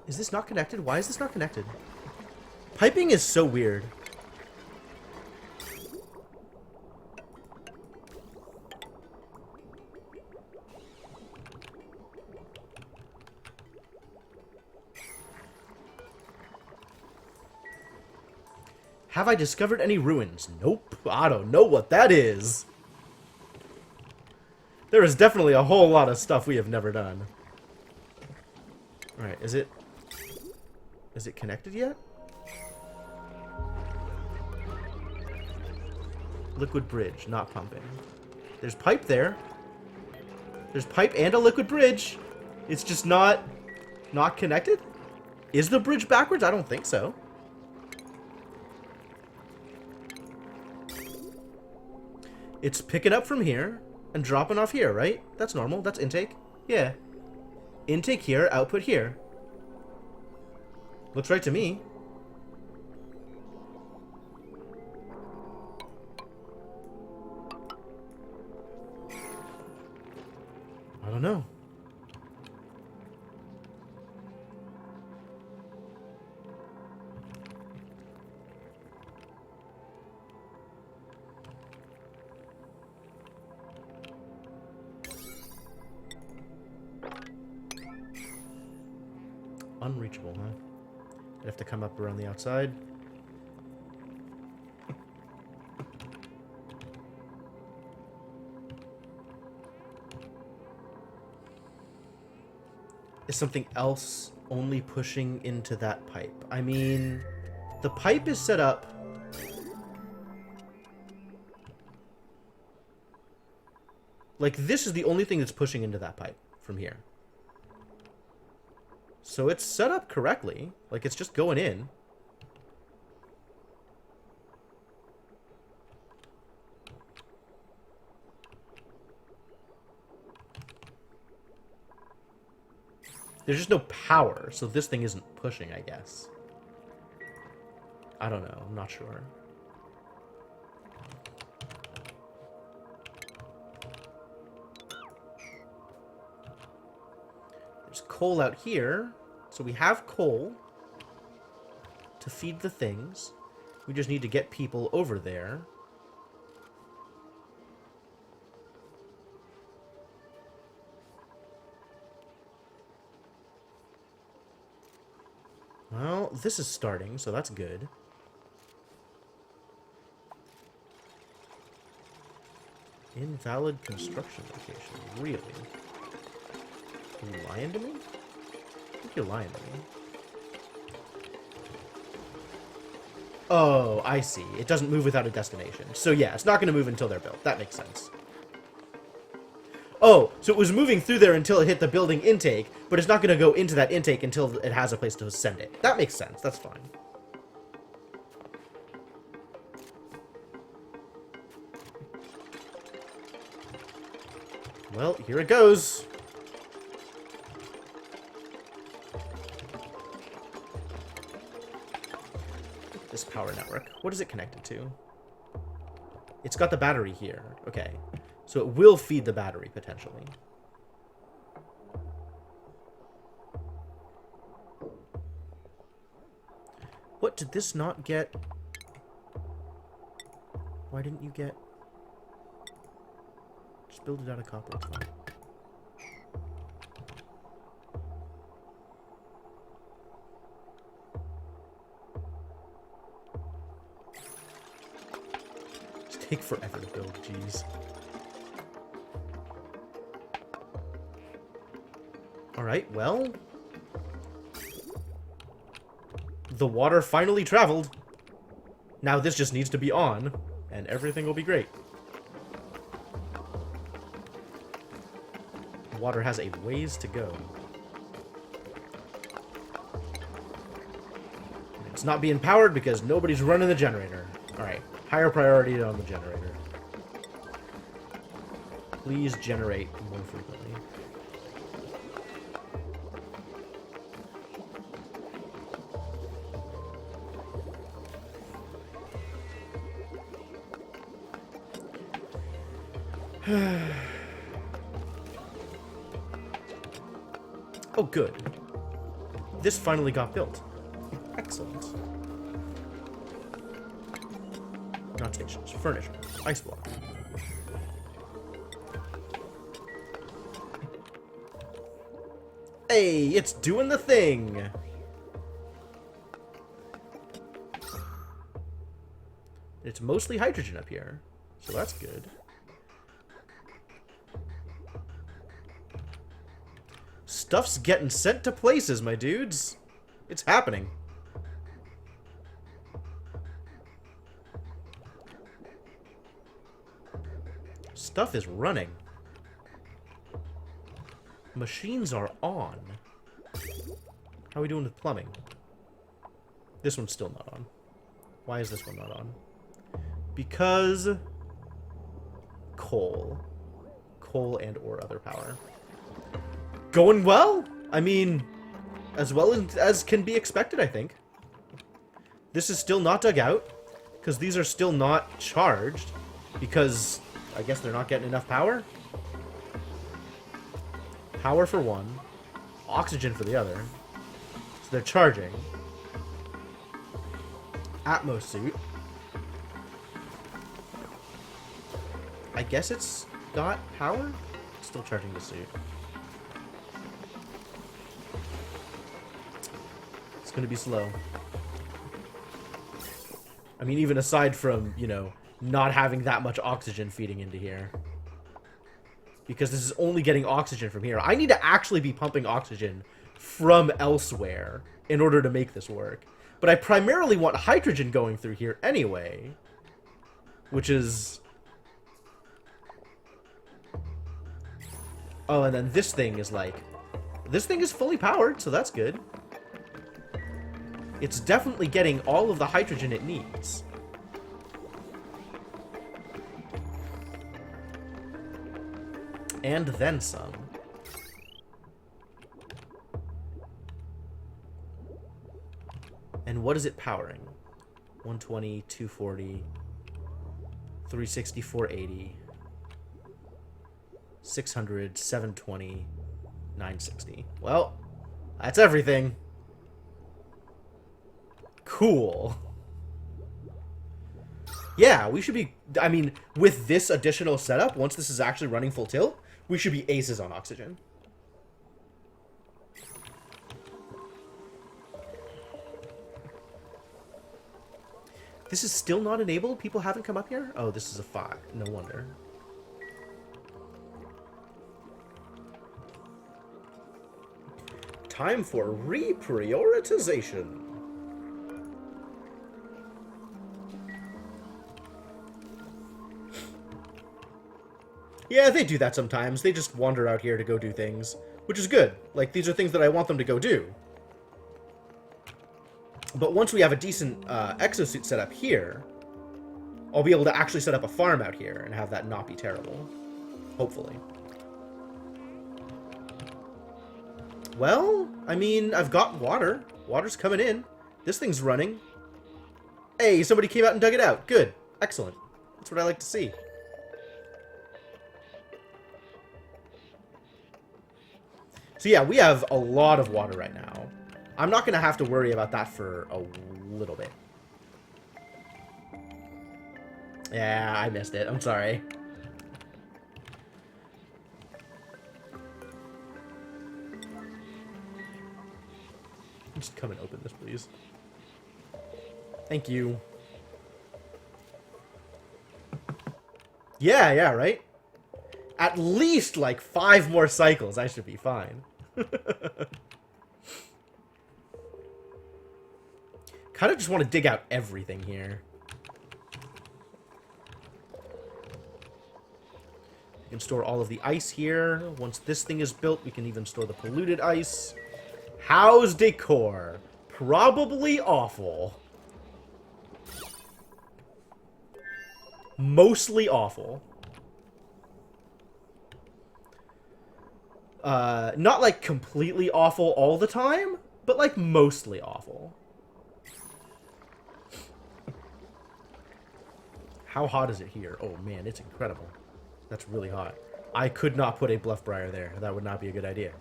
Is this not connected? Why is this not connected? Piping is so weird. Have I discovered any ruins? Nope. I don't know what that is. There is definitely a whole lot of stuff we have never done. Alright, is it connected yet? Liquid bridge, not pumping. There's pipe there. There's pipe and a liquid bridge. It's just not connected? Is the bridge backwards? I don't think so. It's picking up from here and dropping off here, right? That's normal. That's intake. Yeah. Intake here, output here. Looks right to me. I don't know. Unreachable, huh? I'd have to come up around the outside. Is something else only pushing into that pipe? I mean, the pipe is set up... Like, this is the only thing that's pushing into that pipe from here. So it's set up correctly. Like, it's just going in. There's just no power, so this thing isn't pushing, I guess. I don't know. I'm not sure. There's coal out here. So we have coal to feed the things. We just need to get people over there. Well, this is starting, so that's good. Invalid construction location. Really? Are you lying to me? I think you're lying to me. Oh, I see. It doesn't move without a destination. So yeah, it's not going to move until they're built. That makes sense. Oh, so it was moving through there until it hit the building intake, but it's not going to go into that intake until it has a place to send it. That makes sense. That's fine. Well, here it goes. This power network. What is it connected to? It's got the battery here. Okay. So it will feed the battery, potentially. What, did this not get... Why didn't you get... Just build it out of copper, it's fine. Just take forever to build, jeez. Alright, well... The water finally traveled. Now this just needs to be on, and everything will be great. Water has a ways to go. It's not being powered because nobody's running the generator. Alright, higher priority on the generator. Please generate more frequently. Oh, good. This finally got built. Excellent. Not stations. Furniture. Ice block. Hey, it's doing the thing! It's mostly hydrogen up here, so that's good. Stuff's getting sent to places, my dudes. It's happening. Stuff is running. Machines are on. How are we doing with plumbing? This one's still not on. Why is this one not on? Because... coal. Coal and or other power. Going well? I mean, as well as can be expected, I think. This is still not dug out, because these are still not charged, because I guess they're not getting enough power? Power for one, oxygen for the other, so they're charging. Atmos suit. I guess it's got power? Still charging the suit. It's going to be slow. I mean, even aside from, you know, not having that much oxygen feeding into here. Because this is only getting oxygen from here. I need to actually be pumping oxygen from elsewhere in order to make this work. But I primarily want hydrogen going through here anyway. Which is... Oh, and then this thing is like... This thing is fully powered, so that's good. It's definitely getting all of the hydrogen it needs. And then some. And what is it powering? 120, 240, 360, 480, 600, 720, 960. Well, that's everything. Cool. Yeah, we should be... I mean, with this additional setup, once this is actually running full tilt, we should be aces on oxygen. This is still not enabled? People haven't come up here? Oh, this is a 5. No wonder. Time for reprioritization. Yeah, they do that sometimes. They just wander out here to go do things, which is good. Like, these are things that I want them to go do. But once we have a decent exosuit set up here, I'll be able to actually set up a farm out here and have that not be terrible. Hopefully. Well, I mean, I've got water. Water's coming in. This thing's running. Hey, somebody came out and dug it out. Good. Excellent. That's what I like to see. So yeah, we have a lot of water right now. I'm not going to have to worry about that for a little bit. Yeah, I missed it. I'm sorry. Just come and open this, please. Thank you. Yeah, right? At least, like, 5 more cycles, I should be fine. Kind of just want to dig out everything here. We can store all of the ice here. Once this thing is built, we can even store the polluted ice. How's decor? Probably awful. Mostly awful. Not like completely awful all the time, but like mostly awful. How hot is it here? Oh man, it's incredible. That's really hot. I could not put a Bluffbriar there. That would not be a good idea.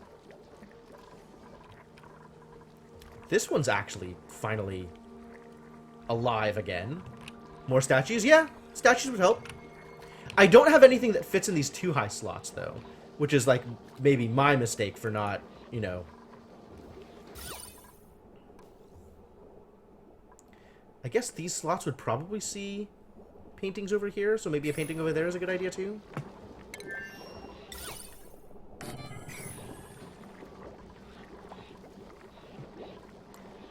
This one's actually finally alive again. More statues? Yeah, statues would help. I don't have anything that fits in these 2 high slots, though. Which is, like, maybe my mistake for not, you know... I guess these slots would probably see paintings over here, so maybe a painting over there is a good idea, too.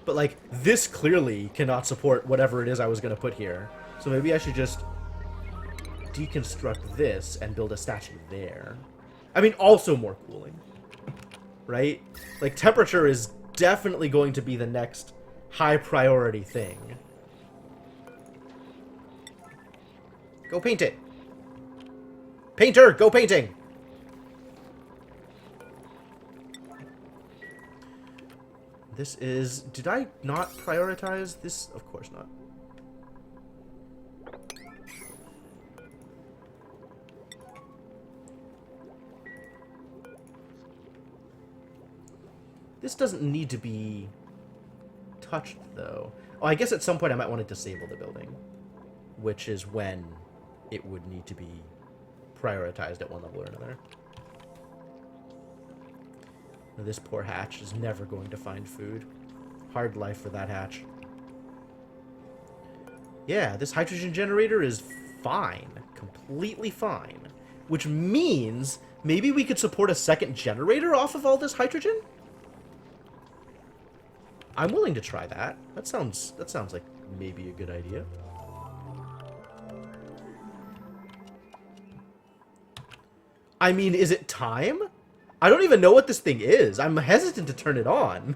But, like, this clearly cannot support whatever it is I was going to put here. So maybe I should just deconstruct this and build a statue there. I mean, also more cooling. Right? Like, temperature is definitely going to be the next high priority thing. Go paint it! Painter, go painting! This is... Did I not prioritize this? Of course not. This doesn't need to be touched, though. Oh, I guess at some point I might want to disable the building. Which is when it would need to be prioritized at one level or another. This poor hatch is never going to find food. Hard life for that hatch. Yeah, this hydrogen generator is fine. Completely fine. Which means maybe we could support a second generator off of all this hydrogen? I'm willing to try that. That sounds like maybe a good idea. I mean, is it time? I don't even know what this thing is. I'm hesitant to turn it on.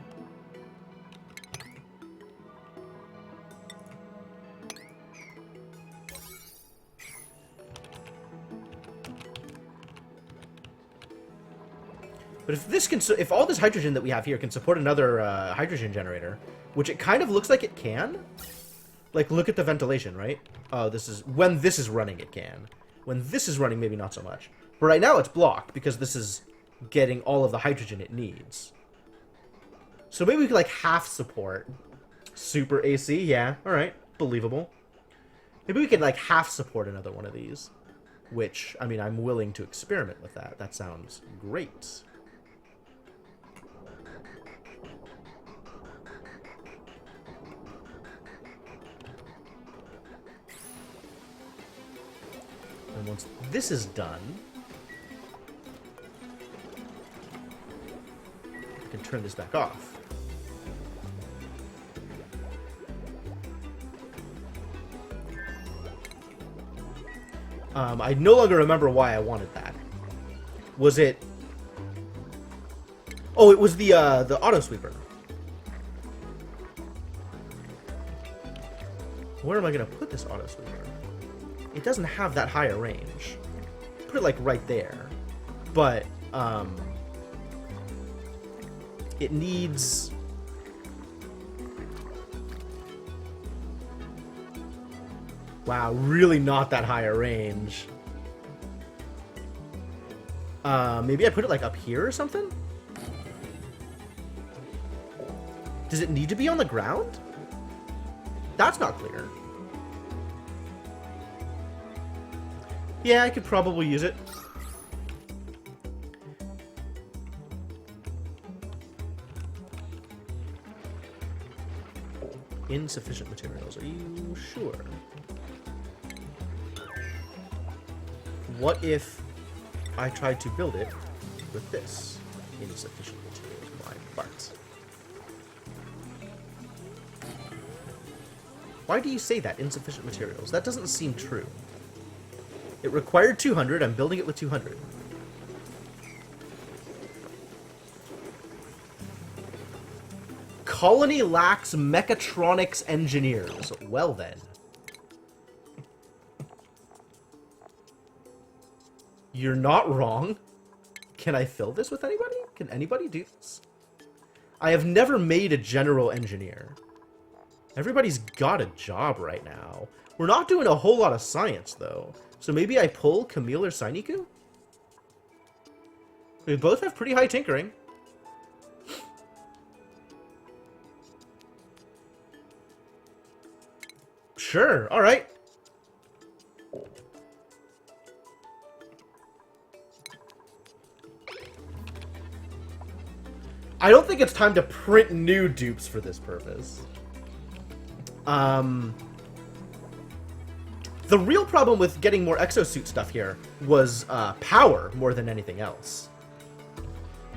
But if this can, if all this hydrogen that we have here can support another hydrogen generator, which it kind of looks like it can. Like, look at the ventilation, right? Oh, this is when this is running, it can. When this is running, maybe not so much. But right now, it's blocked because this is getting all of the hydrogen it needs. So maybe we could like half support super AC. Yeah, all right, believable. Maybe we could like half support another one of these. Which, I mean, I'm willing to experiment with that. That sounds great. And once this is done, I can turn this back off. I no longer remember why I wanted that. Was it... Oh, it was the auto sweeper. Where am I going to put this auto sweeper? It doesn't have that high a range. Put it like right there. But, it needs... Wow, really not that high a range. Maybe I put it like up here or something? Does it need to be on the ground? That's not clear. Yeah, I could probably use it. Insufficient materials. Are you sure? What if I tried to build it with this? Insufficient materials, my butt. Why do you say that? Insufficient materials? That doesn't seem true. It required 200. I'm building it with 200. Colony lacks mechatronics engineers. Well then. You're not wrong. Can I fill this with anybody? Can anybody do this? I have never made a general engineer. Everybody's got a job right now. We're not doing a whole lot of science, though. So maybe I pull Camille or Sainiku? We both have pretty high tinkering. Sure, alright. I don't think it's time to print new dupes for this purpose. The real problem with getting more exosuit stuff here was power more than anything else.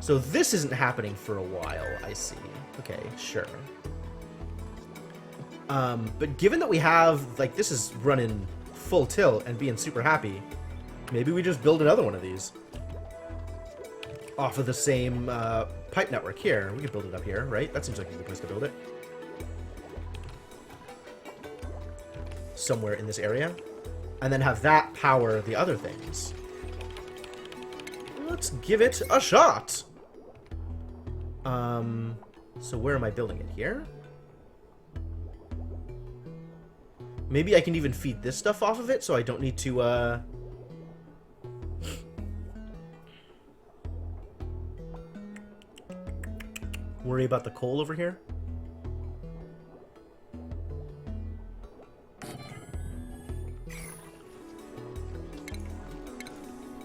So this isn't happening for a while, I see. Okay, sure. But given that we have, like, this is running full tilt and being super happy, maybe we just build another one of these. Off of the same pipe network here. We could build it up here, right? That seems like a good place to build it. Somewhere in this area. And then have that power the other things. Let's give it a shot! So where am I building it? Here? Maybe I can even feed this stuff off of it, so I don't need to, worry about the coal over here.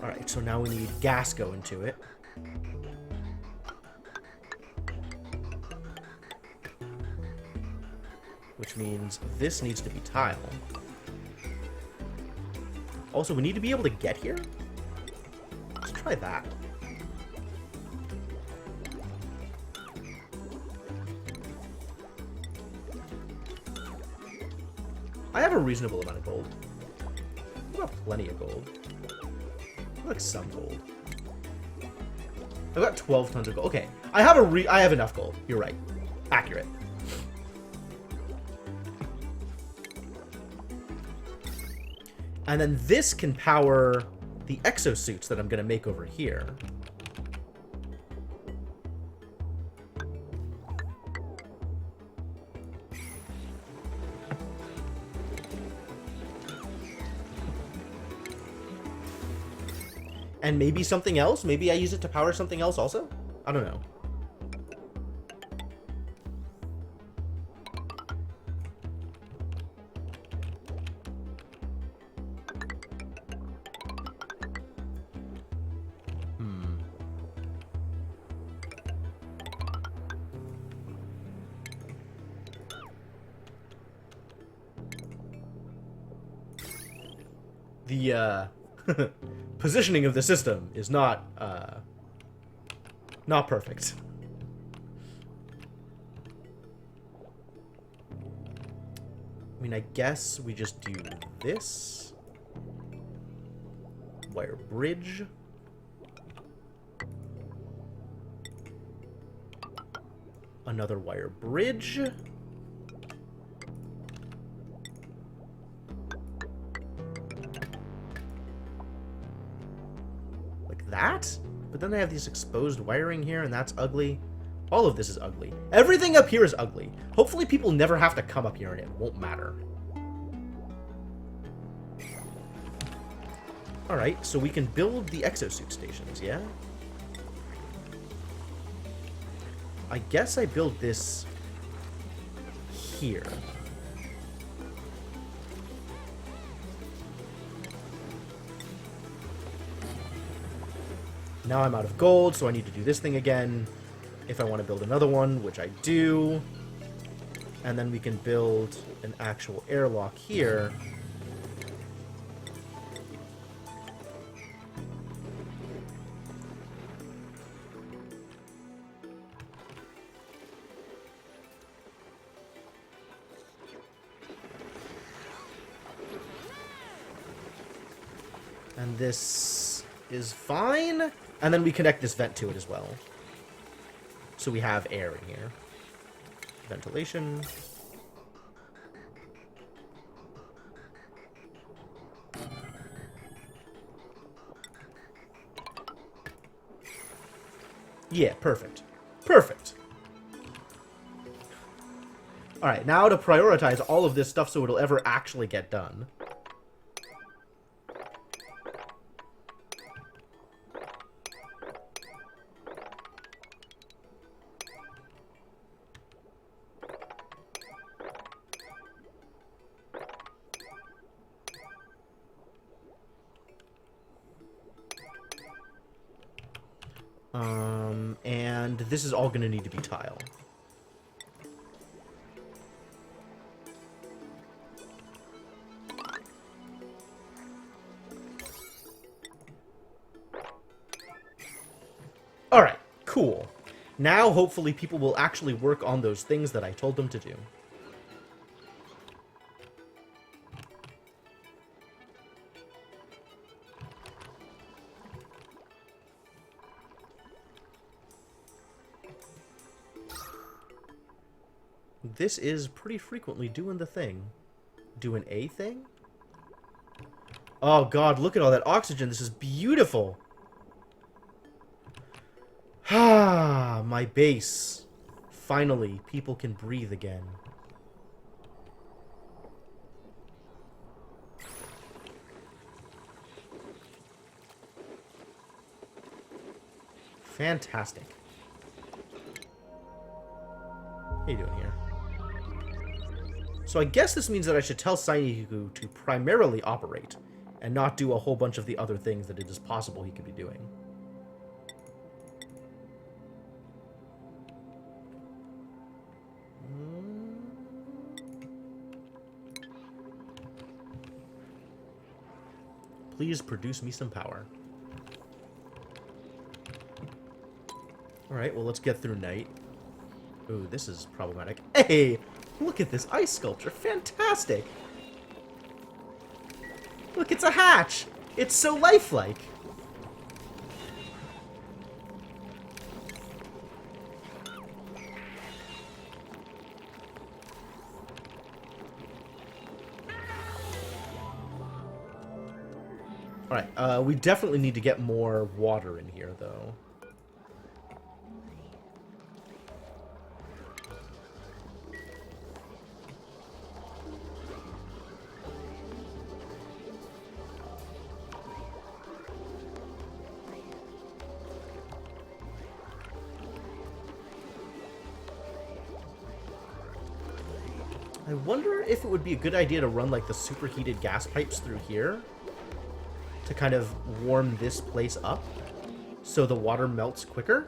Alright, so now we need gas going to it. which means this needs to be tile. Also, we need to be able to get here? Let's try that. I have a reasonable amount of gold. I've got plenty of gold. I've got some gold. I've got 12 tons of gold. Okay, I have enough gold. You're right. Accurate. And then this can power the exosuits that I'm going to make over here. And maybe something else? Maybe I use it to power something else also? I don't know. The positioning of the system is not perfect. I mean, I guess we just do this. Wire bridge. Another wire bridge. That? But then they have these exposed wiring here, and that's ugly. All of this is ugly. Everything up here is ugly. Hopefully people never have to come up here and it won't matter. Alright, so we can build the exosuit stations, yeah? I guess I build this here. Now I'm out of gold, so I need to do this thing again if I want to build another one, which I do. And then we can build an actual airlock here. And this is fine. And then we connect this vent to it as well. So we have air in here. Ventilation. Yeah, perfect. Perfect. Alright, now to prioritize all of this stuff so it'll ever actually get done. And this is all going to need to be tile. Alright, cool. Now, hopefully, people will actually work on those things that I told them to do. This is pretty frequently doing the thing. Doing a thing? Oh god, look at all that oxygen. This is beautiful. Ah, my base. Finally, people can breathe again. Fantastic. What are you doing here? So I guess this means that I should tell Sainiku to primarily operate, and not do a whole bunch of the other things that it is possible he could be doing. please produce me some power. Alright, well, let's get through night. Ooh, this is problematic. Hey! Look at this ice sculpture. Fantastic! Look, it's a hatch! It's so lifelike! Alright, we definitely need to get more water in here, though. I wonder if it would be a good idea to run, like, the superheated gas pipes through here to kind of warm this place up so the water melts quicker.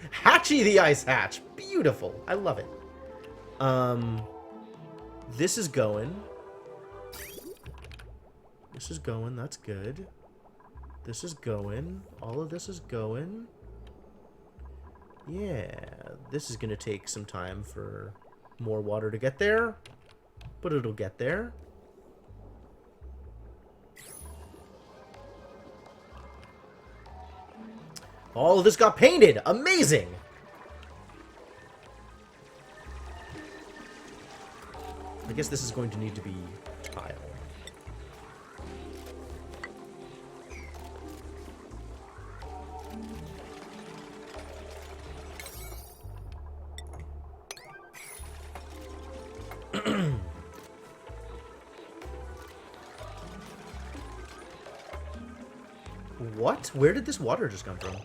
Hatchy the ice hatch! Beautiful! I love it. This is going. This is going, that's good. This is going. All of this is going. Yeah, this is going to take some time for more water to get there, but it'll get there. All of this got painted! Amazing! I guess this is going to need to be tile. What? Where did this water just come from?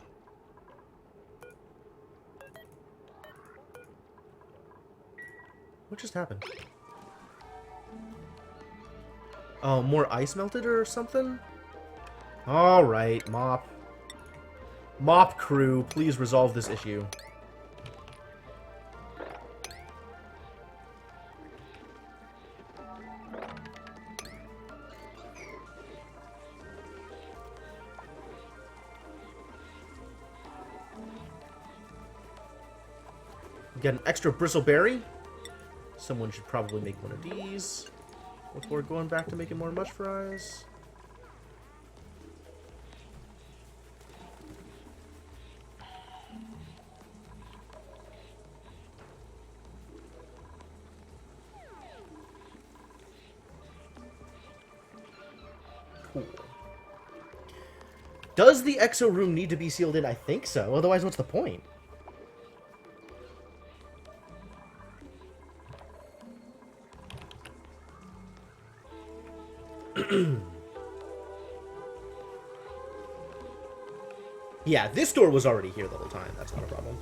What just happened? Oh, more ice melted or something? Alright, Mop. Mop crew, please resolve this issue. Get an extra bristleberry. Someone should probably make one of these before going back to making more mush fries. Cool. Does the exo room need to be sealed in? I think so. Otherwise, what's the point? Yeah, this door was already here the whole time. That's not a problem.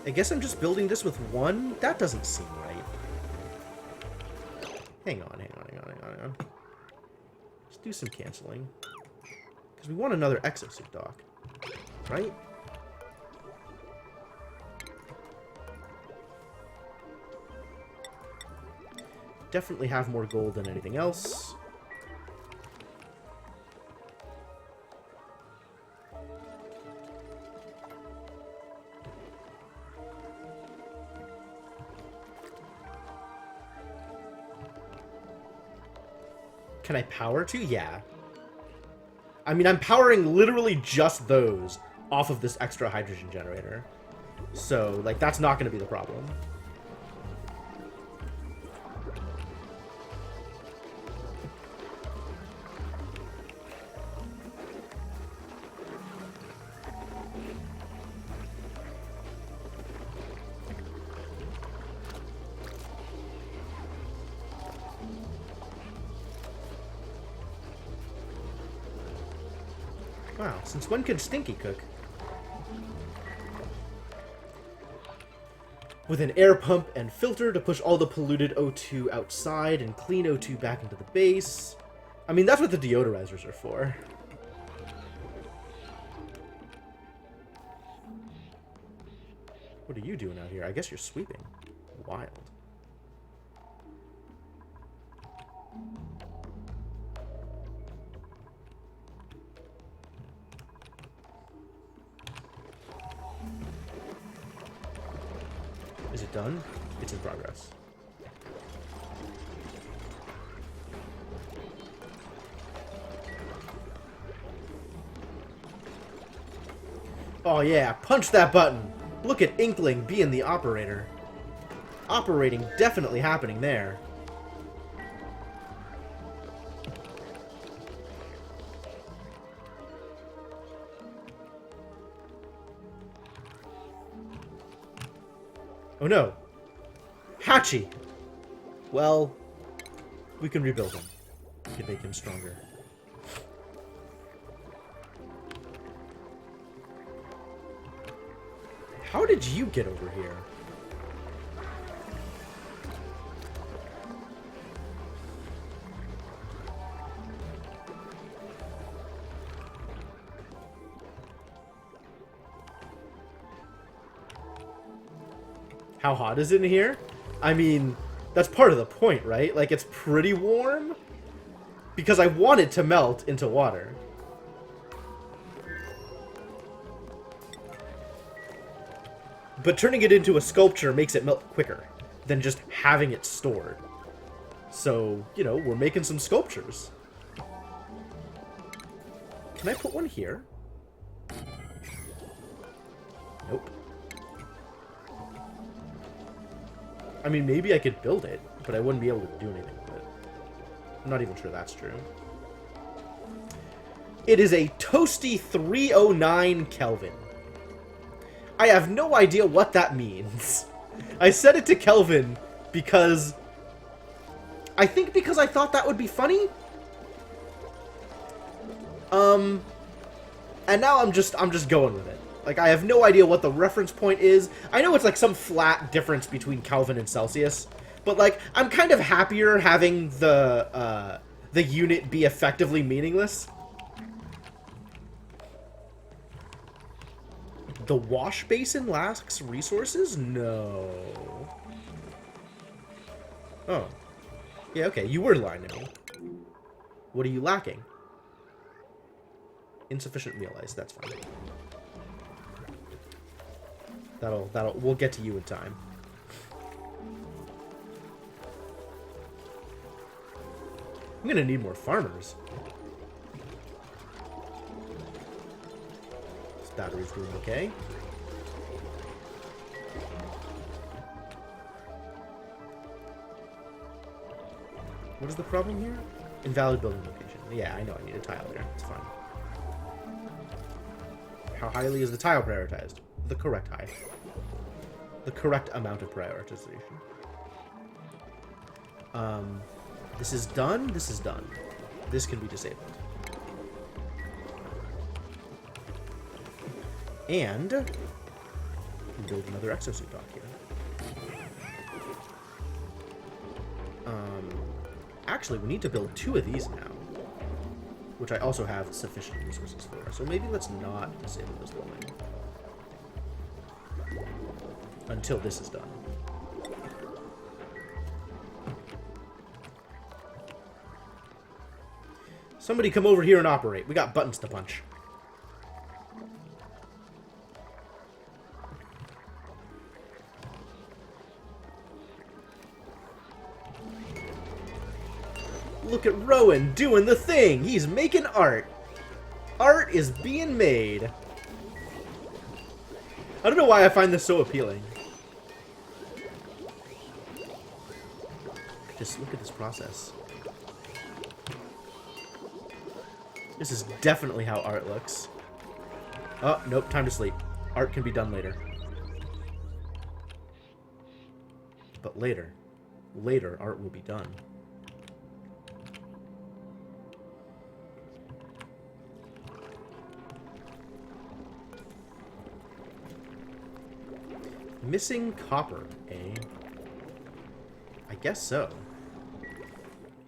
I guess I'm just building this with one? That doesn't seem right. Hang on. Let's do some canceling. Because we want another exosuit dock. Right? Definitely have more gold than anything else. Can I power to? Yeah. I mean, I'm powering literally just those off of this extra hydrogen generator. So, like, that's not going to be the problem. Wow, since when could Stinky cook? With an air pump and filter to push all the polluted O2 outside and clean O2 back into the base. I mean, that's what the deodorizers are for. What are you doing out here? I guess you're sweeping. Wild. Is it done? It's in progress. Oh yeah, punch that button! Look at Inkling being the operator. Operating definitely happening there. Oh no! Hachi! Well, we can rebuild him. We can make him stronger. How did you get over here? How hot is it in here? I mean, that's part of the point, right? Like, it's pretty warm because I want it to melt into water. But turning it into a sculpture makes it melt quicker than just having it stored. So, you know, we're making some sculptures. Can I put one here? Nope. I mean, maybe I could build it, but I wouldn't be able to do anything with it. I'm not even sure that's true. It is a toasty 309 Kelvin. I have no idea what that means. I set it to Kelvin because... I think because I thought that would be funny. And now I'm just going with it. Like, I have no idea what the reference point is. I know it's like some flat difference between Kelvin and Celsius, but like, I'm kind of happier having the unit be effectively meaningless. The wash basin lacks resources? No. Oh. Yeah, okay, you were lying to me. What are you lacking? Insufficient meal ice, that's fine. We'll get to you in time. I'm gonna need more farmers. This battery's doing okay. What is the problem here? Invalid building location. Yeah, I know I need a tile there. It's fine. How highly is the tile prioritized? The correct high. The correct amount of prioritization. This is done. This is done. This can be disabled. And build another exosuit dock here. Actually, we need to build 2 of these now, which I also have sufficient resources for. So maybe let's not disable this building until this is done. Somebody come over here and operate. We got buttons to punch. Look at Rowan doing the thing. He's making art. Art is being made. I don't know why I find this so appealing. Just look at this process. This is definitely how art looks. Oh, nope, time to sleep. Art can be done later. But later. Later, art will be done. Missing copper, eh? I guess so.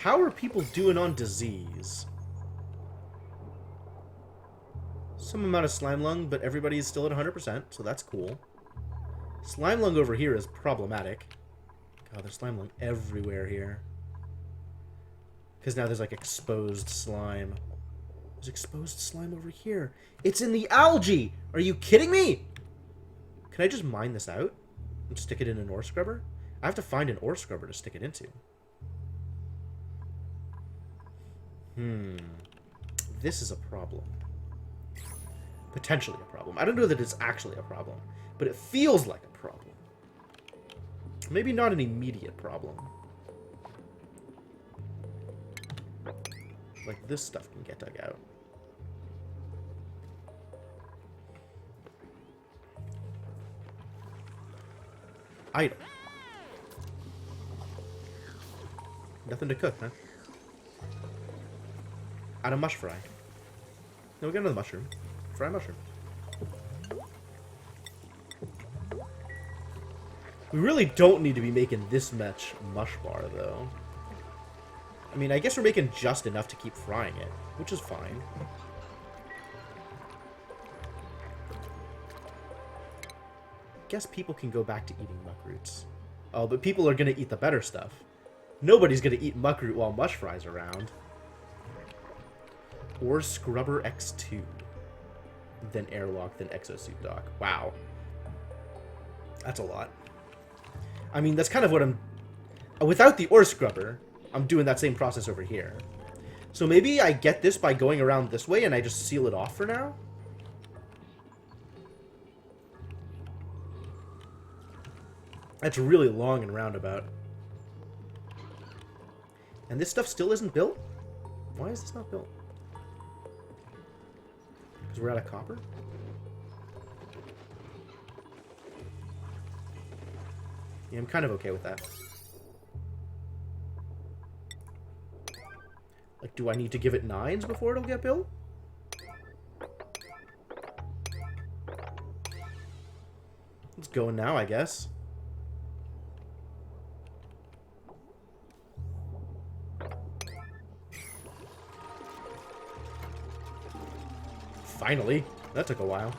How are people doing on disease? Some amount of slime lung, but everybody is still at 100%, so that's cool. Slime lung over here is problematic. God, there's slime lung everywhere here. Because now there's like exposed slime. There's exposed slime over here. It's in the algae! Are you kidding me? Can I just mine this out and stick it in an ore scrubber? I have to find an ore scrubber to stick it into. This is a problem. Potentially a problem. I don't know that it's actually a problem, but it feels like a problem. Maybe not an immediate problem. Like, this stuff can get dug out. Item. Nothing to cook, huh? Add a mush fry. No, we got another mushroom. Fry a mushroom. We really don't need to be making this much mush bar, though. I mean, I guess we're making just enough to keep frying it, which is fine. Guess people can go back to eating muck roots. Oh, but people are gonna eat the better stuff. Nobody's gonna eat muck root while mush fry's around. Or Scrubber X2. Then Airlock, then Exosuit Dock. Wow. That's a lot. I mean, that's kind of what I'm... Without the ore scrubber, I'm doing that same process over here. So maybe I get this by going around this way and I just seal it off for now? That's really long and roundabout. And this stuff still isn't built? Why is this not built? Because we're out of copper? Yeah, I'm kind of okay with that. Like, do I need to give it 9s before it'll get built? It's going now, I guess. Finally. That took a while.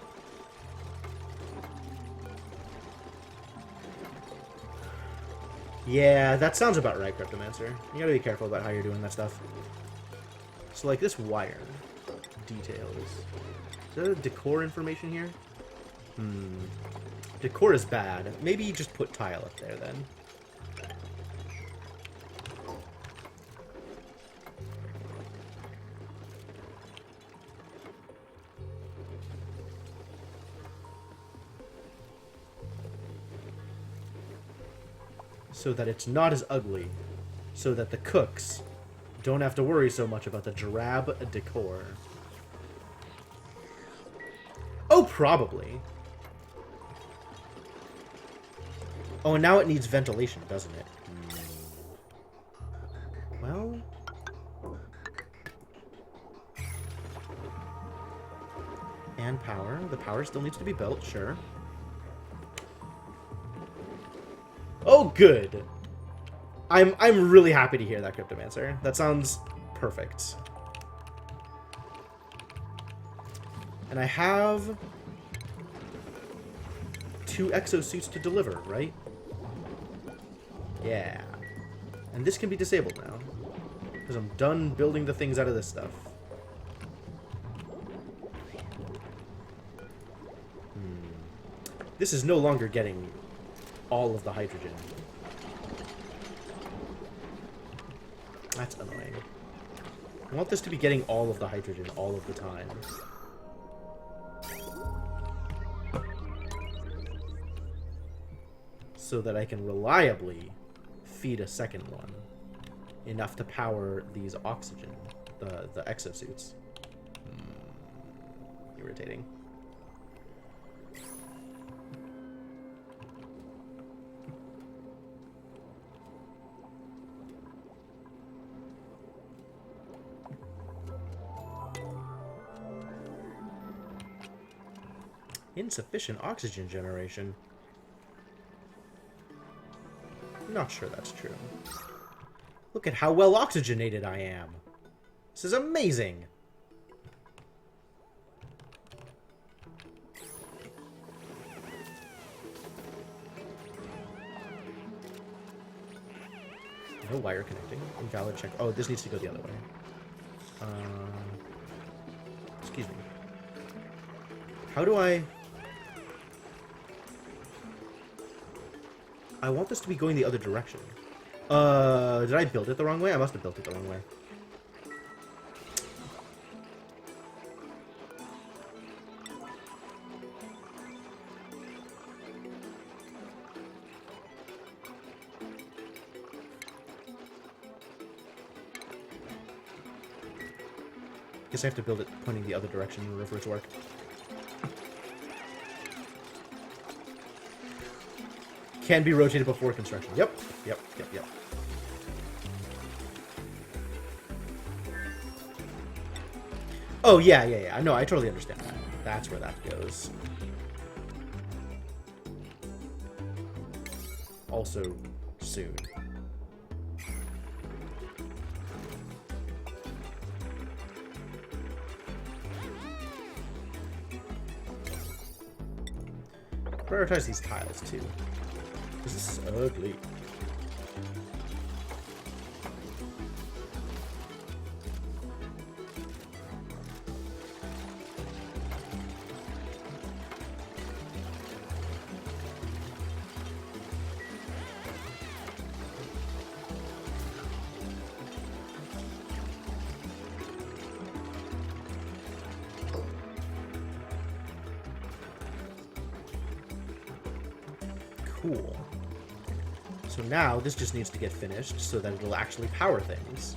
Yeah, that sounds about right, Cryptomancer. You gotta be careful about how you're doing that stuff. So, like, this wire details. Is there decor information here? Decor is bad. Maybe you just put tile up there, then. So that it's not as ugly. So that the cooks don't have to worry so much about the drab decor. Oh, probably. Oh, and now it needs ventilation, doesn't it? Well... And power. The power still needs to be built, sure. Oh, good. I'm really happy to hear that, Cryptomancer. That sounds perfect. And I have 2 exosuits to deliver, right? Yeah. And this can be disabled now. Because I'm done building the things out of this stuff. This is no longer getting all of the hydrogen. That's annoying. I want this to be getting all of the hydrogen all of the time. So that I can reliably feed a second one. Enough to power these oxygen, the exosuits. Irritating. Insufficient oxygen generation. Not sure that's true. Look at how well oxygenated I am. This is amazing. No wire connecting. Invalid check. Oh, this needs to go the other way. Excuse me. How do I want this to be going the other direction. Did I build it the wrong way? I must have built it the wrong way. Guess I have to build it pointing the other direction in order for it to work. Can be rotated before construction. Yep. Oh, yeah. No, I totally understand that. That's where that goes. Also, soon. Prioritize these tiles, too. This is ugly. Cool. So now this just needs to get finished so that it'll actually power things.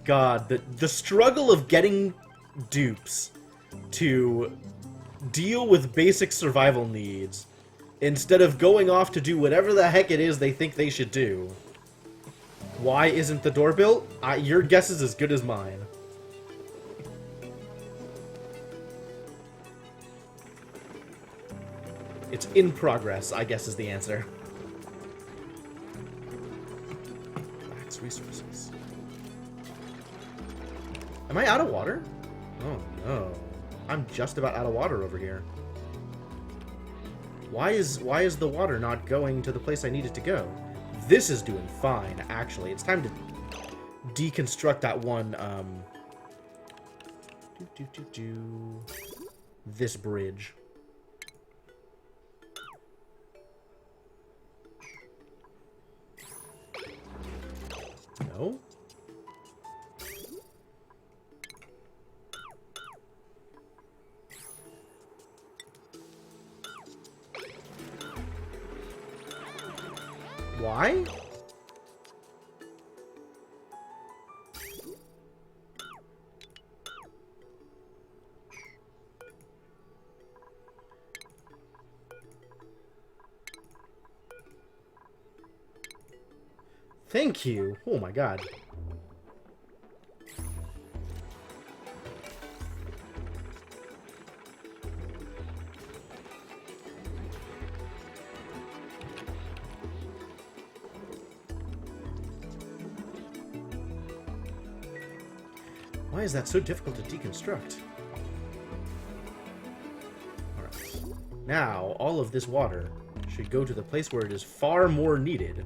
God, the struggle of getting dupes to deal with basic survival needs instead of going off to do whatever the heck it is they think they should do. Why isn't the door built? Your guess is as good as mine. It's in progress, I guess is the answer. Max resources. Am I out of water? Oh no. I'm just about out of water over here. Why is the water not going to the place I need it to go? This is doing fine, actually. It's time to deconstruct that one, this bridge. No? Why? Thank you. Oh my god. Why is that so difficult to deconstruct? Alright. Now, all of this water should go to the place where it is far more needed.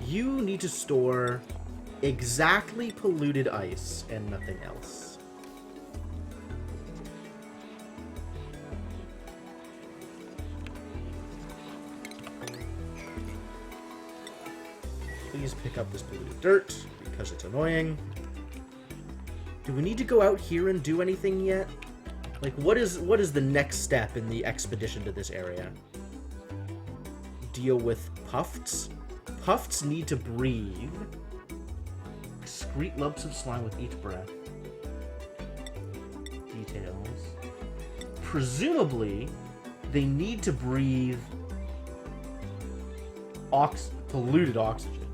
You need to store exactly polluted ice and nothing else. Please pick up this polluted dirt, because it's annoying. Do we need to go out here and do anything yet? Like, what is the next step in the expedition to this area? Deal with Puffs? Puffs need to breathe. Excrete lumps of slime with each breath. Details. Presumably, they need to breathe polluted oxygen.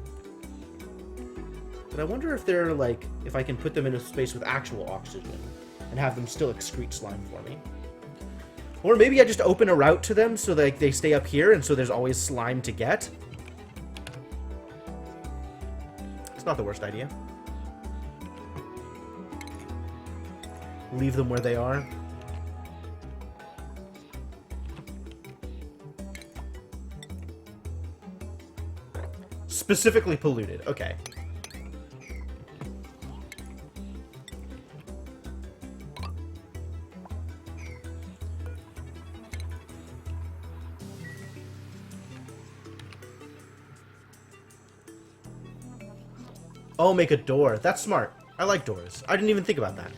But I wonder if they're like, if I can put them in a space with actual oxygen and have them still excrete slime for me. Or maybe I just open a route to them so that they stay up here and so there's always slime to get. It's not the worst idea. Leave them where they are. Specifically polluted. Okay. Oh, make a door. That's smart. I like doors. I didn't even think about that.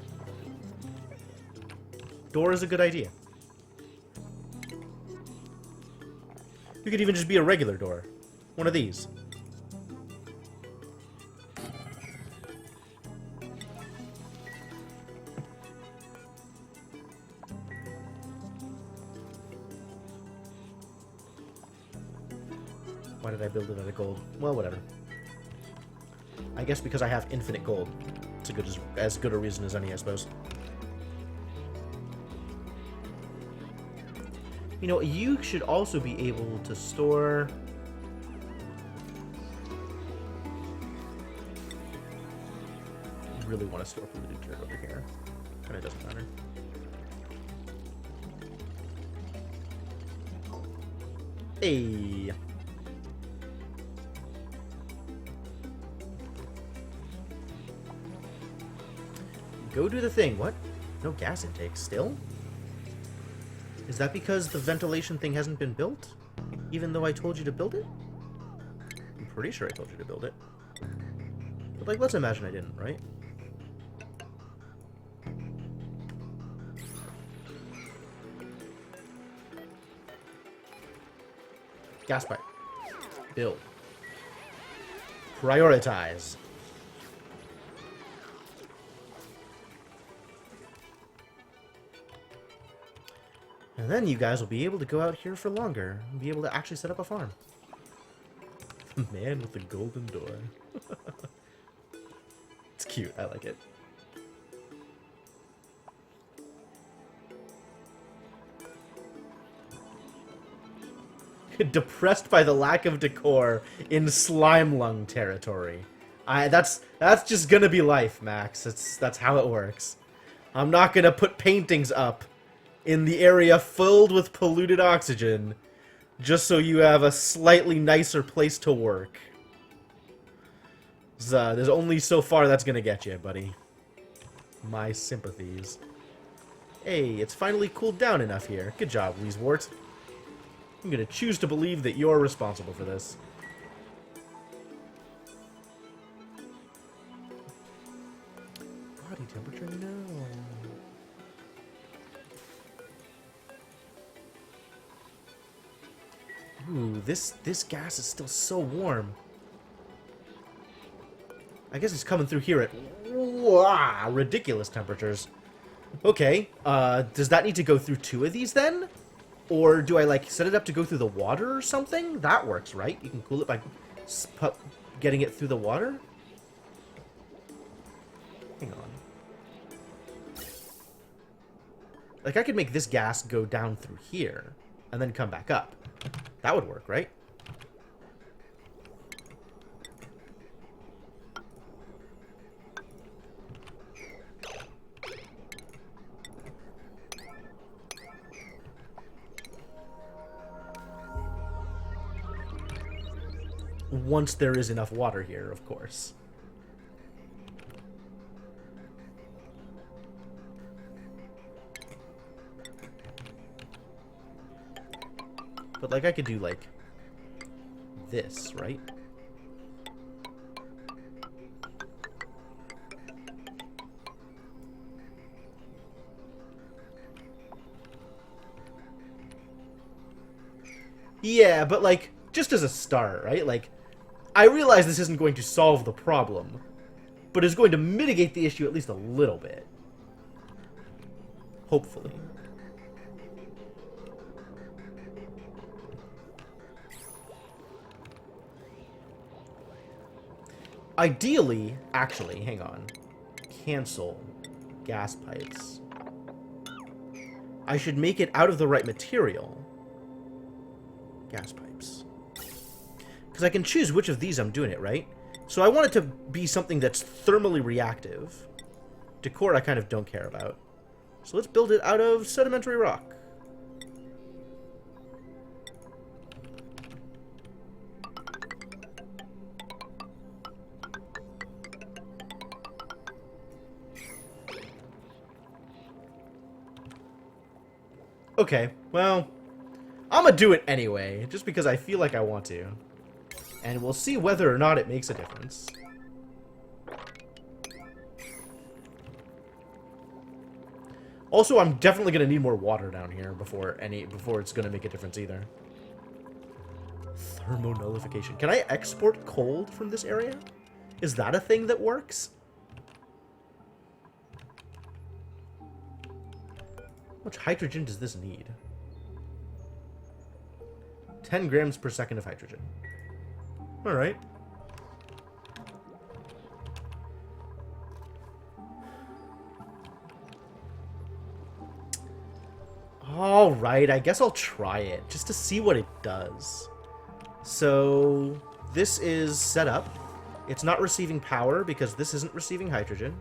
Door is a good idea. You could even just be a regular door. One of these. Why did I build it out of gold? Well, whatever. I guess because I have infinite gold. It's as good a reason as any, I suppose. You know, you should also be able to store... I really want to store polluted dirt over here. And it doesn't matter. Hey! Go do the thing. What? No gas intake still? Is that because the ventilation thing hasn't been built? Even though I told you to build it? I'm pretty sure I told you to build it. But, like, let's imagine I didn't, right? Gas pipe. Build. Prioritize. And then you guys will be able to go out here for longer and be able to actually set up a farm. The man with the golden door. It's cute. I like it. Depressed by the lack of decor in slime lung territory. That's just gonna be life, Max. That's how it works. I'm not gonna put paintings up in the area filled with polluted oxygen, just so you have a slightly nicer place to work. There's only so far that's gonna get you, buddy. My sympathies. Hey, it's finally cooled down enough here. Good job, Weezewort. I'm gonna choose to believe that you're responsible for this. Body temperature, no. Ooh, this gas is still so warm. I guess it's coming through here at ridiculous temperatures. Okay, does that need to go through 2 of these then? Or do I, like, set it up to go through the water or something? That works, right? You can cool it by getting it through the water? Hang on. Like, I could make this gas go down through here and then come back up. That would work, right? Once there is enough water here, of course. But, like, I could do, like, this, right? Yeah, but, like, just as a start, right? Like, I realize this isn't going to solve the problem, but it's going to mitigate the issue at least a little bit. Hopefully. Ideally, actually, hang on. Cancel gas pipes. I should make it out of the right material. Gas pipes. Because I can choose which of these I'm doing it, right? So I want it to be something that's thermally reactive. Decor I kind of don't care about. So let's build it out of sedimentary rock. Okay, well, I'm gonna do it anyway, just because I feel like I want to. And we'll see whether or not it makes a difference. Also, I'm definitely gonna need more water down here before it's gonna make a difference either. Thermonullification. Can I export cold from this area? Is that a thing that works? How much hydrogen does this need? 10 grams per second of hydrogen. Alright. Alright, I guess I'll try it, just to see what it does. So, this is set up. It's not receiving power because this isn't receiving hydrogen.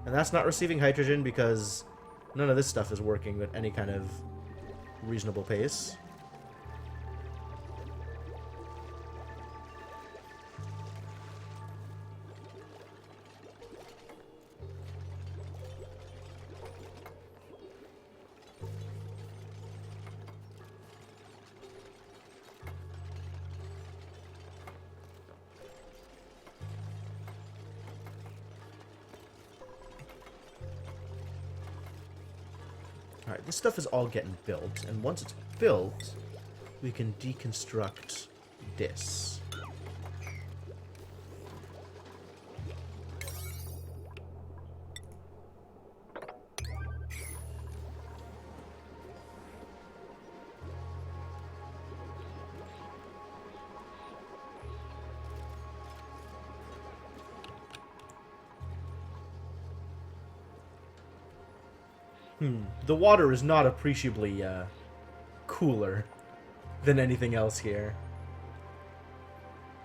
And that's not receiving hydrogen because none of this stuff is working at any kind of reasonable pace. Alright, this stuff is all getting built, and once it's built, we can deconstruct this. The water is not appreciably cooler than anything else here.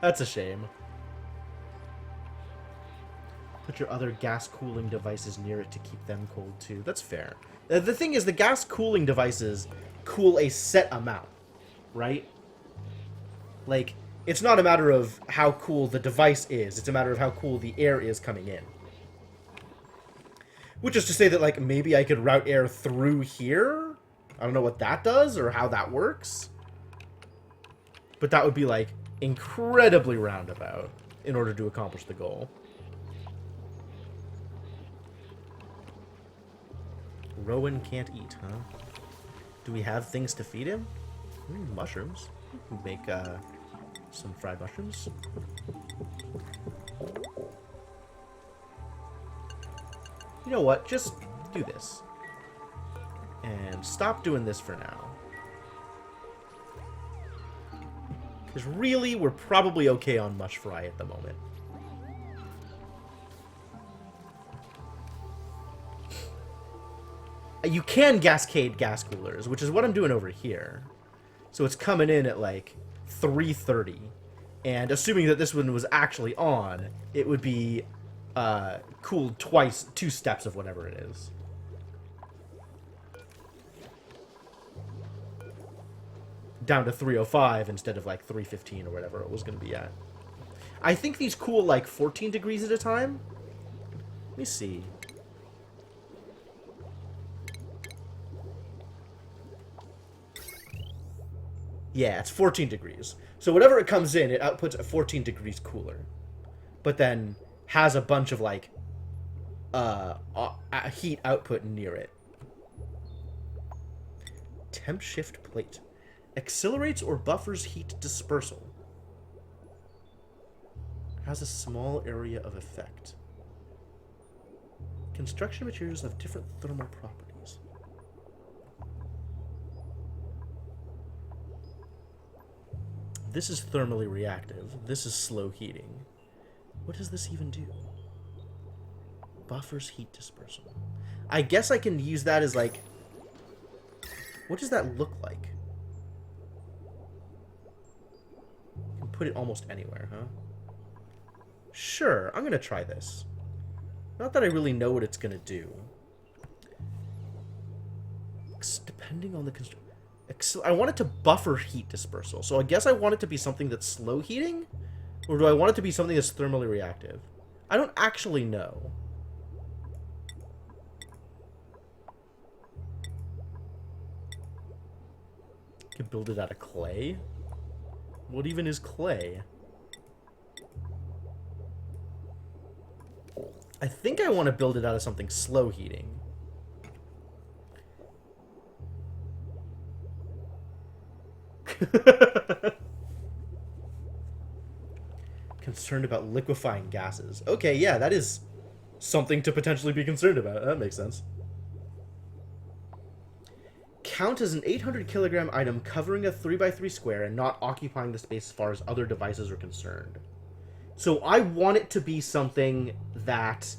That's a shame. Put your other gas cooling devices near it to keep them cold too. That's fair. The thing is, the gas cooling devices cool a set amount, right? Like, it's not a matter of how cool the device is, it's a matter of how cool the air is coming in. Which is to say that, like, maybe I could route air through here? I don't know what that does, or how that works. But that would be, like, incredibly roundabout in order to accomplish the goal. Rowan can't eat, huh? Do we have things to feed him? Mushrooms. We can make, some fried mushrooms. You know what? Just do this. And stop doing this for now. Because really, we're probably okay on mush fry at the moment. You can cascade gas coolers, which is what I'm doing over here. So it's coming in at like 330. And assuming that this one was actually on, it would be cooled twice, 2 steps of whatever it is. Down to 305 instead of like 315 or whatever it was going to be at. I think these cool like 14 degrees at a time. Let me see. Yeah, it's 14 degrees. So whatever it comes in, it outputs at 14 degrees cooler. But then has a bunch of like heat output near it. Temp shift plate. Accelerates or buffers heat dispersal. Has a small area of effect. Construction materials have different thermal properties. This is thermally reactive. This is slow heating. What does this even do? Buffers heat dispersal. I guess I can use that as, like... What does that look like? You can put it almost anywhere, huh? Sure, I'm gonna try this. Not that I really know what it's gonna do. Depending on the I want it to buffer heat dispersal, so I guess I want it to be something that's slow heating? Or do I want it to be something that's thermally reactive? I don't actually know. I could build it out of clay? What even is clay? I think I want to build it out of something slow heating. Concerned about liquefying gases. Okay, yeah, that is something to potentially be concerned about. That makes sense. Count as an 800 kilogram item covering a 3x3 square and not occupying the space as far as other devices are concerned. So I want it to be something that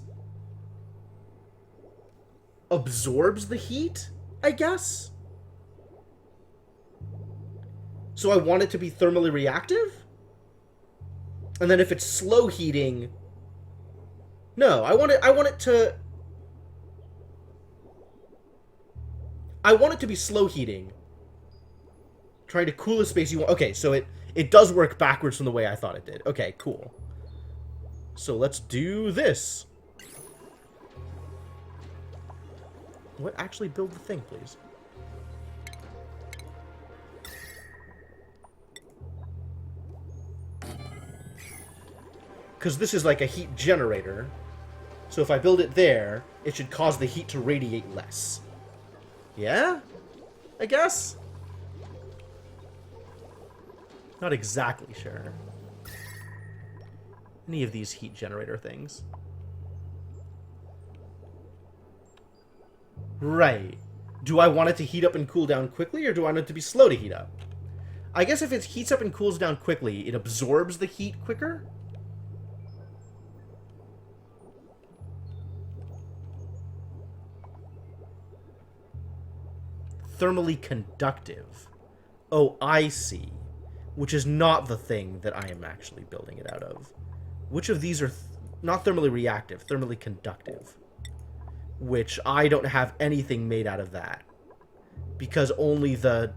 absorbs the heat, I guess? So I want it to be thermally reactive? And then if it's slow heating... No, I want it to... I want it to be slow heating. Trying to cool a space you want... Okay, so it does work backwards from the way I thought it did. Okay, cool. So let's do this. What? Actually build the thing, please. Because this is like a heat generator. So if I build it there, it should cause the heat to radiate less. Yeah? I guess? Not exactly sure. Any of these heat generator things. Right. Do I want it to heat up and cool down quickly, or do I want it to be slow to heat up? I guess if it heats up and cools down quickly, it absorbs the heat quicker? Thermally conductive. Oh, I see. Which is not the thing that I am actually building it out of. Which of these are not thermally reactive, thermally conductive? Which I don't have anything made out of that. Because only the...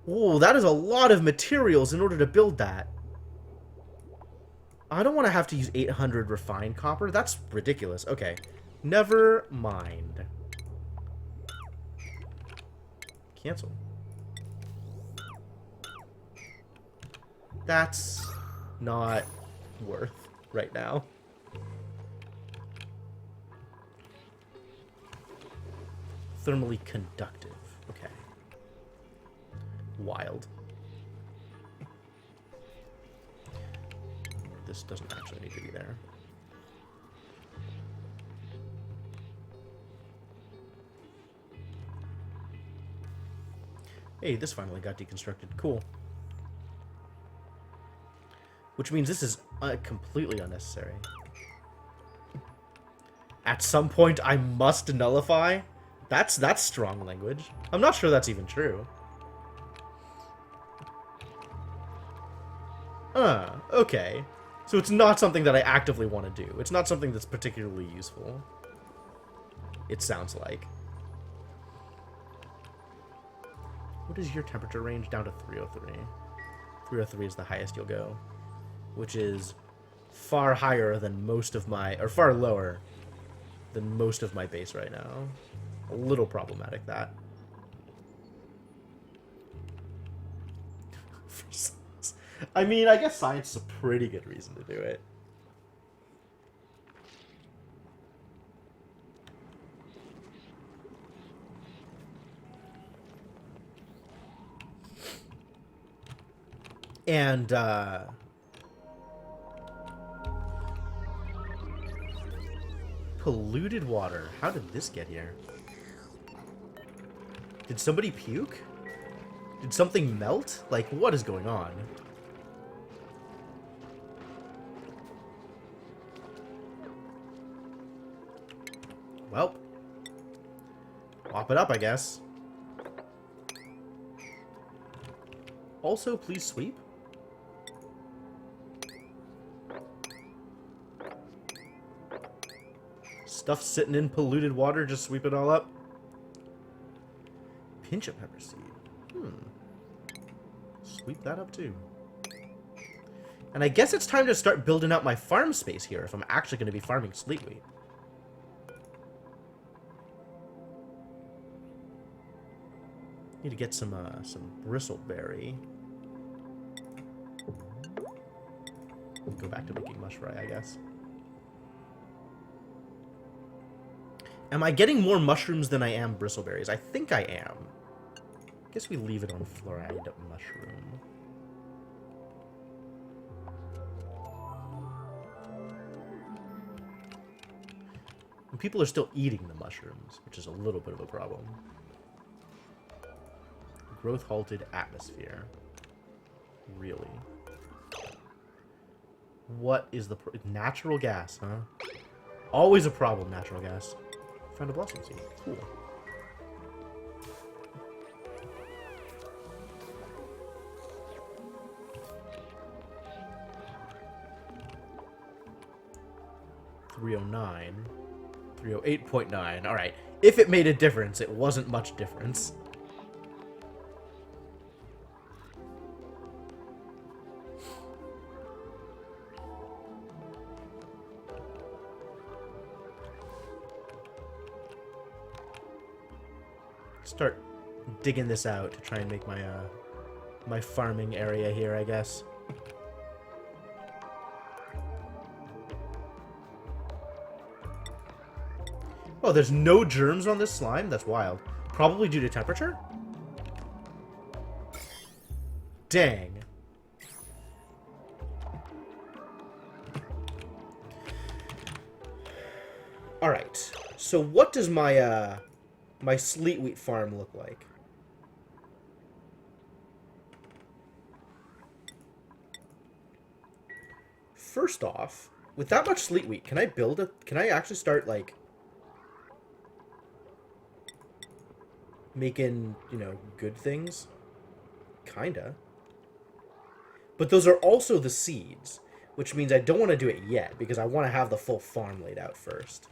Whoa, that is a lot of materials in order to build that. I don't want to have to use 800 refined copper. That's ridiculous. Okay. Never mind. Cancel. That's not worth right now. Thermally conductive. Okay. Wild. This doesn't actually need to be there. Hey, this finally got deconstructed. Cool. Which means this is completely unnecessary. At some point, I must nullify? That's strong language. I'm not sure that's even true. Okay. So it's not something that I actively want to do. It's not something that's particularly useful. It sounds like. What is your temperature range? Down to 303. 303 is the highest you'll go. Which is far higher than most of my... Or far lower than most of my base right now. A little problematic, that. I mean, I guess science is a pretty good reason to do it. And, polluted water. How did this get here? Did somebody puke? Did something melt? Like, what is going on? Well, mop it up, I guess. Also, please sweep. Stuff sitting in polluted water, just sweep it all up. Pinch of pepper seed. Sweep that up too. And I guess it's time to start building out my farm space here if I'm actually going to be farming sleet wheat. Need to get some bristleberry. Go back to making mush fry, I guess. Am I getting more mushrooms than I am bristleberries? I think I am. I guess we leave it on fluoride mushroom. And people are still eating the mushrooms, which is a little bit of a problem. Growth halted atmosphere. Really? What is the... natural gas, huh? Always a problem, natural gas. Found a blossom seed. Cool. $309. 308.9. Alright. If it made a difference, it wasn't much difference. Start digging this out to try and make my my farming area here, I guess. Oh, there's no germs on this slime? That's wild. Probably due to temperature? Dang. Alright. So what does my my sleet wheat farm look like? First off, with that much sleet wheat, can I build a... can I actually start, like... making, you know, good things? Kinda. But those are also the seeds, which means I don't want to do it yet, because I want to have the full farm laid out first.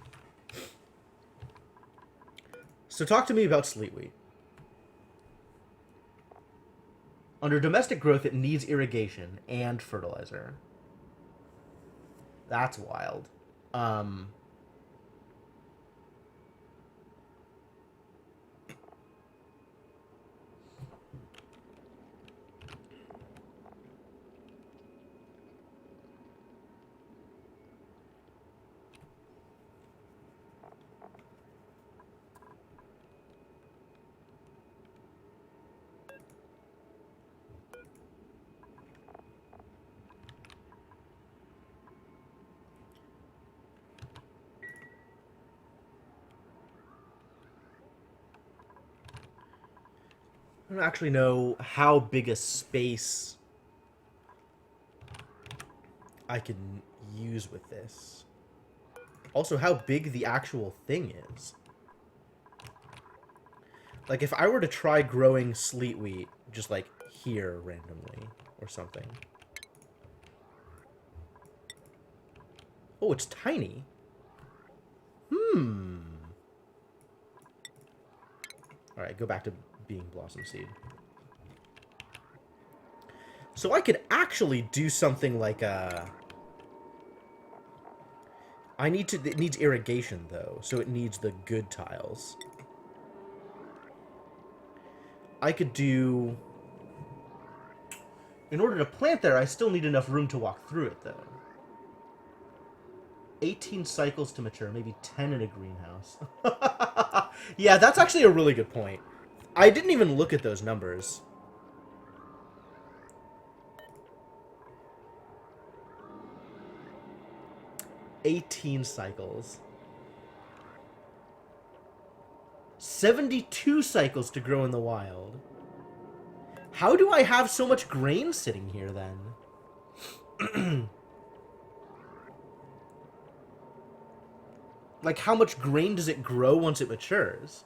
So talk to me about sleet wheat. Under domestic growth, it needs irrigation and fertilizer. That's wild. I don't actually know how big a space I can use with this. Also, how big the actual thing is. Like, if I were to try growing sleet wheat, just, like, here randomly or something. Oh, it's tiny. Alright, go back to being blossom seed. So I could actually do something like it needs irrigation though, so it needs the good tiles. I could do... in order to plant there, I still need enough room to walk through it though. 18 cycles to mature, maybe 10 in a greenhouse. Yeah, that's actually a really good point. I didn't even look at those numbers. $18 cycles. 72 cycles to grow in the wild. How do I have so much grain sitting here then? Like, how much grain does it grow once it matures?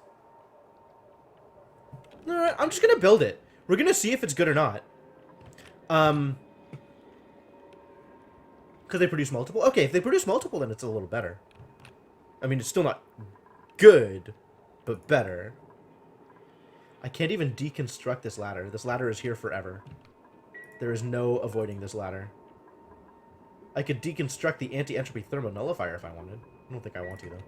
Alright, I'm just gonna build it. We're gonna see if it's good or not. Could they produce multiple? Okay, if they produce multiple, then it's a little better. I mean, it's still not good, but better. I can't even deconstruct this ladder. This ladder is here forever. There is no avoiding this ladder. I could deconstruct the anti-entropy thermonullifier if I wanted. I don't think I want to, though.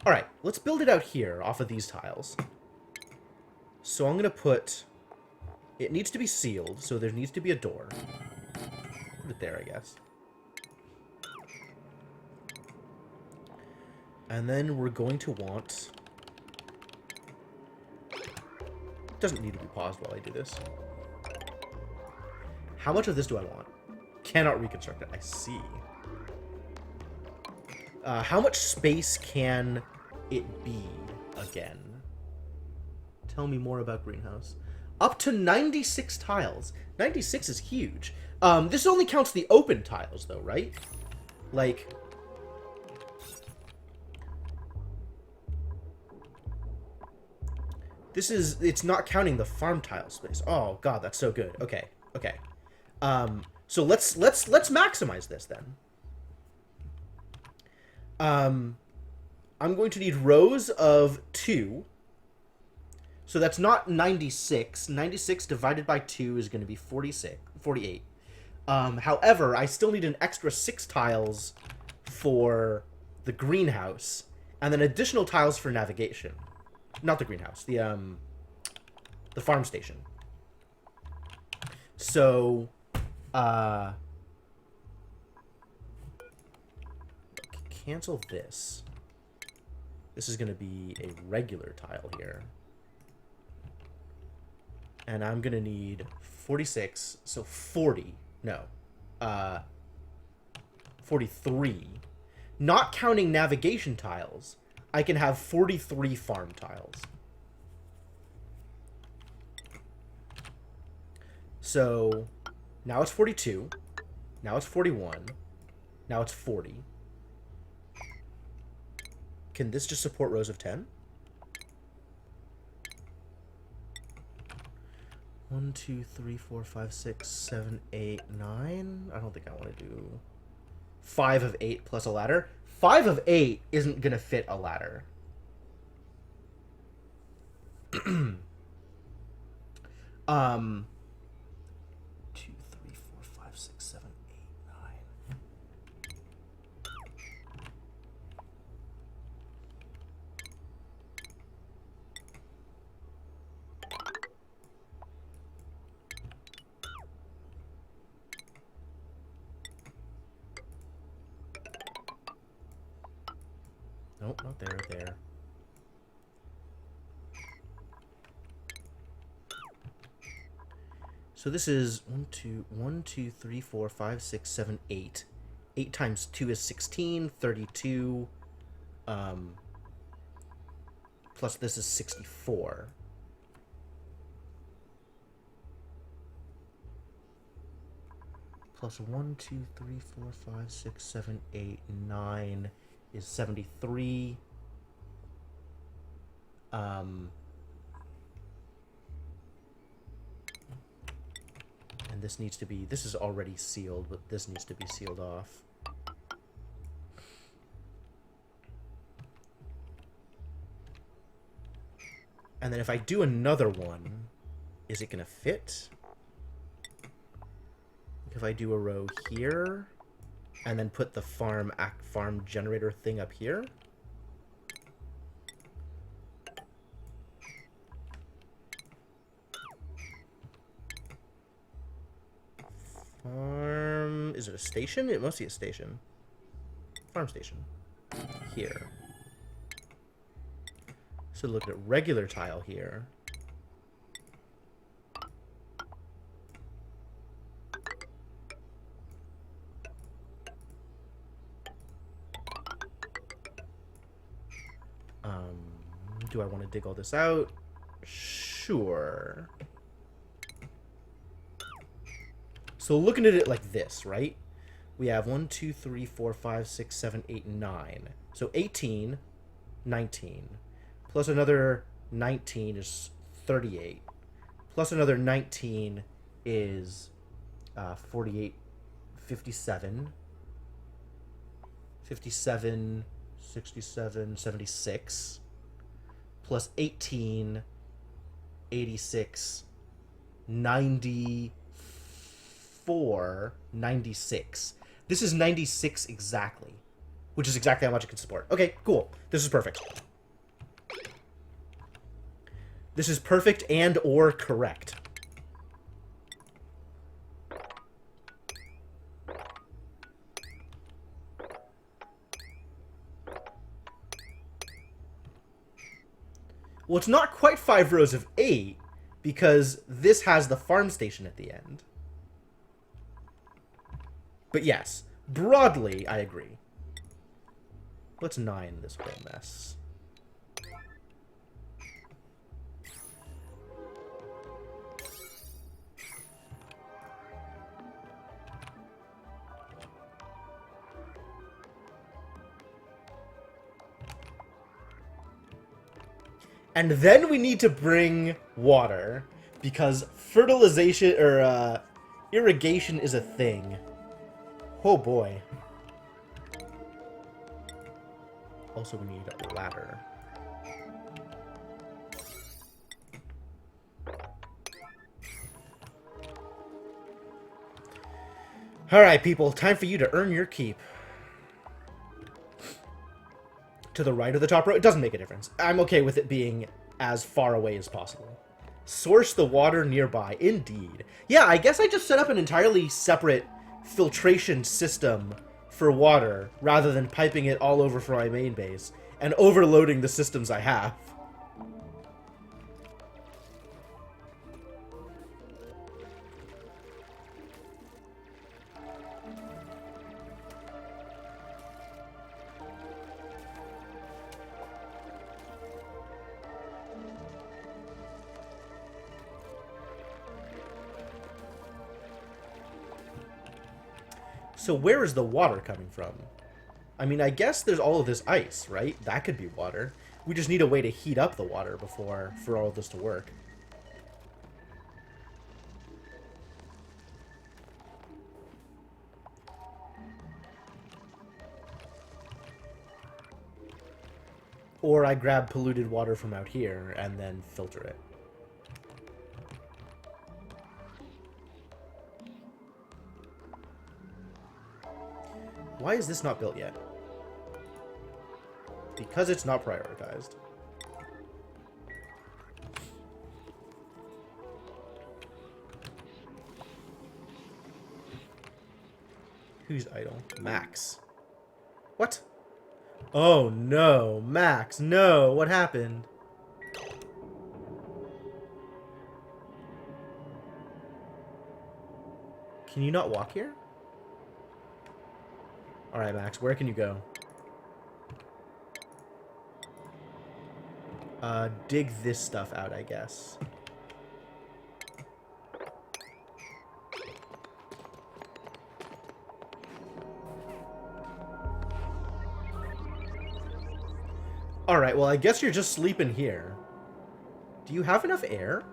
Alright, let's build it out here off of these tiles. So I'm going to put... It needs to be sealed, so there needs to be a door. Put it there, I guess. And then we're going to want... It doesn't need to be paused while I do this. How much of this do I want? Cannot reconstruct it. I see. How much space can it be again? Tell me more about greenhouse. Up to 96 tiles. 96 is huge. This only counts the open tiles, though, right? Like... It's not counting the farm tile space. Oh, God, that's so good. Okay, okay. So let's maximize this, then. I'm going to need rows of 2. So that's not 96. 96 divided by 2 is going to be 48. However, I still need an extra 6 tiles for the greenhouse, and then additional tiles for navigation. Not the greenhouse, the farm station. So, cancel this. This is going to be a regular tile here. And I'm going to need 46, so 40. No. 43. Not counting navigation tiles, I can have 43 farm tiles. So, now it's 42. Now it's 41. Now it's 40. Can this just support rows of 10? 1, 2, 3, 4, 5, 6, 7, 8, 9. I don't think I want to do 5 of 8 plus a ladder. 5 of 8 isn't going to fit a ladder. Um, 2, 3, 4, 5, 6, 7, 8, 9. Nope, not there, there. So this is 1, 2, 3, 4, 5, 6, 7, 8. 8 times 2 is 16, 32. Plus this is 64. Plus 1, 2, 3, 4, 5, 6, 7, 8, 9 is 73. And this needs to be, this is already sealed, but this needs to be sealed off. And then if I do another one, is it going to fit? If I do a row here, and then put the farm generator thing up here. Farm... Is it a station? It must be a station. Farm station. Here. So look at regular tile here. Do I want to dig all this out? Sure. So looking at it like this, right? We have 1, 2, 3, 4, 5, 6, 7, 8, 9. So 18, 19. Plus another 19 is 38. Plus another 19 is 48, 57, 57, 67, 76. Plus 18, 86, 94, 96. This is 96 exactly, which is exactly how much it can support. Okay, cool. This is perfect. This is perfect and or correct. Well, it's not quite 5 rows of 8, because this has the farm station at the end. But yes, broadly, I agree. Let's 9 this whole mess. And then we need to bring water, because fertilization, or, irrigation is a thing. Oh boy. Also, we need a ladder. Alright, people, time for you to earn your keep. To the right of the top row, it doesn't make a difference. I'm okay with it being as far away as possible. Source the water nearby. Indeed. Yeah, I guess I just set up an entirely separate filtration system for water, rather than piping it all over for my main base, and overloading the systems I have. So where is the water coming from? I mean, I guess there's all of this ice, right? That could be water. We just need a way to heat up the water for all of this to work. Or I grab polluted water from out here and then filter it. Why is this not built yet? Because it's not prioritized. Who's idle? Max. What? Oh no, Max, no, what happened? Can you not walk here? Alright, Max, where can you go? Dig this stuff out, I guess. Alright, well, I guess you're just sleeping here. Do you have enough air?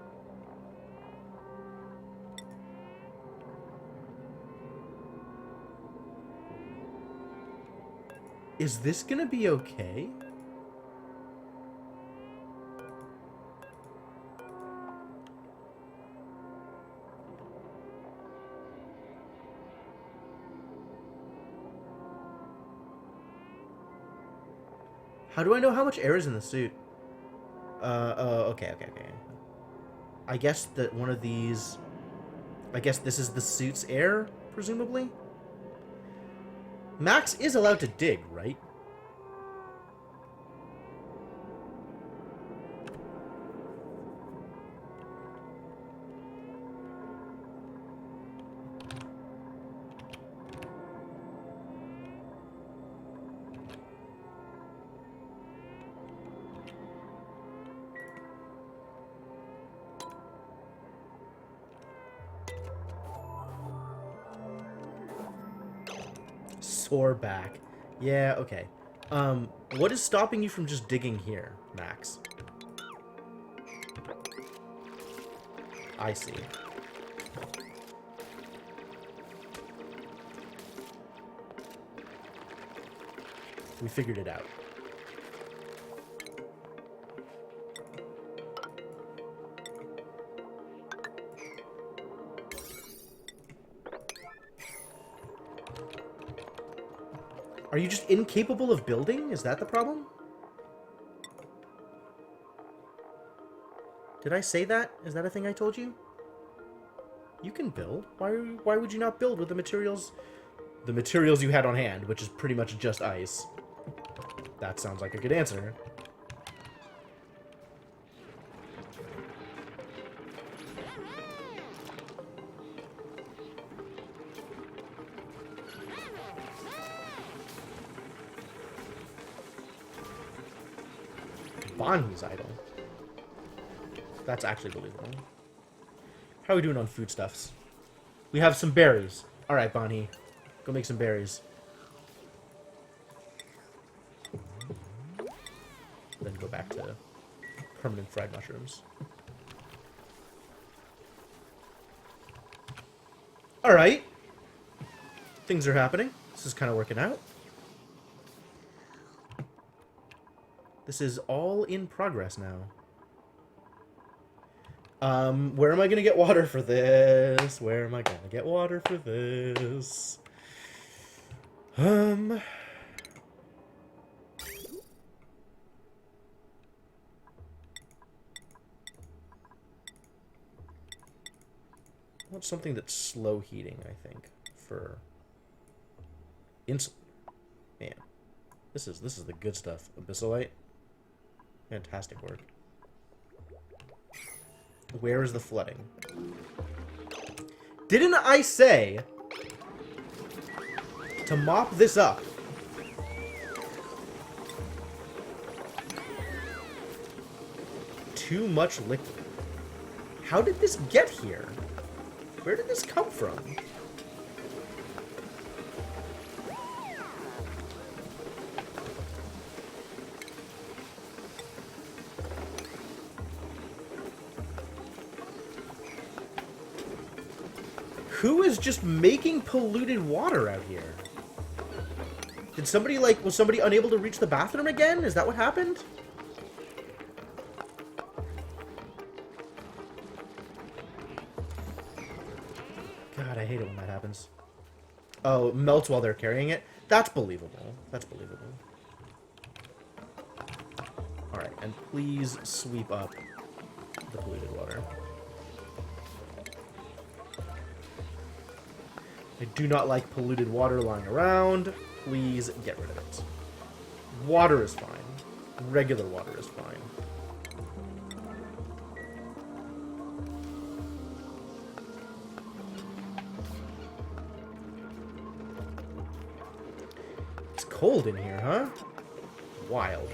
Is this gonna be okay? How do I know how much air is in the suit? Okay. I guess that one of these... I guess this is the suit's air, presumably? Max is allowed to dig, right? sore back. Yeah, okay. What is stopping you from just digging here, Max? I see. We figured it out. Are you just incapable of building? Is that the problem? Did I say that? Is that a thing I told you? You can build. Why would you not build with the materials you had on hand, which is pretty much just ice? That sounds like a good answer. Bonnie's idol. That's actually believable. How are we doing on foodstuffs? We have some berries. Alright, Bonnie. Go make some berries. Then go back to permanent fried mushrooms. Alright. Things are happening. This is kind of working out. This is all in progress now. Where am I gonna get water for this? Where am I gonna get water for this? I want something that's slow heating, I think, for insulin. Man, this is the good stuff. Abyssalite. Fantastic work. Where is the flooding? Didn't I say to mop this up? Too much liquid. How did this get here? Where did this come from? Who is just making polluted water out here? Did somebody, like, was somebody unable to reach the bathroom again? Is that what happened? God, I hate it when that happens. Oh, melts while they're carrying it? That's believable. That's believable. Alright, and please sweep up the polluted water. I do not like polluted water lying around. Please get rid of it. Water is fine. Regular water is fine. It's cold in here, huh? Wild.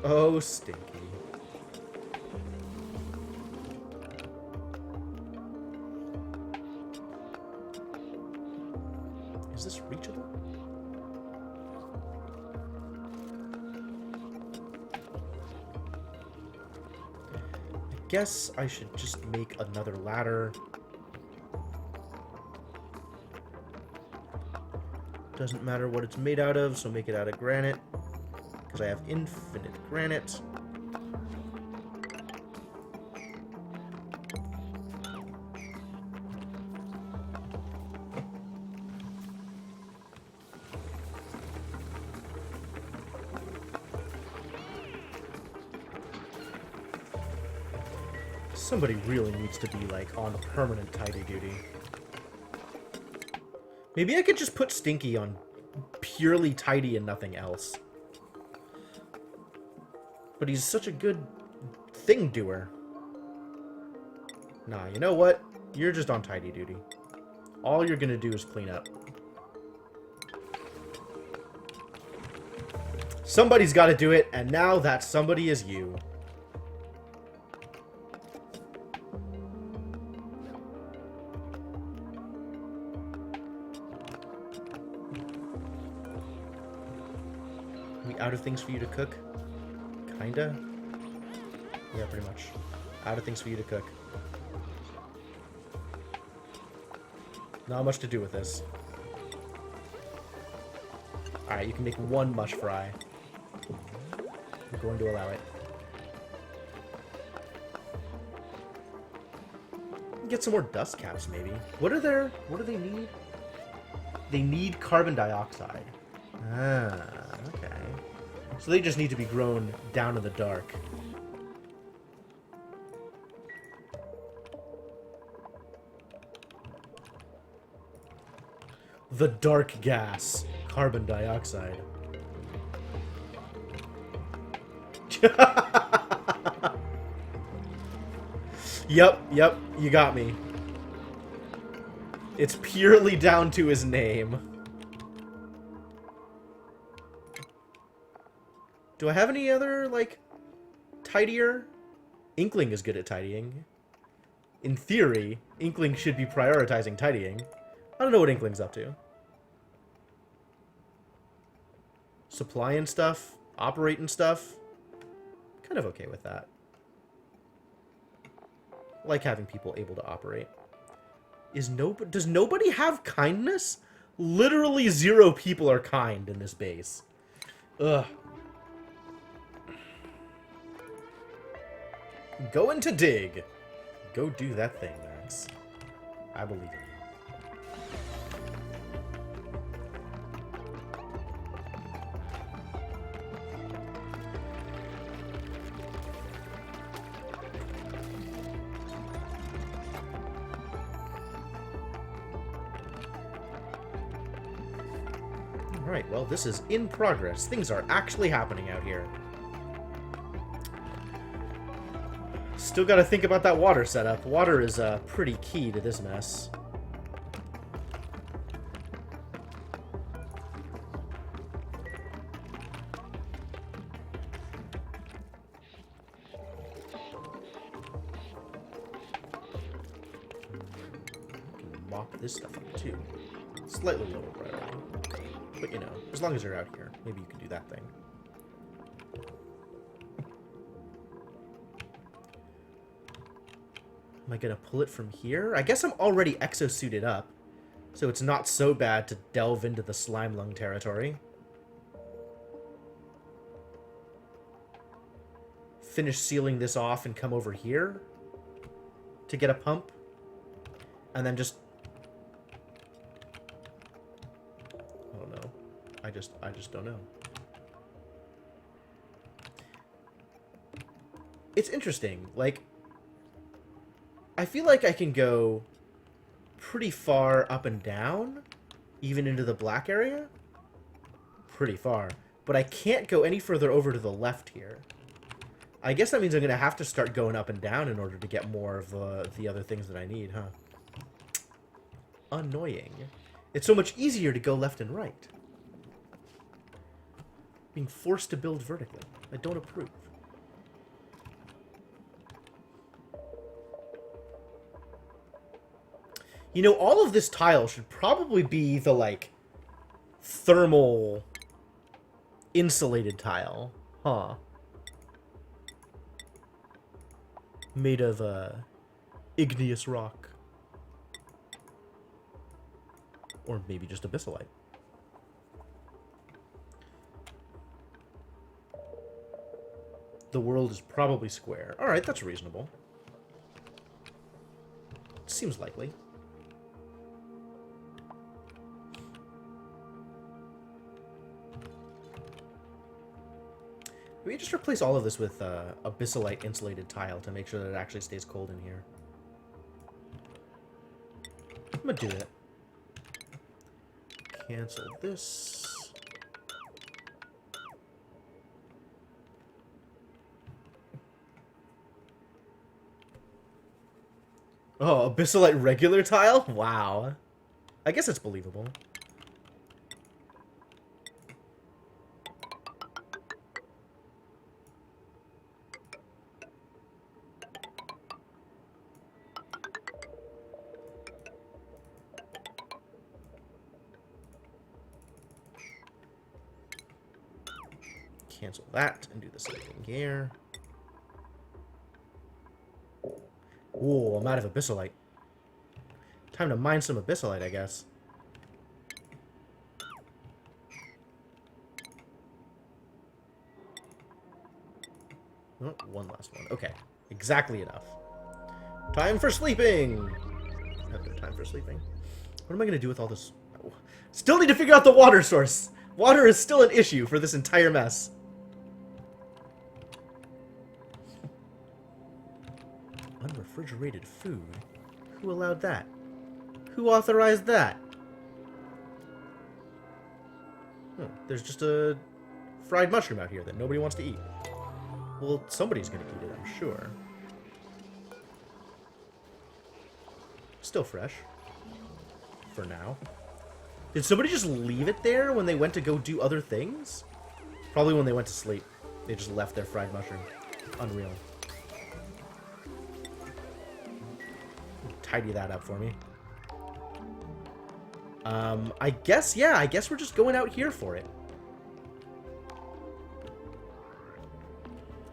Oh, stinky. Is this reachable? I guess I should just make another ladder. Doesn't matter what it's made out of, so make it out of granite. Because I have infinite granite. Somebody really needs to be, like, on permanent tidy duty. Maybe I could just put Stinky on purely tidy and nothing else. But he's such a good thing doer. Nah, you know what? You're just on tidy duty. All you're gonna do is clean up. Somebody's gotta do it, and now that somebody is you. We out of things for you to cook? Kinda? Yeah, pretty much. Out of things for you to cook. Not much to do with this. Alright, you can make one mush fry. I'm going to allow it. Get some more dust caps, maybe. What do they need? They need carbon dioxide. Ah, okay. So they just need to be grown down in the dark. The dark gas, carbon dioxide. Yep, you got me. It's purely down to his name. Do I have any other, like, tidier? Inkling is good at tidying. In theory, Inkling should be prioritizing tidying. I don't know what Inkling's up to. Supplying stuff, operating stuff. Kind of okay with that. Like having people able to operate. Does nobody have kindness? Literally 0 people are kind in this base. Ugh. Going to dig. Go do that thing, Max. I believe in you. Alright, well, this is in progress. Things are actually happening out here. Still gotta think about that water setup. Water is pretty key to this mess. I can mop this stuff up too. Slightly lower priority. But you know, as long as you're out here, maybe you can do that thing. Am I gonna pull it from here? I guess I'm already exosuited up, so it's not so bad to delve into the slime lung territory. Finish sealing this off and come over here to get a pump, and then just... I don't know. I just don't know. It's interesting, like... I feel like I can go pretty far up and down, even into the black area. Pretty far. But I can't go any further over to the left here. I guess that means I'm going to have to start going up and down in order to get more of the other things that I need, huh? Annoying. It's so much easier to go left and right. Being forced to build vertically. I don't approve. You know, all of this tile should probably be the, like, thermal insulated tile. Huh. Made of, igneous rock. Or maybe just abyssalite. The world is probably square. Alright, that's reasonable. Seems likely. Maybe just replace all of this with abyssalite insulated tile to make sure that it actually stays cold in here. I'm gonna do that. Cancel this. Oh, abyssalite regular tile? Wow. I guess it's believable. cancel that and do the same thing here. Ooh, I'm out of abyssalite. Time to mine some abyssalite, I guess. Oh, one last one. Okay, exactly enough. Time for sleeping! Have no time for sleeping. What am I going to do with all this? Oh. Still need to figure out the water source! Water is still an issue for this entire mess. Unrefrigerated food? Who allowed that? Who authorized that? Oh, there's just a fried mushroom out here that nobody wants to eat. Well, somebody's gonna eat it, I'm sure. Still fresh. For now. Did somebody just leave it there when they went to go do other things? Probably when they went to sleep. They just left their fried mushroom. Unreal. Tidy that up for me. I guess, yeah, I guess we're just going out here for it.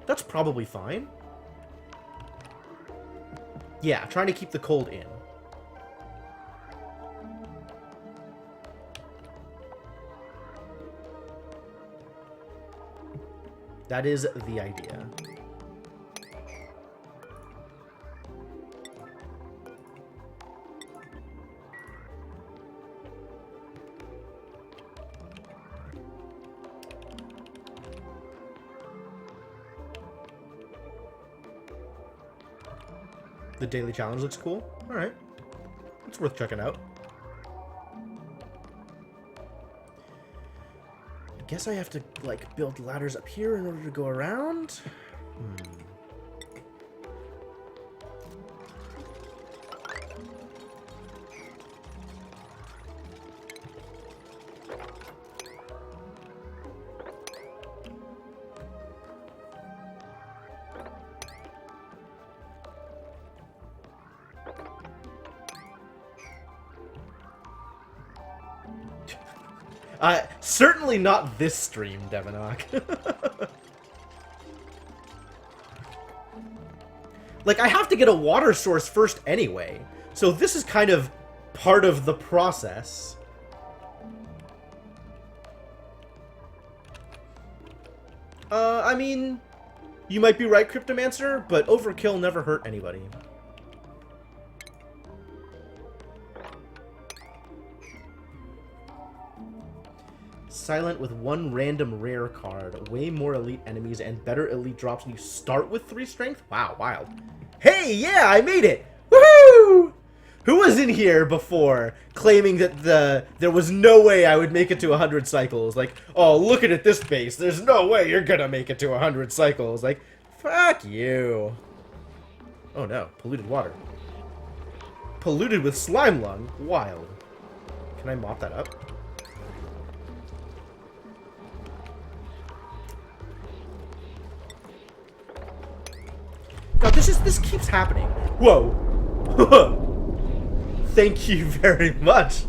That's probably fine. Yeah, trying to keep the cold in. That is the idea. The daily challenge looks cool. Alright. It's worth checking out. I guess I have to, like, build ladders up here in order to go around. Certainly not this stream, Devinok. Like, I have to get a water source first anyway, so this is kind of part of the process. I mean, you might be right, Cryptomancer, but overkill never hurt anybody. Silent with one random rare card, way more elite enemies, and better elite drops, and you start with 3 strength? Wow, wild. Hey, yeah, I made it! Woohoo! Who was in here before claiming that there was no way I would make it to 100 cycles? Like, oh, look at this base. There's no way you're gonna make it to 100 cycles. Like, fuck you. Oh no, polluted water. Polluted with slime lung? Wild. Can I mop that up? God, this keeps happening. Whoa. Thank you very much,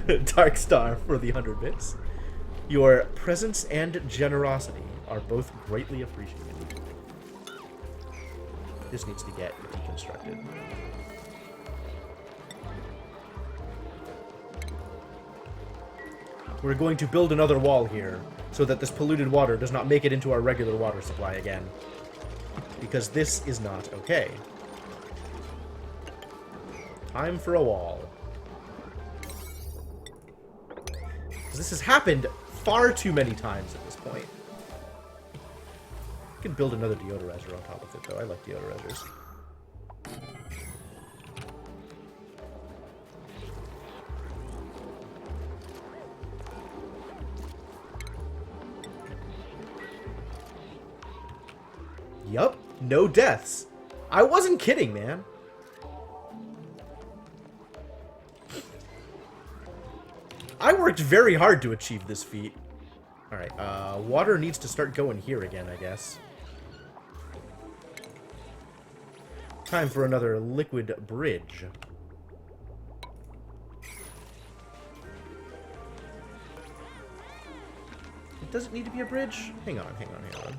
Darkstar, for the 100 bits. Your presence and generosity are both greatly appreciated. This needs to get deconstructed. We're going to build another wall here so that this polluted water does not make it into our regular water supply again. Because this is not okay. Time for a wall. Because this has happened far too many times at this point. You can build another deodorizer on top of it, though. I like deodorizers. Yup, no deaths. I wasn't kidding, man. I worked very hard to achieve this feat. Alright, water needs to start going here again, I guess. Time for another liquid bridge. Does it need to be a bridge? Hang on, hang on, hang on.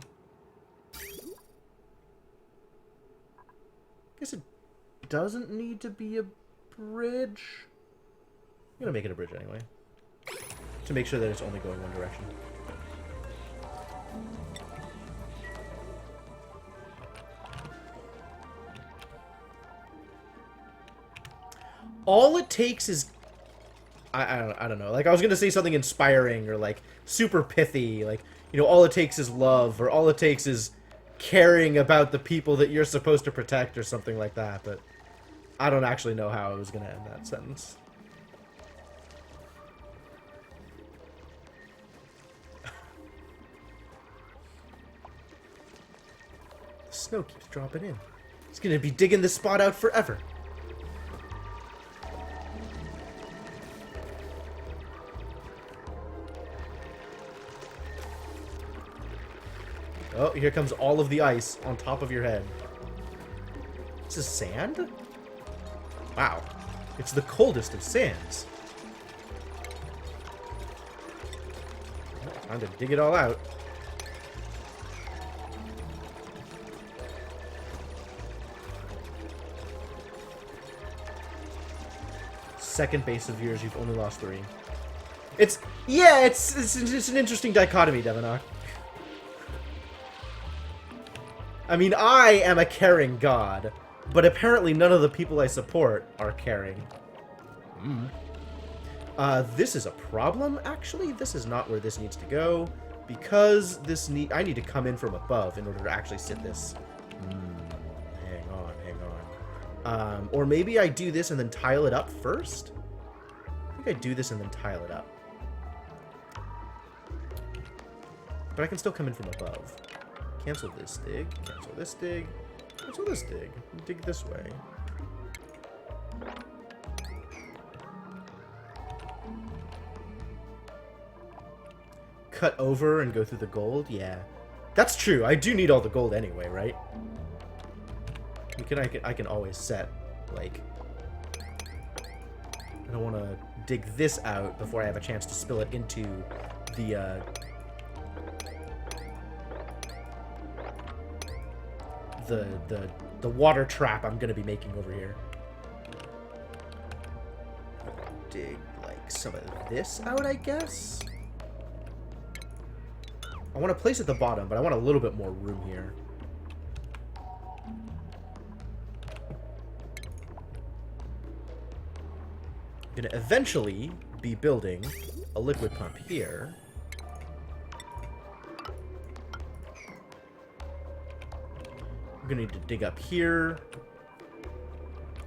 Guess it doesn't need to be a bridge. I'm gonna make it a bridge anyway. To make sure that it's only going one direction. All it takes is... I don't know. Like, I was gonna say something inspiring or, like, super pithy. Like, you know, all it takes is love, or all it takes is caring about the people that you're supposed to protect, or something like that, but I don't actually know how I was gonna end that sentence. The snow keeps dropping in. It's gonna be digging this spot out forever. Oh, here comes all of the ice on top of your head. This is sand? Wow. It's the coldest of sands. Time to dig it all out. Second base of yours, you've only lost 3. It's... Yeah, it's an interesting dichotomy, Devonock. I mean, I am a caring god, but apparently none of the people I support are caring. This is a problem, actually. This is not where this needs to go, because I need to come in from above in order to actually sit this. Hang on, hang on. Or maybe I do this and then tile it up first? I think I do this and then tile it up. But I can still come in from above. Cancel this dig, cancel this dig, cancel this dig. Dig this way. Cut over and go through the gold? Yeah. That's true. I do need all the gold anyway, right? I can always set, like... I don't want to dig this out before I have a chance to spill it into the, the water trap I'm gonna be making over here. Dig like some of this out, I guess. I want to place it at the bottom, but I want a little bit more room here. I'm gonna eventually be building a liquid pump here. I'm gonna need to dig up here.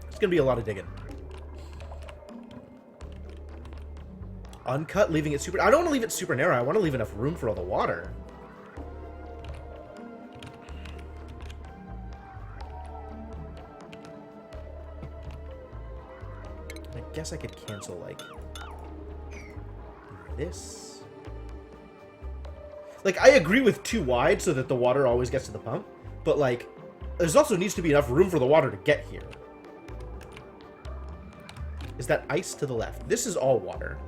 It's gonna be a lot of digging. Uncut, leaving it super... I don't want to leave it super narrow. I want to leave enough room for all the water. I guess I could cancel, like, this. Like, I agree with too wide so that the water always gets to the pump. But, like, there's also needs to be enough room for the water to get here. Is that ice to the left? This is all water.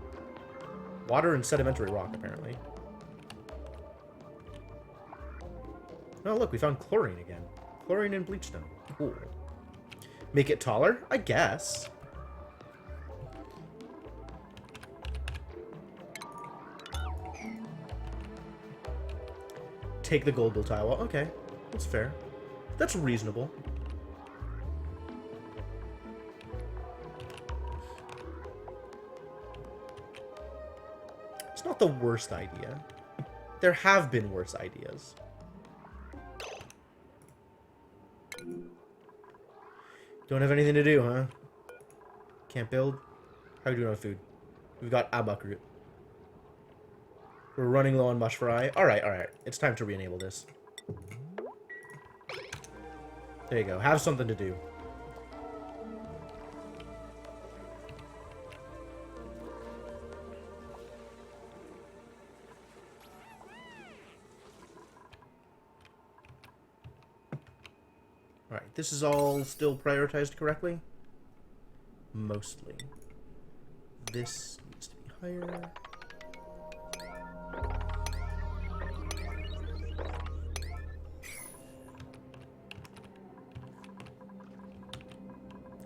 Water and sedimentary rock, apparently. Oh, look, we found chlorine again. Chlorine and bleachstone. Cool. Make it taller? I guess. Take the gold tile. Well, okay. That's fair. That's reasonable. It's not the worst idea. There have been worse ideas. Don't have anything to do, huh? Can't build? How are we doing on food? We've got abak root. We're running low on mush fry. Alright, alright. It's time to re-enable this. There you go. Have something to do. Alright, this is all still prioritized correctly? Mostly. This needs to be higher.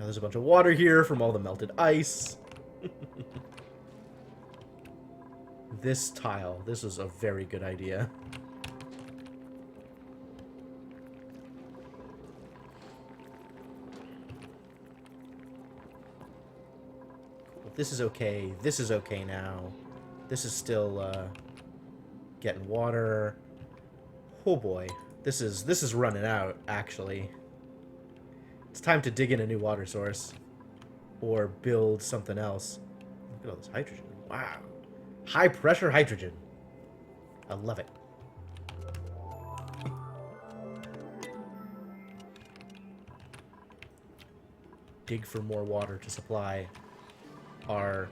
Now there's a bunch of water here from all the melted ice. This tile. This is a very good idea. This is okay. This is okay now. This is still, getting water. Oh boy. This is running out, actually. It's time to dig in a new water source. Or build something else. Look at all this hydrogen. Wow. High pressure hydrogen. I love it. Dig for more water to supply our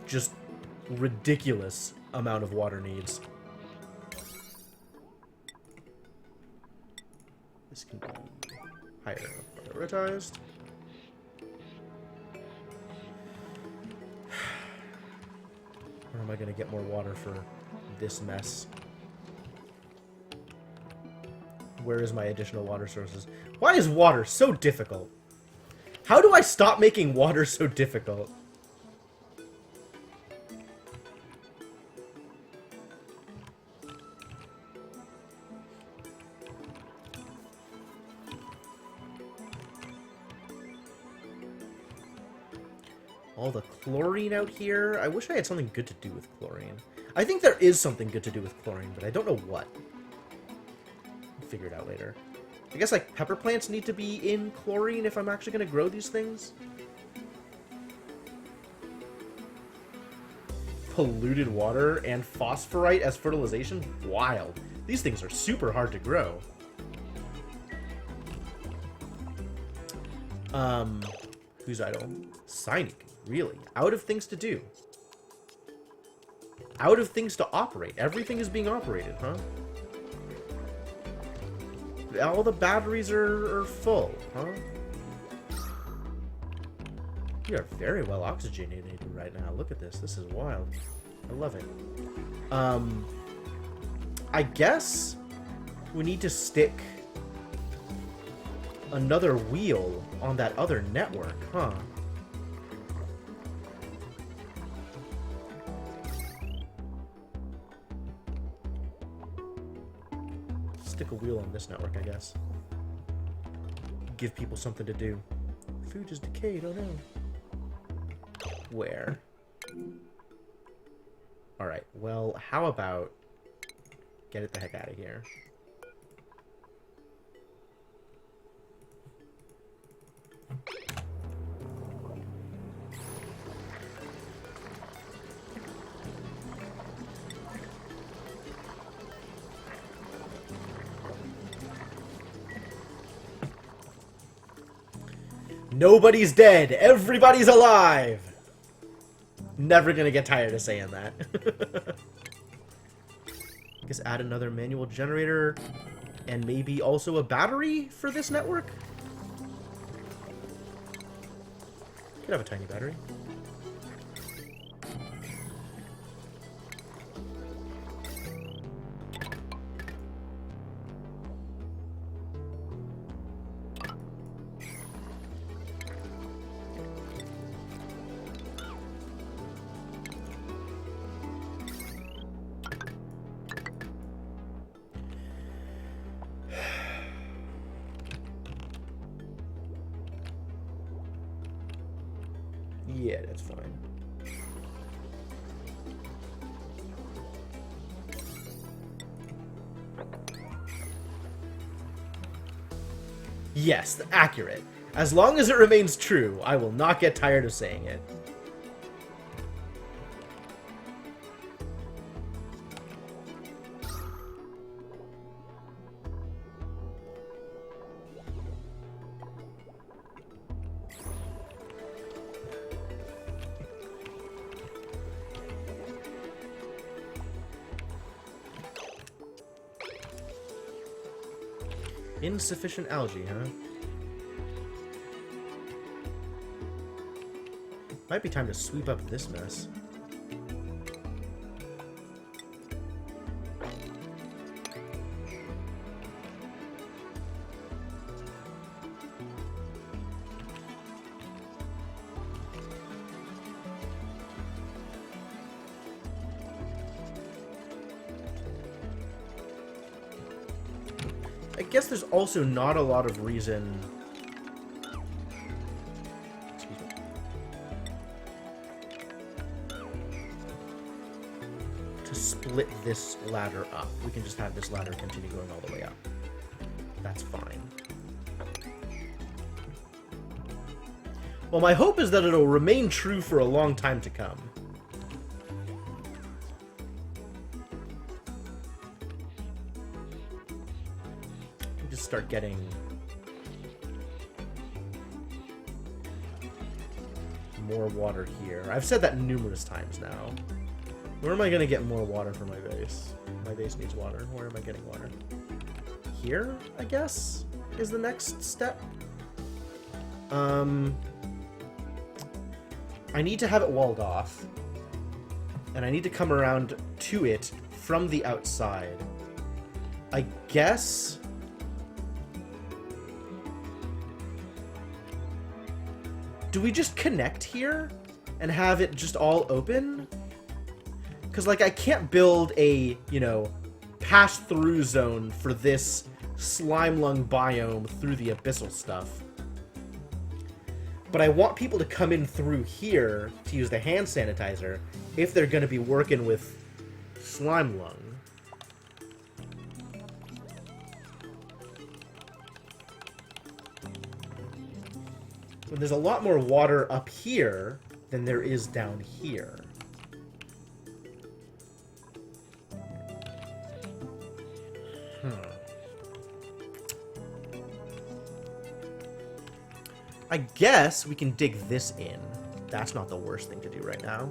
just ridiculous amount of water needs. This can be higher prioritized. Where am I going to get more water for this mess? Where is my additional water sources? Why is water so difficult? How do I stop making water so difficult? All the chlorine out here. I wish I had something good to do with chlorine. I think there is something good to do with chlorine, but I don't know what. I'll figure it out later. I guess, like, pepper plants need to be in chlorine if I'm actually going to grow these things. Polluted water and phosphorite as fertilization? Wild. These things are super hard to grow. Who's idle? Cynic. Really? Out of things to do. Out of things to operate. Everything is being operated, huh? All the batteries are full, huh? We are very well oxygenated right now. Look at this. This is wild. I love it. I guess we need to stick another wheel on that other network, huh? Stick a wheel on this network, I guess. Give people something to do. Food is decayed, oh no. Where? Alright, well, how about... Get it the heck out of here. Nobody's dead. Everybody's alive. Never gonna get tired of saying that. I guess add another manual generator and maybe also a battery for this network. Could have a tiny battery. Yeah, that's fine. Yes, accurate. As long as it remains true, I will not get tired of saying it. Insufficient algae, huh? Might be time to sweep up this mess. I guess there's also not a lot of reason... Excuse me. To split this ladder up. We can just have this ladder continue going all the way up. That's fine. Well, my hope is that it'll remain true for a long time to come. Just start getting more water here. I've said that numerous times now. Where am I going to get more water for my base? My base needs water. Where am I getting water? Here, I guess, is the next step. I need to have it walled off. And I need to come around to it from the outside. I guess... Do we just connect here and have it just all open? Because, like, I can't build a, you know, pass-through zone for this slime lung biome through the abyssal stuff. But I want people to come in through here to use the hand sanitizer if they're going to be working with slime lung. So there's a lot more water up here than there is down here. I guess we can dig this in. That's not the worst thing to do right now.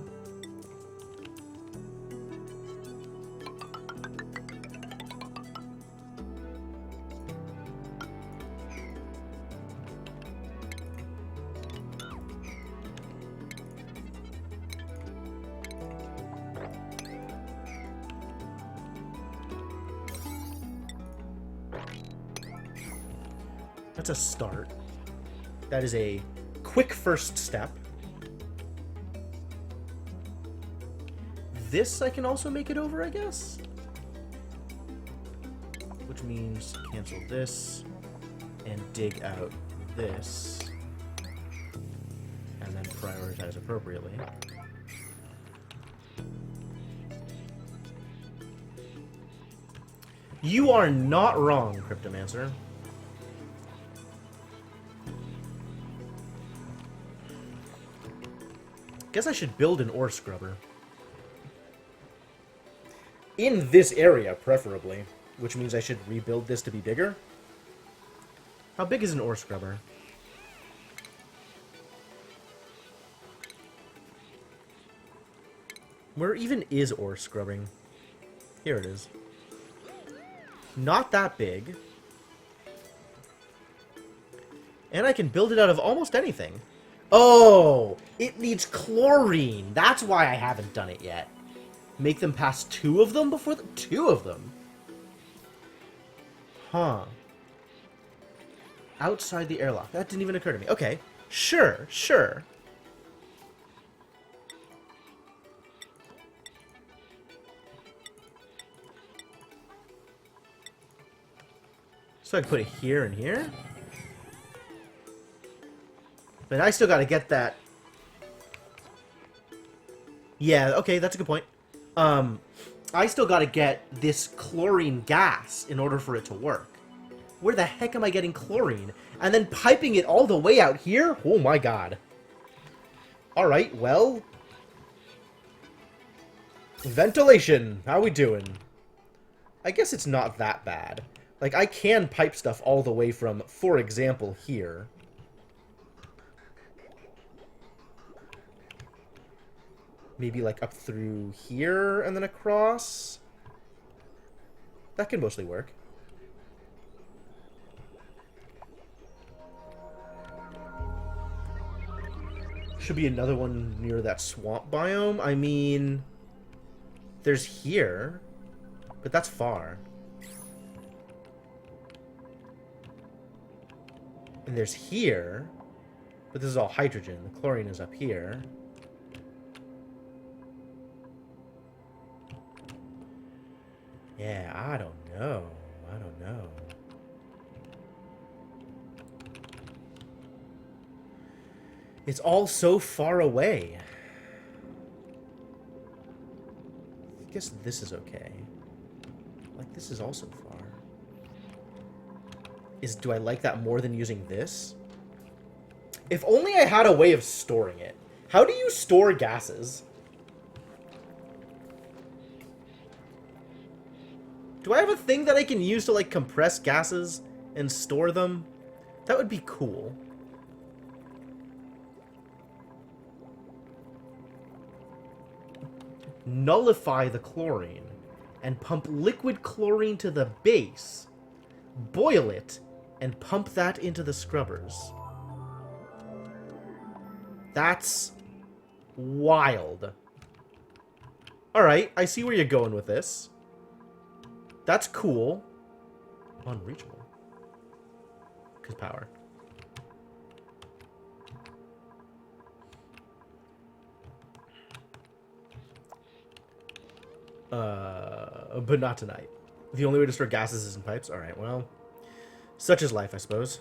That's a start. That is a quick first step. This I can also make it over, I guess? Which means cancel this and dig out this. And then prioritize appropriately. You are not wrong, Cryptomancer. Guess I should build an ore scrubber. In this area, preferably. Which means I should rebuild this to be bigger. How big is an ore scrubber? Where even is ore scrubbing? Here it is. Not that big. And I can build it out of almost anything. Oh, it needs chlorine. That's why I haven't done it yet. Make them pass 2 of them before the... 2 of them? Huh. Outside the airlock. That didn't even occur to me. Okay. Sure, sure. So I can put it here and here? But I still gotta get that... Yeah, okay, that's a good point. I still gotta get this chlorine gas in order for it to work. Where the heck am I getting chlorine? And then piping it all the way out here? Oh my god. Alright, well... Ventilation. How we doing? I guess it's not that bad. Like, I can pipe stuff all the way from, for example, here. Maybe, like, up through here and then across. That can mostly work. Should be another one near that swamp biome. I mean, there's here, but that's far. And there's here, but this is all hydrogen. The chlorine is up here. Yeah, I don't know. I don't know. It's all so far away. I guess this is okay. Like, this is also far. Do I like that more than using this? If only I had a way of storing it. How do you store gases? Do I have a thing that I can use to, like, compress gases and store them? That would be cool. Nullify the chlorine and pump liquid chlorine to the base. Boil it and pump that into the scrubbers. That's wild. Alright, I see where you're going with this. That's cool. Unreachable. Because power. But not tonight. The only way to store gases is in pipes? Alright, well. Such is life, I suppose.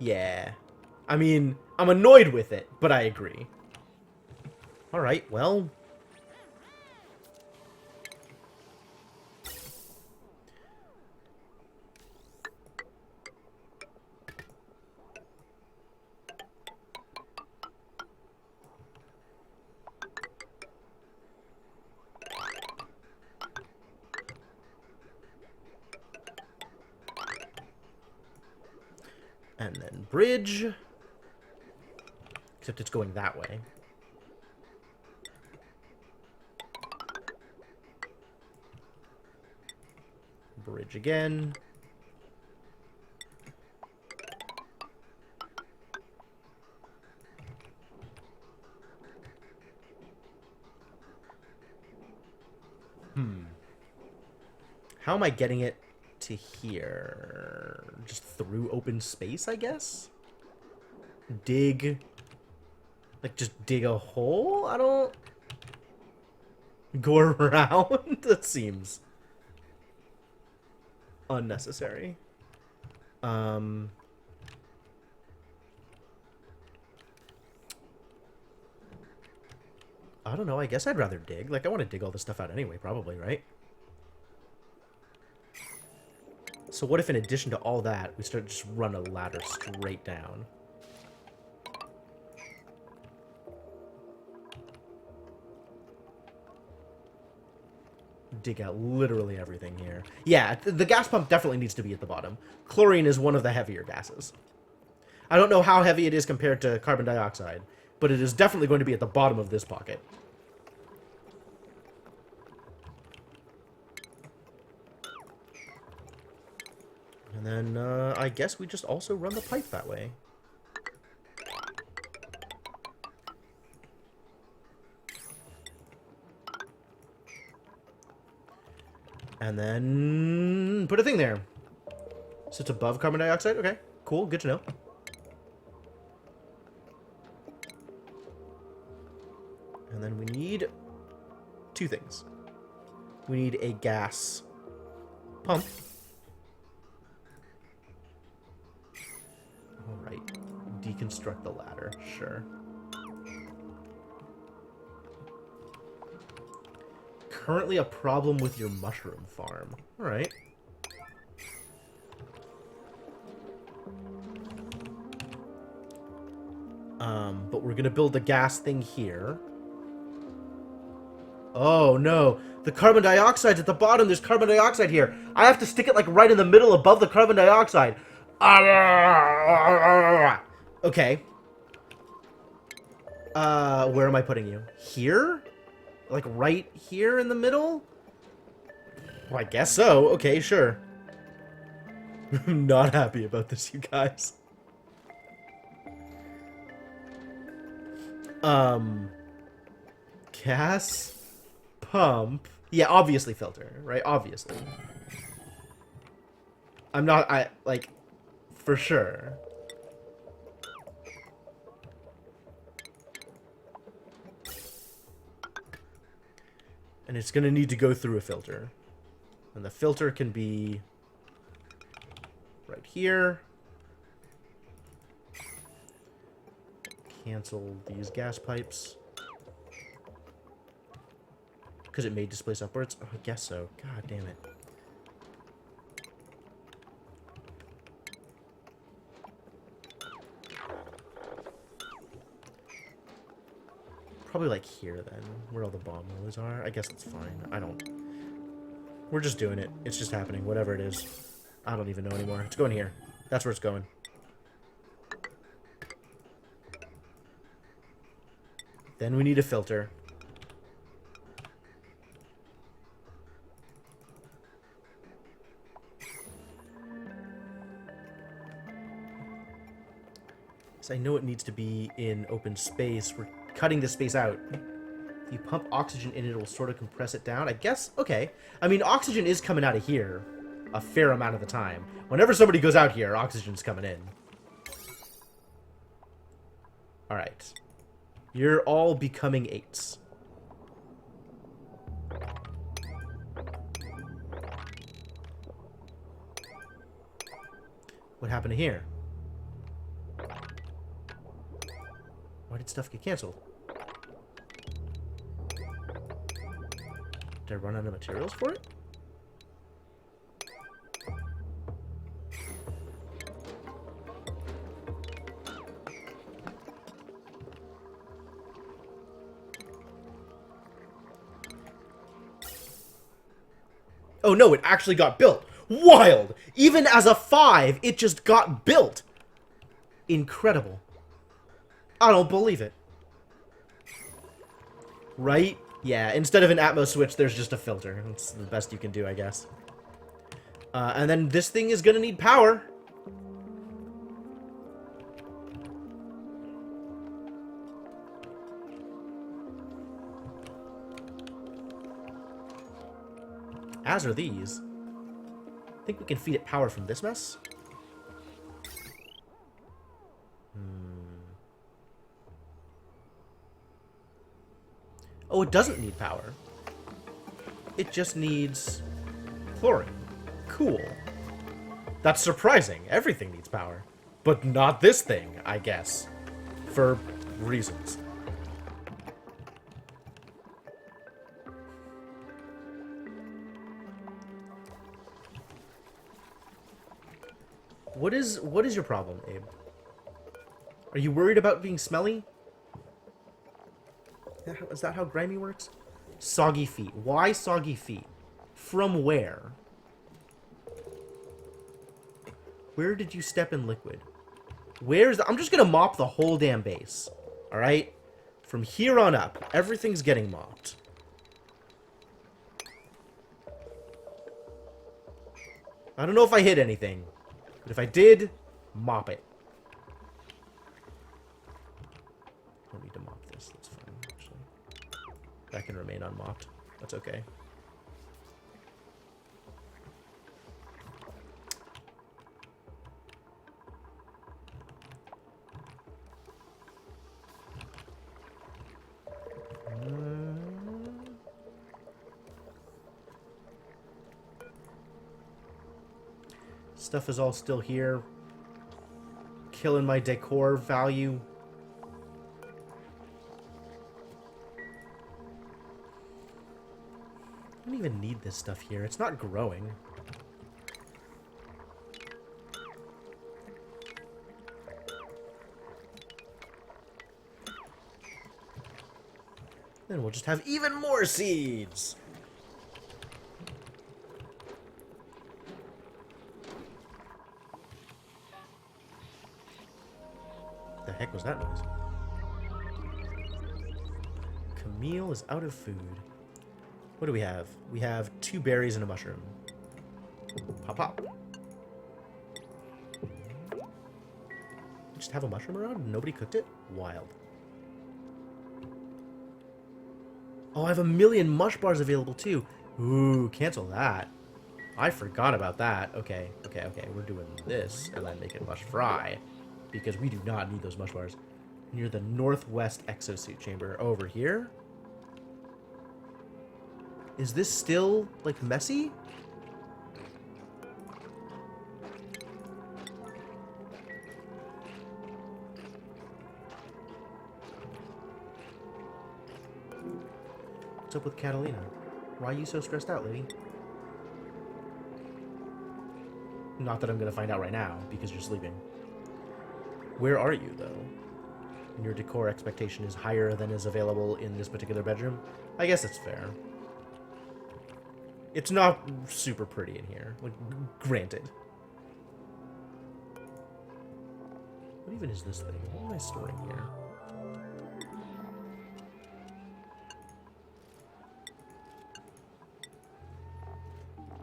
Yeah. I mean, I'm annoyed with it, but I agree. Alright, well. And then bridge. Except it's going that way. Bridge again. How am I getting it to here? Just through open space, I guess? Dig. Like, just dig a hole? I don't... Go around? That seems... unnecessary. I don't know, I guess I'd rather dig. Like, I want to dig all this stuff out anyway, probably, right? So what if in addition to all that, we start just run a ladder straight down? Dig out literally everything here. Yeah, the gas pump definitely needs to be at the bottom. Chlorine is one of the heavier gases. I don't know how heavy it is compared to carbon dioxide, but it is definitely going to be at the bottom of this pocket. And then, I guess we just also run the pipe that way. And then put a thing there. So it's above carbon dioxide? Okay, cool, good to know. And then we need two things. We need a gas pump. Alright, deconstruct the ladder, sure. Currently a problem with your mushroom farm. Alright. But we're gonna build the gas thing here. Oh no, the carbon dioxide's at the bottom. There's carbon dioxide here. I have to stick it like right in the middle above the carbon dioxide. Okay. Where am I putting you? Here? Like right here in the middle? Well, I guess so. Okay, sure. I'm not happy about this, you guys. Gas pump. Yeah, obviously filter, right? Obviously. I'm not, like, for sure. And it's going to need to go through a filter. And the filter can be right here. Cancel these gas pipes. Because it may displace upwards? Oh, I guess so. God damn it. Probably like here then, where all the bomb rollers are. I guess it's fine. I don't... We're just doing it. It's just happening, whatever it is. I don't even know anymore. It's going here. That's where it's going. Then we need a filter. So I know it needs to be in open space. We're cutting the space out. If you pump oxygen in, it will sort of compress it down. I guess, okay. I mean, oxygen is coming out of here a fair amount of the time. Whenever somebody goes out here, oxygen's coming in. Alright. You're all becoming 8s. What happened to here? Why did stuff get canceled? Did I run out of materials for it? Oh no, it actually got built. Wild! Even as a 5, it just got built. Incredible. I don't believe it. Right? Yeah, instead of an Atmos switch, there's just a filter. That's the best you can do, I guess. And then this thing is gonna need power. As are these. Think we can feed it power from this mess? Oh, it doesn't need power. It just needs chlorine. Cool. That's surprising. Everything needs power. But not this thing, I guess. For reasons. What is your problem, Abe? Are you worried about being smelly? Is that how grimy works? Soggy feet. Why soggy feet? From where? Where did you step in liquid? Where's the... I'm just gonna mop the whole damn base. Alright? From here on up, everything's getting mopped. I don't know if I hit anything. But if I did, mop it. Don't need to mop this. That's fine, actually. That can remain unmopped. That's okay. Stuff is all still here. Killing my decor value. I don't even need this stuff here. It's not growing. Then we'll just have even more seeds. The heck was that noise? Camille is out of food. What do we have? We have 2 berries and a mushroom. Pop, pop. Just have a mushroom around? Nobody cooked it? Wild. Oh, I have 1,000,000 mush bars available too. Ooh, cancel that. I forgot about that. Okay, okay, okay. We're doing this and then make it mush fry. Because we do not need those mush bars. Near the northwest exosuit chamber. Over here? Is this still, like, messy? What's up with Catalina? Why are you so stressed out, lady? Not that I'm gonna find out right now, because you're sleeping. Where are you, though? And your decor expectation is higher than is available in this particular bedroom? I guess it's fair. It's not super pretty in here. Like, granted. What even is this thing? What am I storing here?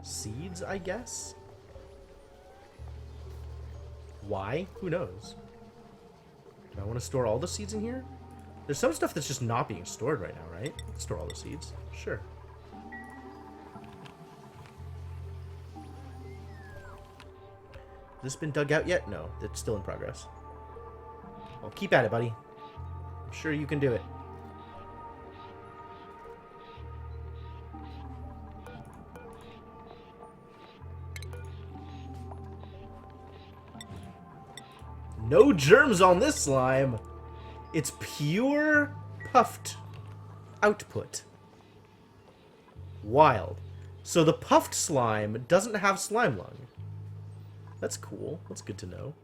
Seeds, I guess? Why? Who knows? Do I want to store all the seeds in here? There's some stuff that's just not being stored right now, right? Let's store all the seeds. Sure. Has this been dug out yet? No, it's still in progress. Well, keep at it, buddy. I'm sure you can do it. No germs on this slime. It's pure puffed output. Wild. So the puffed slime doesn't have slime lung. That's cool. That's good to know.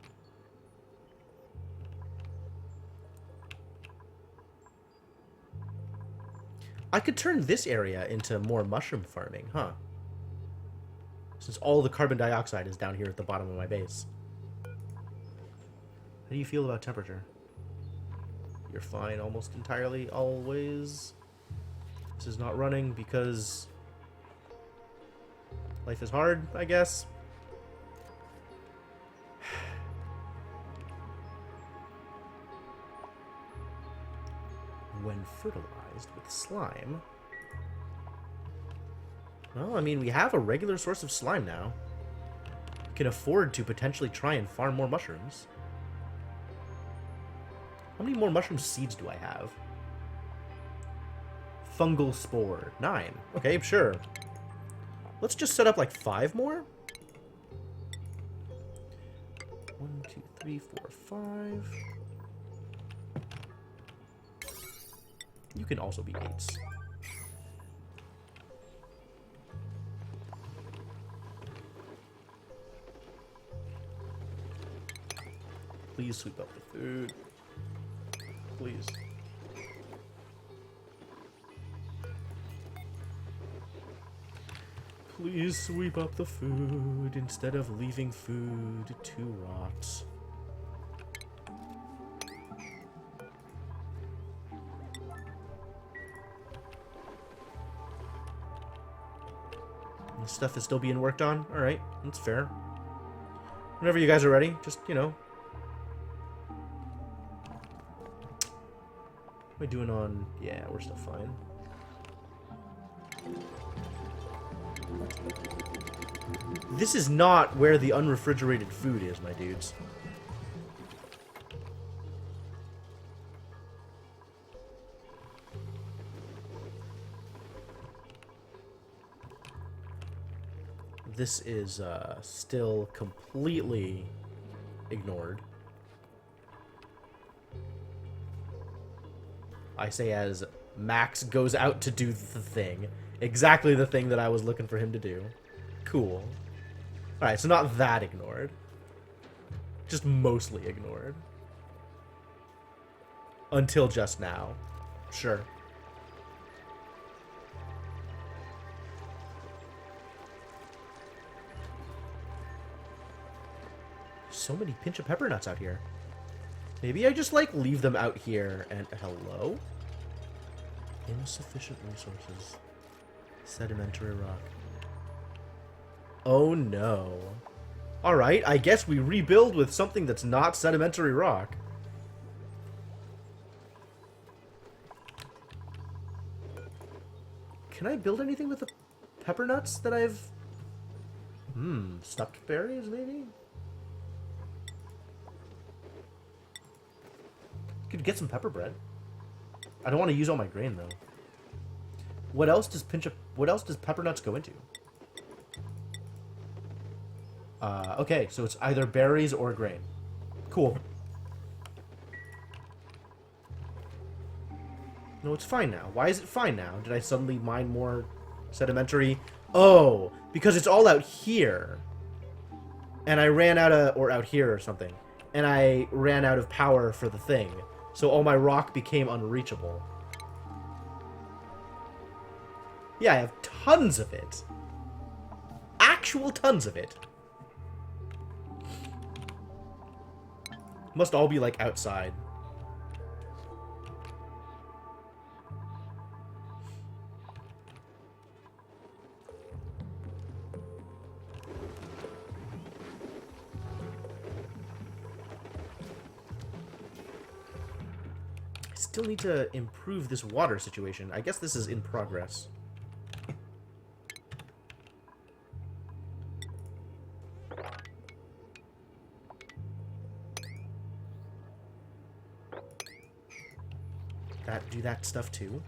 I could turn this area into more mushroom farming, huh? Since all the carbon dioxide is down here at the bottom of my base. How do you feel about temperature? You're fine almost entirely, always. This is not running because life is hard, I guess. When fertilized with slime... Well, I mean, we have a regular source of slime now. We can afford to potentially try and farm more mushrooms. How many more mushroom seeds do I have? Fungal spore. 9. Okay, sure. Let's just set up like 5 more. 1, 2, 3, 4, 5. You can also be 8s. Please sweep up the food. Please. Please sweep up the food instead of leaving food to rot. This stuff is still being worked on? Alright, that's fair. Whenever you guys are ready, just, you know. What am I doing on... Yeah, we're still fine. This is not where the unrefrigerated food is, my dudes. This is still completely ignored. I say as Max goes out to do the thing. Exactly the thing that I was looking for him to do. Cool. Alright, so not that ignored. Just mostly ignored. Until just now. Sure. So many pinch of pepper nuts out here. Maybe I just, like, leave them out here and... Hello? Insufficient resources. Sedimentary rock. Oh, no. Alright, I guess we rebuild with something that's not sedimentary rock. Can I build anything with the pepper nuts that I've... stuffed berries, maybe? Could get some pepper bread. I don't want to use all my grain, though. What else does pepper nuts go into? Okay, so it's either berries or grain. Cool. No, it's fine now. Why is it fine now? Did I suddenly mine more sedimentary? Oh, because it's all out here. And I ran out of... Or out here or something. And I ran out of power for the thing. So all my rock became unreachable. Yeah, I have tons of it. Actual tons of it. Must all be, like, outside. I still need to improve this water situation. I guess this is in progress. Do that stuff too.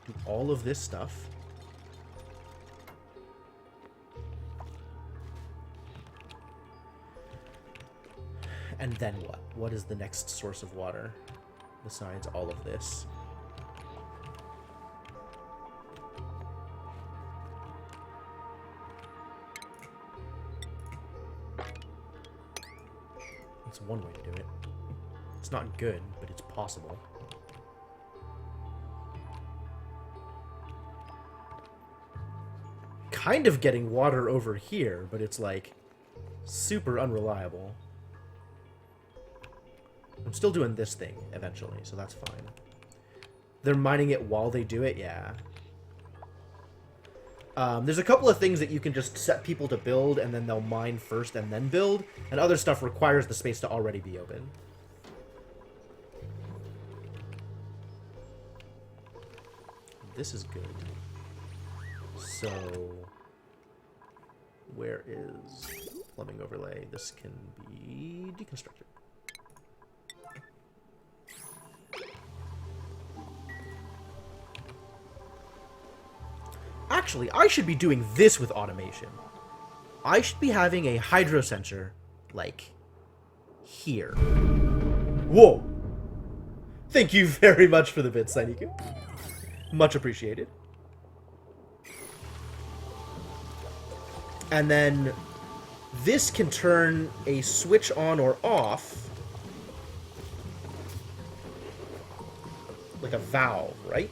Do all of this stuff. And then what? What is the next source of water besides all of this? That's one way to do it. It's not good, but it's possible. Kind of getting water over here, but it's like super unreliable. I'm still doing this thing eventually, so that's fine. They're mining it while they do it, yeah. There's a couple of things that you can just set people to build, and then they'll mine first and then build, and other stuff requires the space to already be open. This is good. So, where is plumbing overlay? This can be deconstructed. Actually, I should be doing this with automation. I should be having a hydro sensor, like, here. Whoa! Thank you very much for the bit, Sainiku. Much appreciated. And then this can turn a switch on or off, like a valve, right?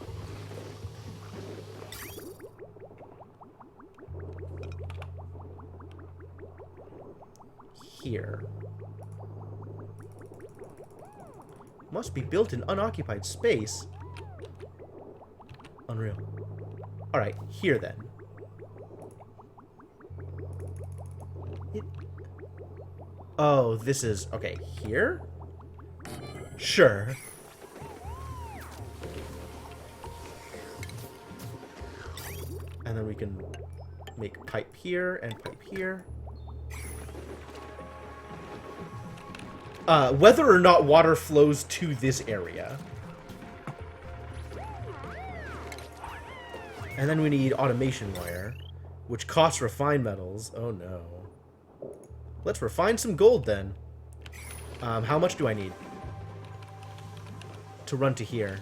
Here. Must be built in unoccupied space. Unreal. Alright, here then. Oh, this is... Okay, here? Sure. And then we can make pipe here and pipe here. Whether or not water flows to this area. And then we need automation wire, which costs refined metals. Oh no. Let's refine some gold then. How much do I need to run to here?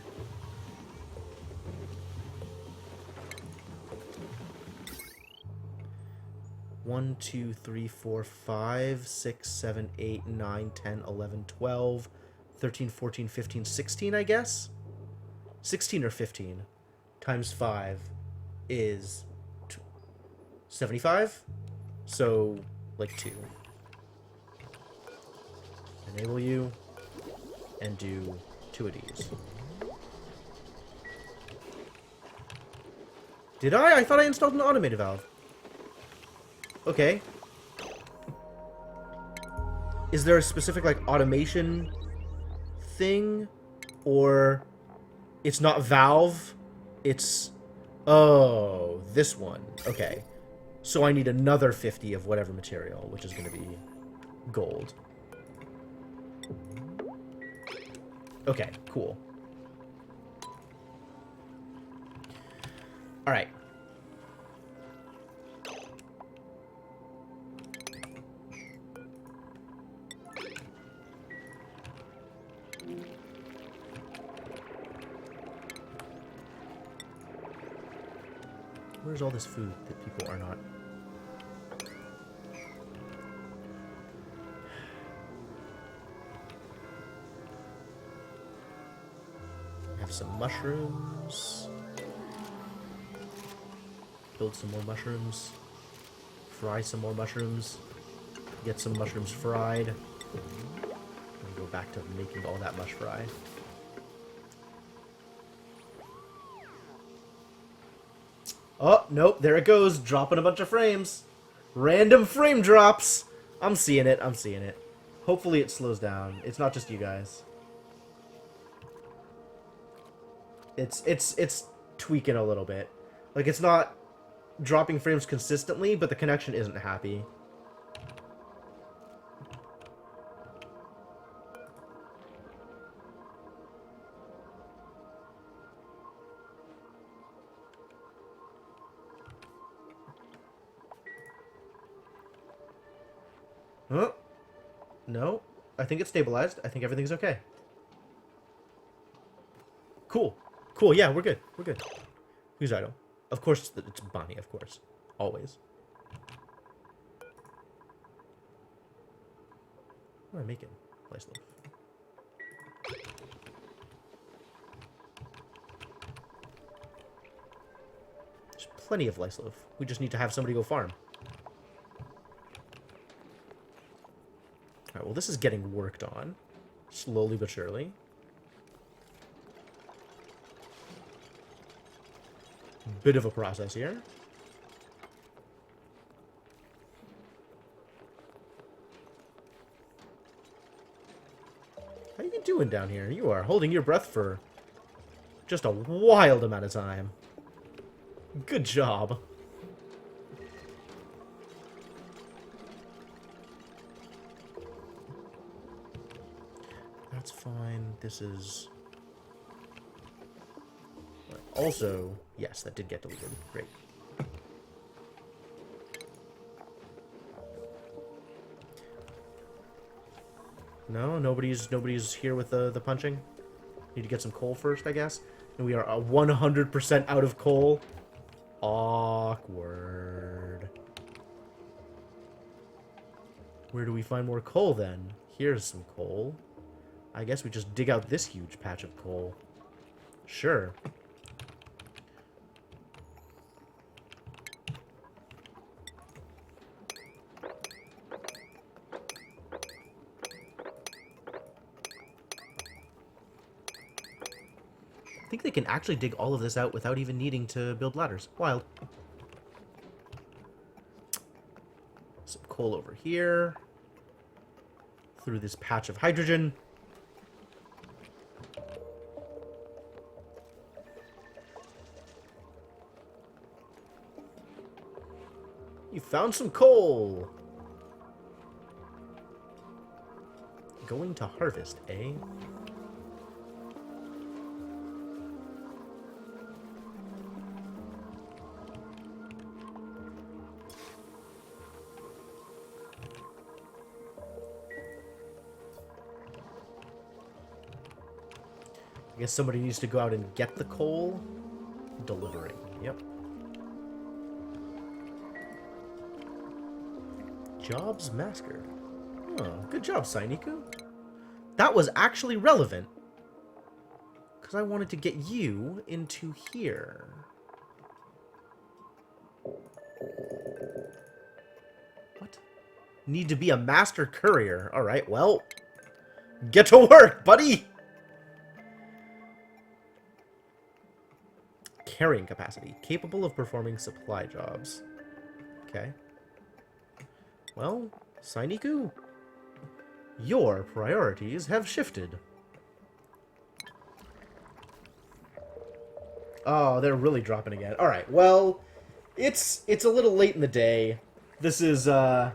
One, 2, 3, 4, 5, 6, 7, 8, 9, 10, 11, 12, 13, 14, 15, 16, I guess? 16 or 15 times 5 is 75? So, like 2. Enable you, and do 2 of these. Did I? I thought I installed an automated valve. Okay. Is there a specific, like, automation thing? Or it's not valve, it's... Oh, this one. Okay. So I need another 50 of whatever material, which is going to be gold. Okay, cool. Alright. Where's all this food that people are not? Have some mushrooms. Build some more mushrooms. Fry some more mushrooms. Get some mushrooms fried. And go back to making all that mush fry. Oh, nope, there it goes, dropping a bunch of frames. Random frame drops. I'm seeing it, I'm seeing it. Hopefully it slows down. It's not just you guys. It's tweaking a little bit. Like, it's not dropping frames consistently, but the connection isn't happy. Huh? No. I think it's stabilized. I think everything's okay. Cool. Cool, yeah, we're good. We're good. Who's idle? Of course it's Bonnie, of course. Always. What am I making? Slice loaf. There's plenty of lice loaf. We just need to have somebody go farm. Alright, well this is getting worked on. Slowly but surely. Bit of a process here. How you doing down here? You are holding your breath for just a wild amount of time. Good job. That's fine. This is... Also, yes, that did get deleted. Great. No, nobody's here with the punching. Need to get some coal first, I guess. And we are 100% out of coal. Awkward. Where do we find more coal then? Here's some coal. I guess we just dig out this huge patch of coal. Sure. I think they can actually dig all of this out without even needing to build ladders. Wild. Some coal over here. Through this patch of hydrogen. You found some coal! Going to harvest, eh? I guess somebody needs to go out and get the coal. Delivering. Yep. Jobs mastered. Oh, good job, Sainiku. That was actually relevant. Because I wanted to get you into here. What? Need to be a master courier. Alright, well. Get to work, buddy! Carrying capacity. Capable of performing supply jobs. Okay. Well, Sainiku, your priorities have shifted. Oh, they're really dropping again. Alright, well, it's a little late in the day. This is, Whoa.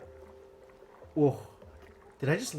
Did I just